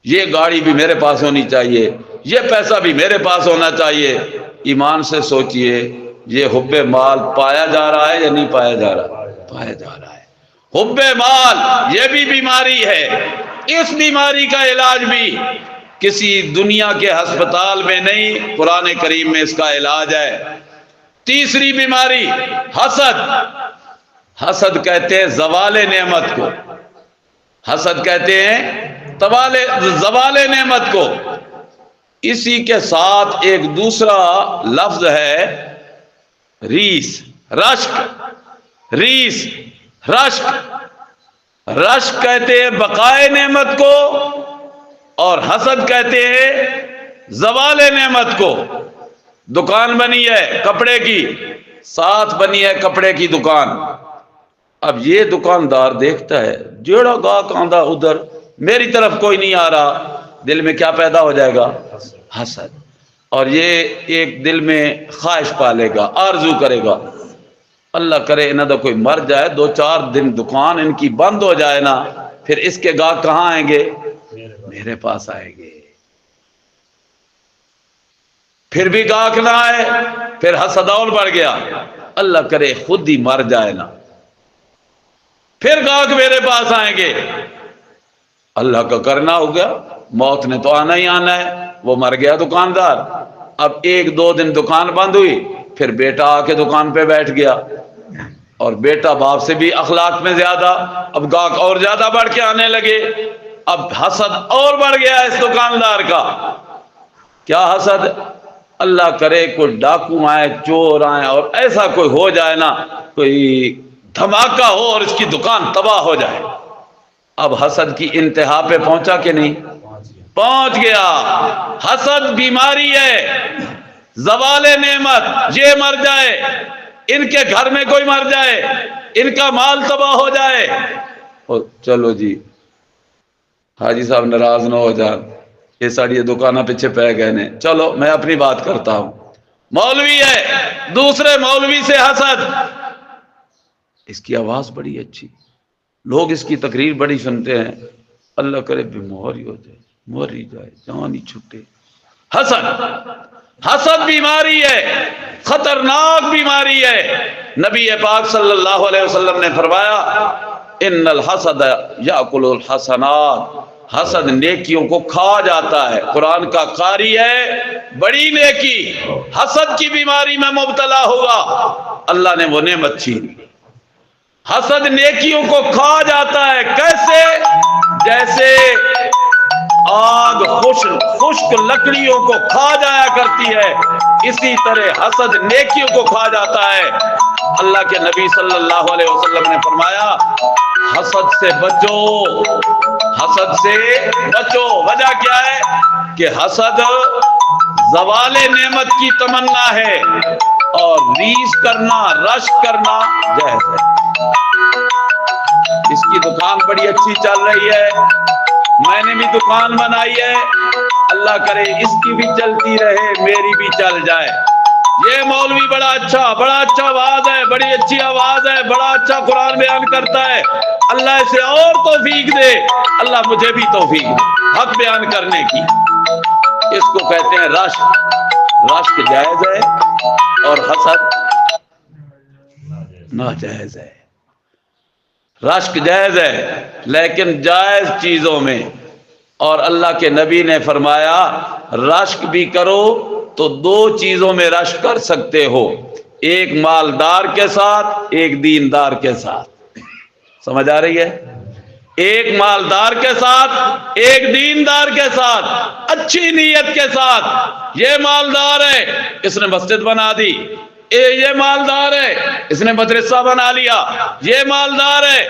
یہ گاڑی بھی میرے پاس ہونی چاہیے، یہ پیسہ بھی میرے پاس ہونا چاہیے. ایمان سے سوچئے یہ حب مال پایا جا رہا ہے یا نہیں پایا جا رہا؟ پایا جا رہا ہے. حب مال یہ بھی بیماری ہے. اس بیماری کا علاج بھی کسی دنیا کے ہسپتال میں نہیں، قرآن کریم میں اس کا علاج ہے. تیسری بیماری حسد. حسد کہتے ہیں زوال نعمت کو، حسد کہتے ہیں زوال نعمت کو. اسی کے ساتھ ایک دوسرا لفظ ہے ریس، رشک. ریس، رشک. رشک کہتے ہیں بقائے نعمت کو، اور حسد کہتے ہیں زوال نعمت کو. دکان بنی ہے کپڑے کی، ساتھ بنی ہے کپڑے کی دکان. اب یہ دکاندار دیکھتا ہے جیڑا گاہک آندا ادھر میری طرف کوئی نہیں آ رہا، دل میں کیا پیدا ہو جائے گا؟ حسد. اور یہ ایک دل میں خواہش پالے گا، آرزو کرے گا اللہ کرے انہاں دا کوئی مر جائے، 2-4 دن دکان ان کی بند ہو جائے نا، پھر اس کے گاہک کہاں آئیں گے؟ میرے پاس آئیں گے. پھر بھی گاہک نہ آئے، پھر حسد اور بڑھ گیا، اللہ کرے خود ہی مر جائے نا، پھر گاہک میرے پاس آئیں گے. اللہ کا کرنا ہو گیا، موت نے تو آنا ہی آنا ہے. وہ مر گیا دکاندار. اب 1-2 دن دکان بند ہوئی، پھر بیٹا آ کے دکان پہ بیٹھ گیا، اور بیٹا باپ سے بھی اخلاق میں زیادہ، اب گاہک اور زیادہ بڑھ کے آنے لگے. اب حسد اور بڑھ گیا اس دکاندار کا. کیا حسد؟ اللہ کرے کوئی ڈاکو آئے، چور آئے، اور ایسا کوئی ہو جائے نا، کوئی دھماکہ ہو اور اس کی دکان تباہ ہو جائے. اب حسد کی انتہا پہ پہنچا کہ نہیں؟ پہنچ گیا. حسد بیماری ہے، زوال نعمت. یہ مر جائے، ان کے گھر میں کوئی مر جائے، ان کا مال تباہ ہو جائے، اور چلو جی حاجی صاحب ناراض نہ ہو جان، یہ ساری دکانہ پیچھے پہ گئے نے، چلو میں اپنی بات کرتا ہوں. مولوی ہے، دوسرے مولوی سے حسد، اس کی آواز بڑی اچھی، لوگ اس کی تقریر بڑی سنتے ہیں، اللہ کرے بیمار ہی ہو جائے، مر ہی جائے، جان ہی چھٹے۔ حسد، حسد بیماری ہے، خطرناک بیماری ہے۔ نبی پاک صلی اللہ علیہ وسلم نے فرمایا ان الحسد یاکل الحسنات، حسد نیکیوں کو کھا جاتا ہے۔ قرآن کا قاری ہے، بڑی نیکی حسد کی بیماری میں مبتلا ہوا، اللہ نے وہ نعمت چھین لی۔ حسد نیکیوں کو کھا جاتا ہے، کیسے؟ جیسے آگ خشک لکڑیوں کو کھا جایا کرتی ہے، اسی طرح حسد نیکیوں کو کھا جاتا ہے۔ اللہ کے نبی صلی اللہ علیہ وسلم نے فرمایا حسد سے بچو، حسد سے بچو۔ وجہ کیا ہے کہ حسد زوال نعمت کی تمنا ہے، اور ریس کرنا، رش کرنا جائز ہے۔ اس کی دکان بڑی اچھی چل رہی ہے، میں نے بھی دکان بنائی ہے، اللہ کرے اس کی بھی چلتی رہے، میری بھی چل جائے۔ یہ مولوی بڑا اچھا آواز ہے، بڑی اچھی آواز ہے، بڑا اچھا قرآن بیان کرتا ہے، اللہ اسے اور توفیق دے، اللہ مجھے بھی توفیق دے حق بیان کرنے کی۔ اس کو کہتے ہیں رشک جائز ہے اور حسد ناجائز ہے۔ رشک جائز ہے لیکن جائز چیزوں میں، اور اللہ کے نبی نے فرمایا رشک بھی کرو تو دو چیزوں میں رشک کر سکتے ہو، ایک مالدار کے ساتھ، ایک دیندار کے ساتھ۔ سمجھ آ رہی ہے؟ ایک مالدار کے ساتھ، ایک دیندار کے ساتھ، اچھی نیت کے ساتھ۔ یہ مالدار ہے، اس نے مسجد بنا دی، یہ مالدار ہے، اس نے مدرسہ بنا لیا، یہ مالدار ہے،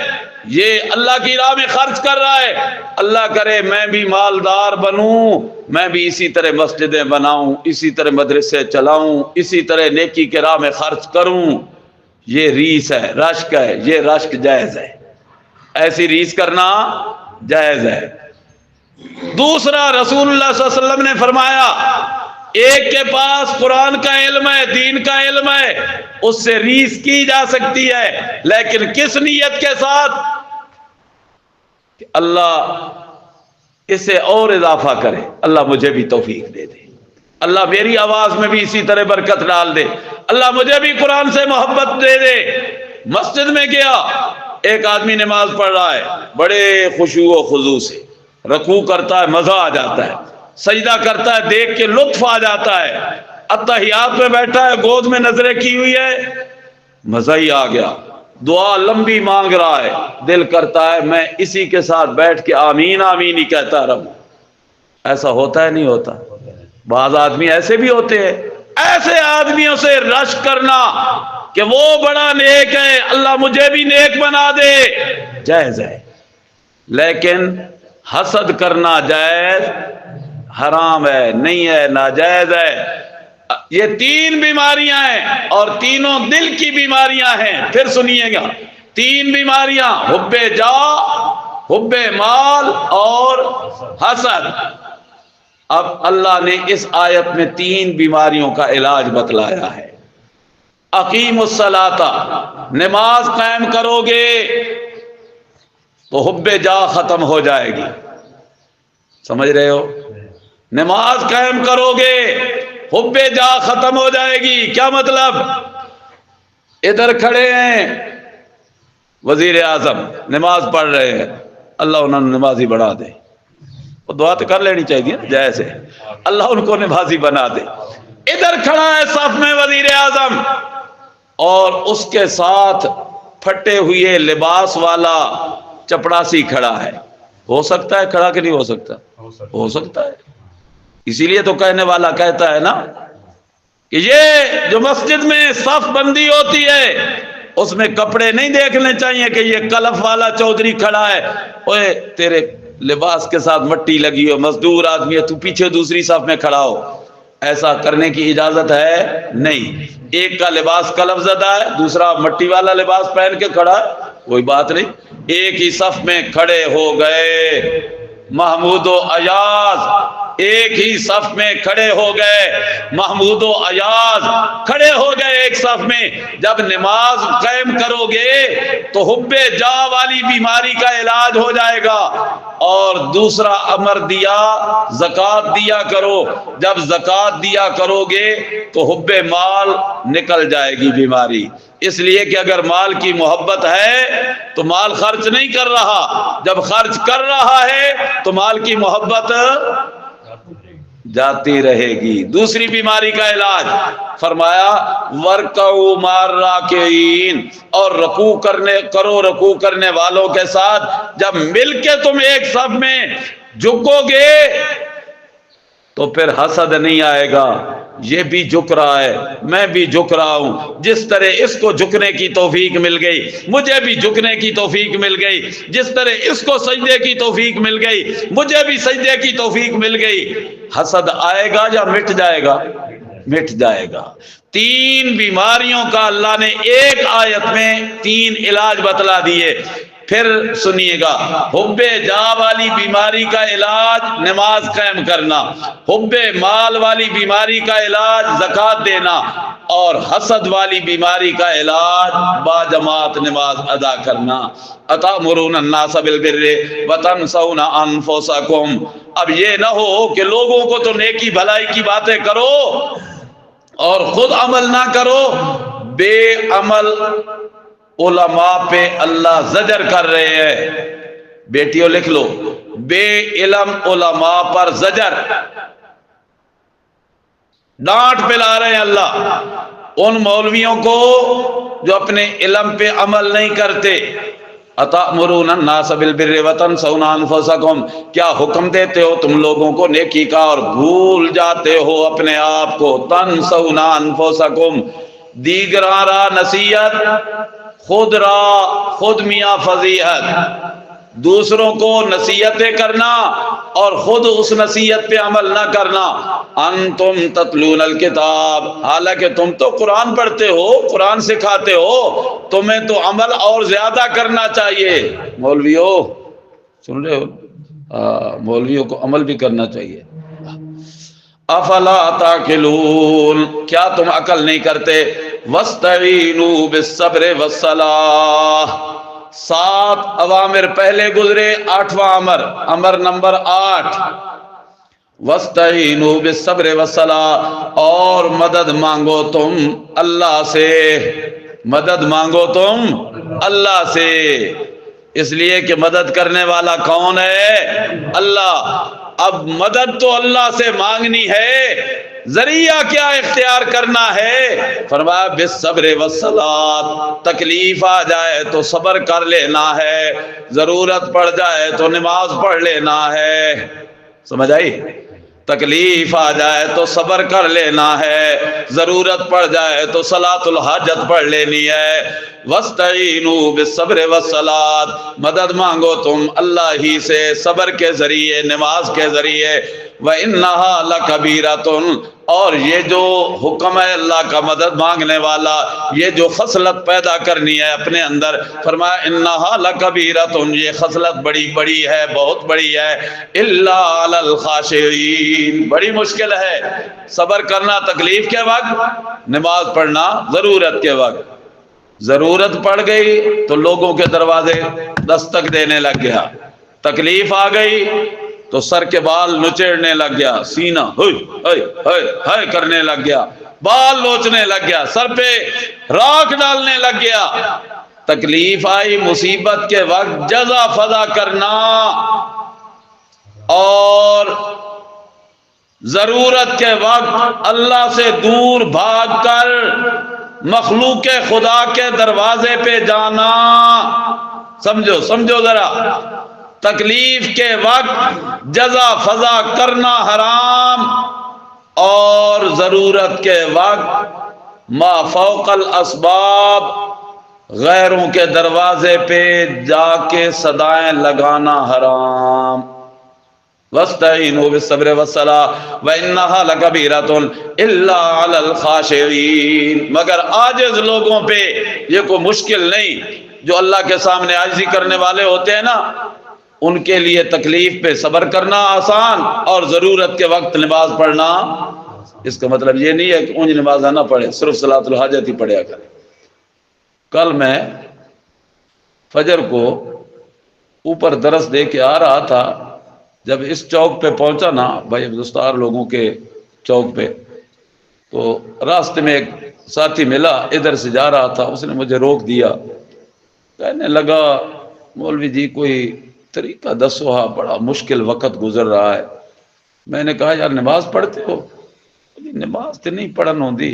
یہ اللہ کی راہ میں خرچ کر رہا ہے، اللہ کرے میں بھی مالدار بنوں، میں بھی اسی طرح مسجدیں بناؤں، اسی طرح مدرسے چلاؤں، اسی طرح نیکی کے راہ میں خرچ کروں۔ یہ ریس ہے، رشک ہے، یہ رشک جائز ہے، ایسی ریس کرنا جائز ہے۔ دوسرا، رسول اللہ صلی اللہ علیہ وسلم نے فرمایا ایک کے پاس قرآن کا علم ہے، دین کا علم ہے، اس سے ریس کی جا سکتی ہے، لیکن کس نیت کے ساتھ؟ کہ اللہ اسے اور اضافہ کرے، اللہ مجھے بھی توفیق دے دے، اللہ میری آواز میں بھی اسی طرح برکت ڈال دے، اللہ مجھے بھی قرآن سے محبت دے دے۔ مسجد میں گیا، ایک آدمی نماز پڑھ رہا ہے، بڑے خشوع و خضوع سے رکوع کرتا ہے، مزہ آ جاتا ہے، سجدہ کرتا ہے، دیکھ کے لطف آ جاتا ہے، اتحیات میں بیٹھا ہے، گود میں نظریں کی ہوئی ہے، مزہ ہی آ گیا، دعا لمبی مانگ رہا ہے، دل کرتا ہے میں اسی کے ساتھ بیٹھ کے آمین آمین ہی کہتا رہوں۔ ایسا ہوتا ہے نہیں ہوتا؟ بعض آدمی ایسے بھی ہوتے ہیں، ایسے آدمیوں سے رشک کرنا کہ وہ بڑا نیک ہے، اللہ مجھے بھی نیک بنا دے، جائز ہے، لیکن حسد کرنا جائز حرام ہے، نہیں ہے، ناجائز ہے۔ یہ تین بیماریاں ہیں، اور تینوں دل کی بیماریاں ہیں۔ پھر سنیے گا، تین بیماریاں، حب جاہ، حب مال اور حسد۔ اب اللہ نے اس آیت میں تین بیماریوں کا علاج بتلایا ہے۔ اقیم الصلاۃ، نماز قائم کرو گے تو حب جاہ ختم ہو جائے گی، سمجھ رہے ہو؟ نماز قائم کرو گے حب جاہ ختم ہو جائے گی۔ کیا مطلب؟ ادھر کھڑے ہیں وزیر اعظم، نماز پڑھ رہے ہیں، اللہ انہوں نے نمازی بنا دے، وہ دعا تو کر لینی چاہیے نا جیسے، اللہ ان کو نمازی بنا دے۔ ادھر کھڑا ہے صف میں وزیر اعظم، اور اس کے ساتھ پھٹے ہوئے لباس والا چپڑاسی کھڑا ہے، ہو سکتا ہے کھڑا کہ نہیں ہو سکتا؟ ہو سکتا ہے، اسی لیے تو کہنے والا کہتا ہے نا کہ یہ جو مسجد میں صف بندی ہوتی ہے اس میں کپڑے نہیں دیکھنے چاہیے کہ یہ کلف والا چودھری کھڑا ہے، اوے تیرے لباس کے ساتھ مٹی لگی ہو، مزدور آدمی ہے، تو پیچھے دوسری صف میں کھڑا ہو، ایسا کرنے کی اجازت ہے نہیں۔ ایک کا لباس کلف زدہ ہے، دوسرا مٹی والا لباس پہن کے کھڑا ہے، کوئی بات نہیں، ایک ہی صف میں کھڑے ہو گئے۔ محمود و ایاز ایک ہی صف میں کھڑے ہو گئے، محمود و ایاز کھڑے ہو گئے ایک صف میں، جب نماز قائم کرو گے تو حب جا والی بیماری کا علاج ہو جائے گا۔ اور دوسرا امر دیا زکوٰۃ دیا کرو، جب زکوٰۃ دیا کرو گے تو حب مال نکل جائے گی بیماری، اس لیے کہ اگر مال کی محبت ہے تو مال خرچ نہیں کر رہا، جب خرچ کر رہا ہے تو مال کی محبت جاتی رہے گی۔ دوسری بیماری کا علاج فرمایا ورکعوا مع الراکعین، اور رکوع کرنے والوں کے ساتھ جب مل کے تم ایک صف میں جھکو گے تو پھر حسد نہیں آئے گا، یہ بھی جھک رہا ہے میں بھی جھک رہا ہوں، جس طرح اس کو جھکنے کی توفیق مل گئی مجھے بھی جھکنے کی توفیق مل گئی، جس طرح اس کو سجدے کی توفیق مل گئی مجھے بھی سجدے کی توفیق مل گئی۔ حسد آئے گا یا مٹ جائے گا؟ مٹ جائے گا۔ تین بیماریوں کا اللہ نے ایک آیت میں تین علاج بتلا دیے، پھر سنیے گا۔ حب جا والی بیماری کا علاج نماز قائم کرنا، حب مال والی بیماری کا علاج زکوٰۃ دینا، اور حسد والی بیماری کا علاج باجماعت نماز ادا کرنا۔ اتامرون الناس بالبر وتنسون انفسکم، اب یہ نہ ہو کہ لوگوں کو تو نیکی بھلائی کی باتیں کرو اور خود عمل نہ کرو۔ بے عمل علماء پہ اللہ زجر کر رہے ہیں، بیٹیوں لکھ لو، بے علم علماء پر زجر، ڈانٹ پلا رہے ہیں اللہ ان مولویوں کو جو اپنے علم پہ عمل نہیں کرتے۔ اتامرون الناس بالبر وتنسون انفسکم، کیا حکم دیتے ہو تم لوگوں کو نیکی کا اور بھول جاتے ہو اپنے آپ کو۔ تنسون انفسکم، دیگراں را نصیحت، خود میاں فضیحت، دوسروں کو نصیحتیں کرنا اور خود اس نصیحت پہ عمل نہ کرنا۔ انتم تتلون الکتاب، حالانکہ تم تو قرآن پڑھتے ہو، قرآن سکھاتے ہو، تمہیں تو عمل اور زیادہ کرنا چاہیے۔ مولویوں سن رہے ہو؟ مولویوں کو عمل بھی کرنا چاہیے۔ افلا تعقلون، کیا تم عقل نہیں کرتے؟ واستعینوا بالصبر والصلاۃ، 7 اوامر پہلے گزرے، 8واں امر نمبر 8، واستعینوا بالصبر والصلاۃ، اور مدد مانگو تم اللہ سے، مدد مانگو تم اللہ سے، اس لیے کہ مدد کرنے والا کون ہے؟ اللہ۔ اب مدد تو اللہ سے مانگنی ہے، ذریعہ کیا اختیار کرنا ہے؟ فرمایا بالصبر والصلاۃ، تکلیف آ جائے تو صبر کر لینا ہے، ضرورت پڑ جائے تو نماز پڑھ لینا ہے۔ سمجھ آئی؟ تکلیف آ جائے تو صبر کر لینا ہے، ضرورت پڑ جائے تو صلاۃ الحاجت پڑھ لینی ہے۔ واستعینوا بالصبر والصلاۃ، مدد مانگو تم اللہ ہی سے صبر کے ذریعے، نماز کے ذریعے۔ وَإِنَّهَا لَكَبِيرَةٌ، اور یہ جو حکم ہے اللہ کا مدد مانگنے والا، یہ جو خصلت پیدا کرنی ہے اپنے اندر، فرمایا انہا لکبیرۃ، یہ خصلت بڑی بڑی ہے، بہت بڑی ہے۔ الا علی الخاشعین، بڑی مشکل ہے صبر کرنا تکلیف کے وقت، نماز پڑھنا ضرورت کے وقت۔ ضرورت پڑ گئی تو لوگوں کے دروازے دستک دینے لگ گیا، تکلیف آ گئی تو سر کے بال نچیڑنے لگ گیا، سینہ ہائے کرنے لگ گیا، بال نوچنے لگ گیا، سر پہ راکھ ڈالنے لگ گیا۔ تکلیف آئی مصیبت کے وقت جزا فضا کرنا، اور ضرورت کے وقت اللہ سے دور بھاگ کر مخلوق خدا کے دروازے پہ جانا۔ سمجھو ذرا، تکلیف کے وقت جزا فضا کرنا حرام، اور ضرورت کے وقت ما فوق الاسباب، غیروں کے دروازے پہ جا کے صدائیں لگانا حرام۔ وَاسْتَعِينُوا بِالصَّبْرِ وَالصَّلَاةِ وَإِنَّهَا لَكَبِيرَةٌ إِلَّا عَلَى الْخَاشِعِينَ، مگر عاجز لوگوں پہ یہ کوئی مشکل نہیں، جو اللہ کے سامنے عاجزی کرنے والے ہوتے ہیں نا، ان کے لیے تکلیف پہ صبر کرنا آسان اور ضرورت کے وقت نماز پڑھنا، اس کا مطلب یہ نہیں ہے کہ اونج نماز نہ پڑھے، صرف صلاۃ الحاجت ہی پڑھیا کرے۔ کل میں فجر کو اوپر درس دے کے آ رہا تھا، جب اس چوک پہ پہنچا نا بھائی دستار لوگوں کے چوک پہ، تو راستے میں ایک ساتھی ملا، ادھر سے جا رہا تھا، اس نے مجھے روک دیا، کہنے لگا مولوی جی کوئی طریقہ دسو، ہاں بڑا مشکل وقت گزر رہا ہے۔ میں نے کہا یار نماز پڑھتے ہو؟ نماز تو نہیں پڑھن ہوندی۔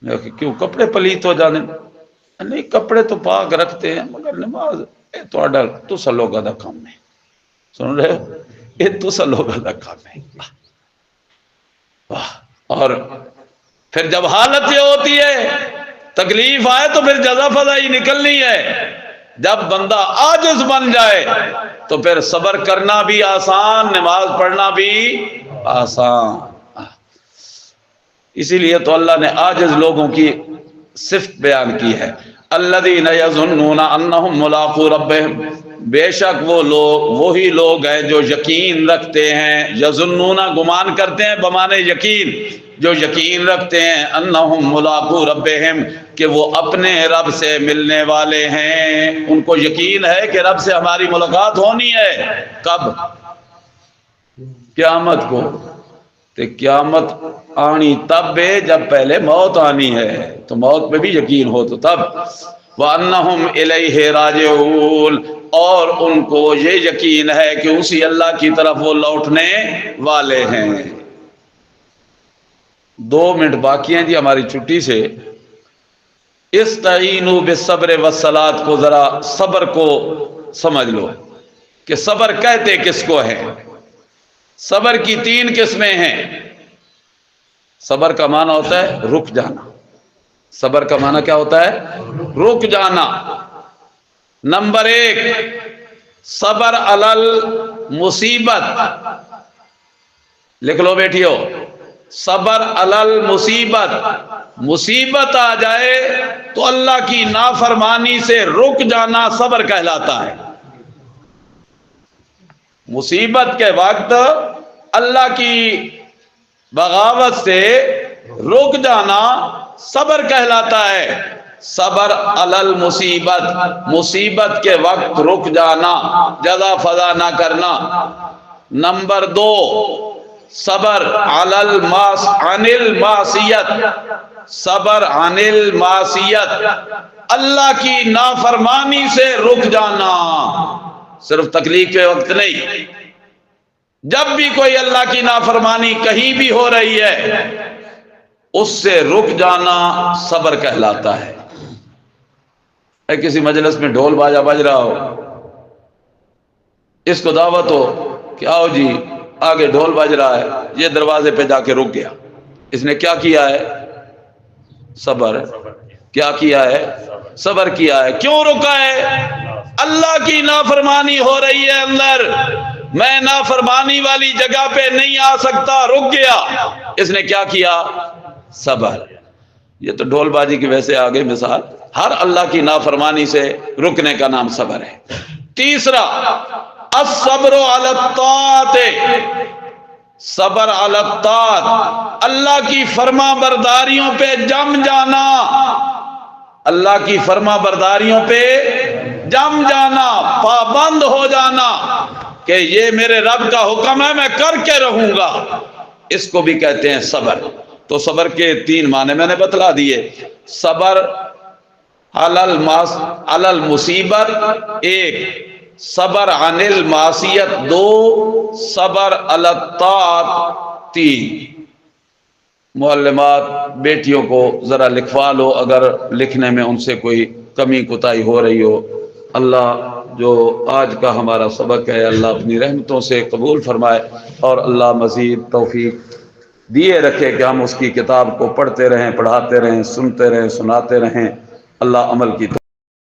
میں کہا کیوں، کپڑے پلیت ہو جانے؟ نہیں کپڑے تو پاک رکھتے ہیں، مگر نماز تسا لوگوں کا کام ہے۔ سن رہے ہو، یہ تسا لوگوں کا کام ہے۔ اور پھر جب حالت یہ ہوتی ہے، تکلیف آئے تو پھر جزا فضا ہی نکلنی ہے۔ جب بندہ عاجز بن جائے تو پھر صبر کرنا بھی آسان، نماز پڑھنا بھی آسان۔ اسی لیے تو اللہ نے عاجز لوگوں کی صفت بیان کی ہے، الذین یظنون انہم ملاقو ربہم، بے شک وہ لوگ وہی لوگ ہیں جو یقین رکھتے ہیں، یظنون گمان کرتے ہیں بمانے یقین، جو یقین رکھتے ہیں انہم ملاقو ربہم کہ وہ اپنے رب سے ملنے والے ہیں۔ ان کو یقین ہے کہ رب سے ہماری ملاقات ہونی ہے۔ کب؟ قیامت کو۔ تو قیامت آنی تب ہے جب پہلے موت آنی ہے، تو موت پہ بھی یقین ہو تو تب۔ وَأَنَّهُمْ إِلَيْهِ رَاجِعُونَ، اور ان کو یہ یقین ہے کہ اسی اللہ کی طرف وہ لوٹنے والے ہیں۔ 2 منٹ باقی ہیں جی ہماری چھٹی سے۔ استعینوا بالصبر والصلاۃ کو ذرا صبر کو سمجھ لو کہ صبر کہتے کس کو ہے۔ صبر کی 3 قسمیں ہیں۔ صبر کا معنی ہوتا ہے رک جانا۔ صبر کا معنی کیا ہوتا ہے؟ رک جانا۔ نمبر 1 صبر علی المصیبت، لکھ لو بیٹھیو، صبر علی المصیبت، مصیبت آ جائے تو اللہ کی نافرمانی سے رک جانا صبر کہلاتا ہے۔ مصیبت کے وقت اللہ کی بغاوت سے رک جانا صبر کہلاتا ہے۔ صبر علی المصیبت، مصیبت کے وقت رک جانا، جزا فضا نہ کرنا۔ نمبر 2 صبر عن المعصیت، صبر عن المعصیت، اللہ کی نافرمانی سے رک جانا، صرف تکلیف کے وقت نہیں، جب بھی کوئی اللہ کی نافرمانی کہیں بھی ہو رہی ہے اس سے رک جانا صبر کہلاتا ہے۔ اے کسی مجلس میں ڈھول باجا بج رہا ہو، اس کو دعوت ہو کہ آؤ جی آگے ڈھول بج رہا ہے، یہ دروازے پہ جا کے رک گیا، اس نے کیا کیا ہے؟ صبر۔ کیا کیا ہے؟ صبر کیا ہے۔ کیوں رکا ہے؟ اللہ کی نافرمانی ہو رہی ہے اندر، میں نافرمانی والی جگہ پہ نہیں آ سکتا، رک گیا، اس نے کیا کیا؟ صبر۔ یہ تو ڈھول بازی کی ویسے آگے مثال، ہر اللہ کی نافرمانی سے رکنے کا نام صبر ہے۔ تیسرا الصبر علی الطاعت، صبر علی الطاعت، اللہ کی فرما برداریوں پہ جم جانا، اللہ کی فرما برداریوں پہ جم جانا، پابند ہو جانا کہ یہ میرے رب کا حکم ہے میں کر کے رہوں گا، اس کو بھی کہتے ہیں صبر۔ تو صبر کے 3 معنی میں نے بتلا دیے۔ صبر علی المصیبت 1، صبر عن المعصیت 2، صبر علی الطاعت 3۔ معلمات بیٹیوں کو ذرا لکھوا لو اگر لکھنے میں ان سے کوئی کمی کوتاہی ہو رہی ہو۔ اللہ جو آج کا ہمارا سبق ہے اللہ اپنی رحمتوں سے قبول فرمائے، اور اللہ مزید توفیق دیے رکھے کہ ہم اس کی کتاب کو پڑھتے رہیں، پڑھاتے رہیں، سنتے رہیں، سناتے رہیں۔ اللہ عمل کی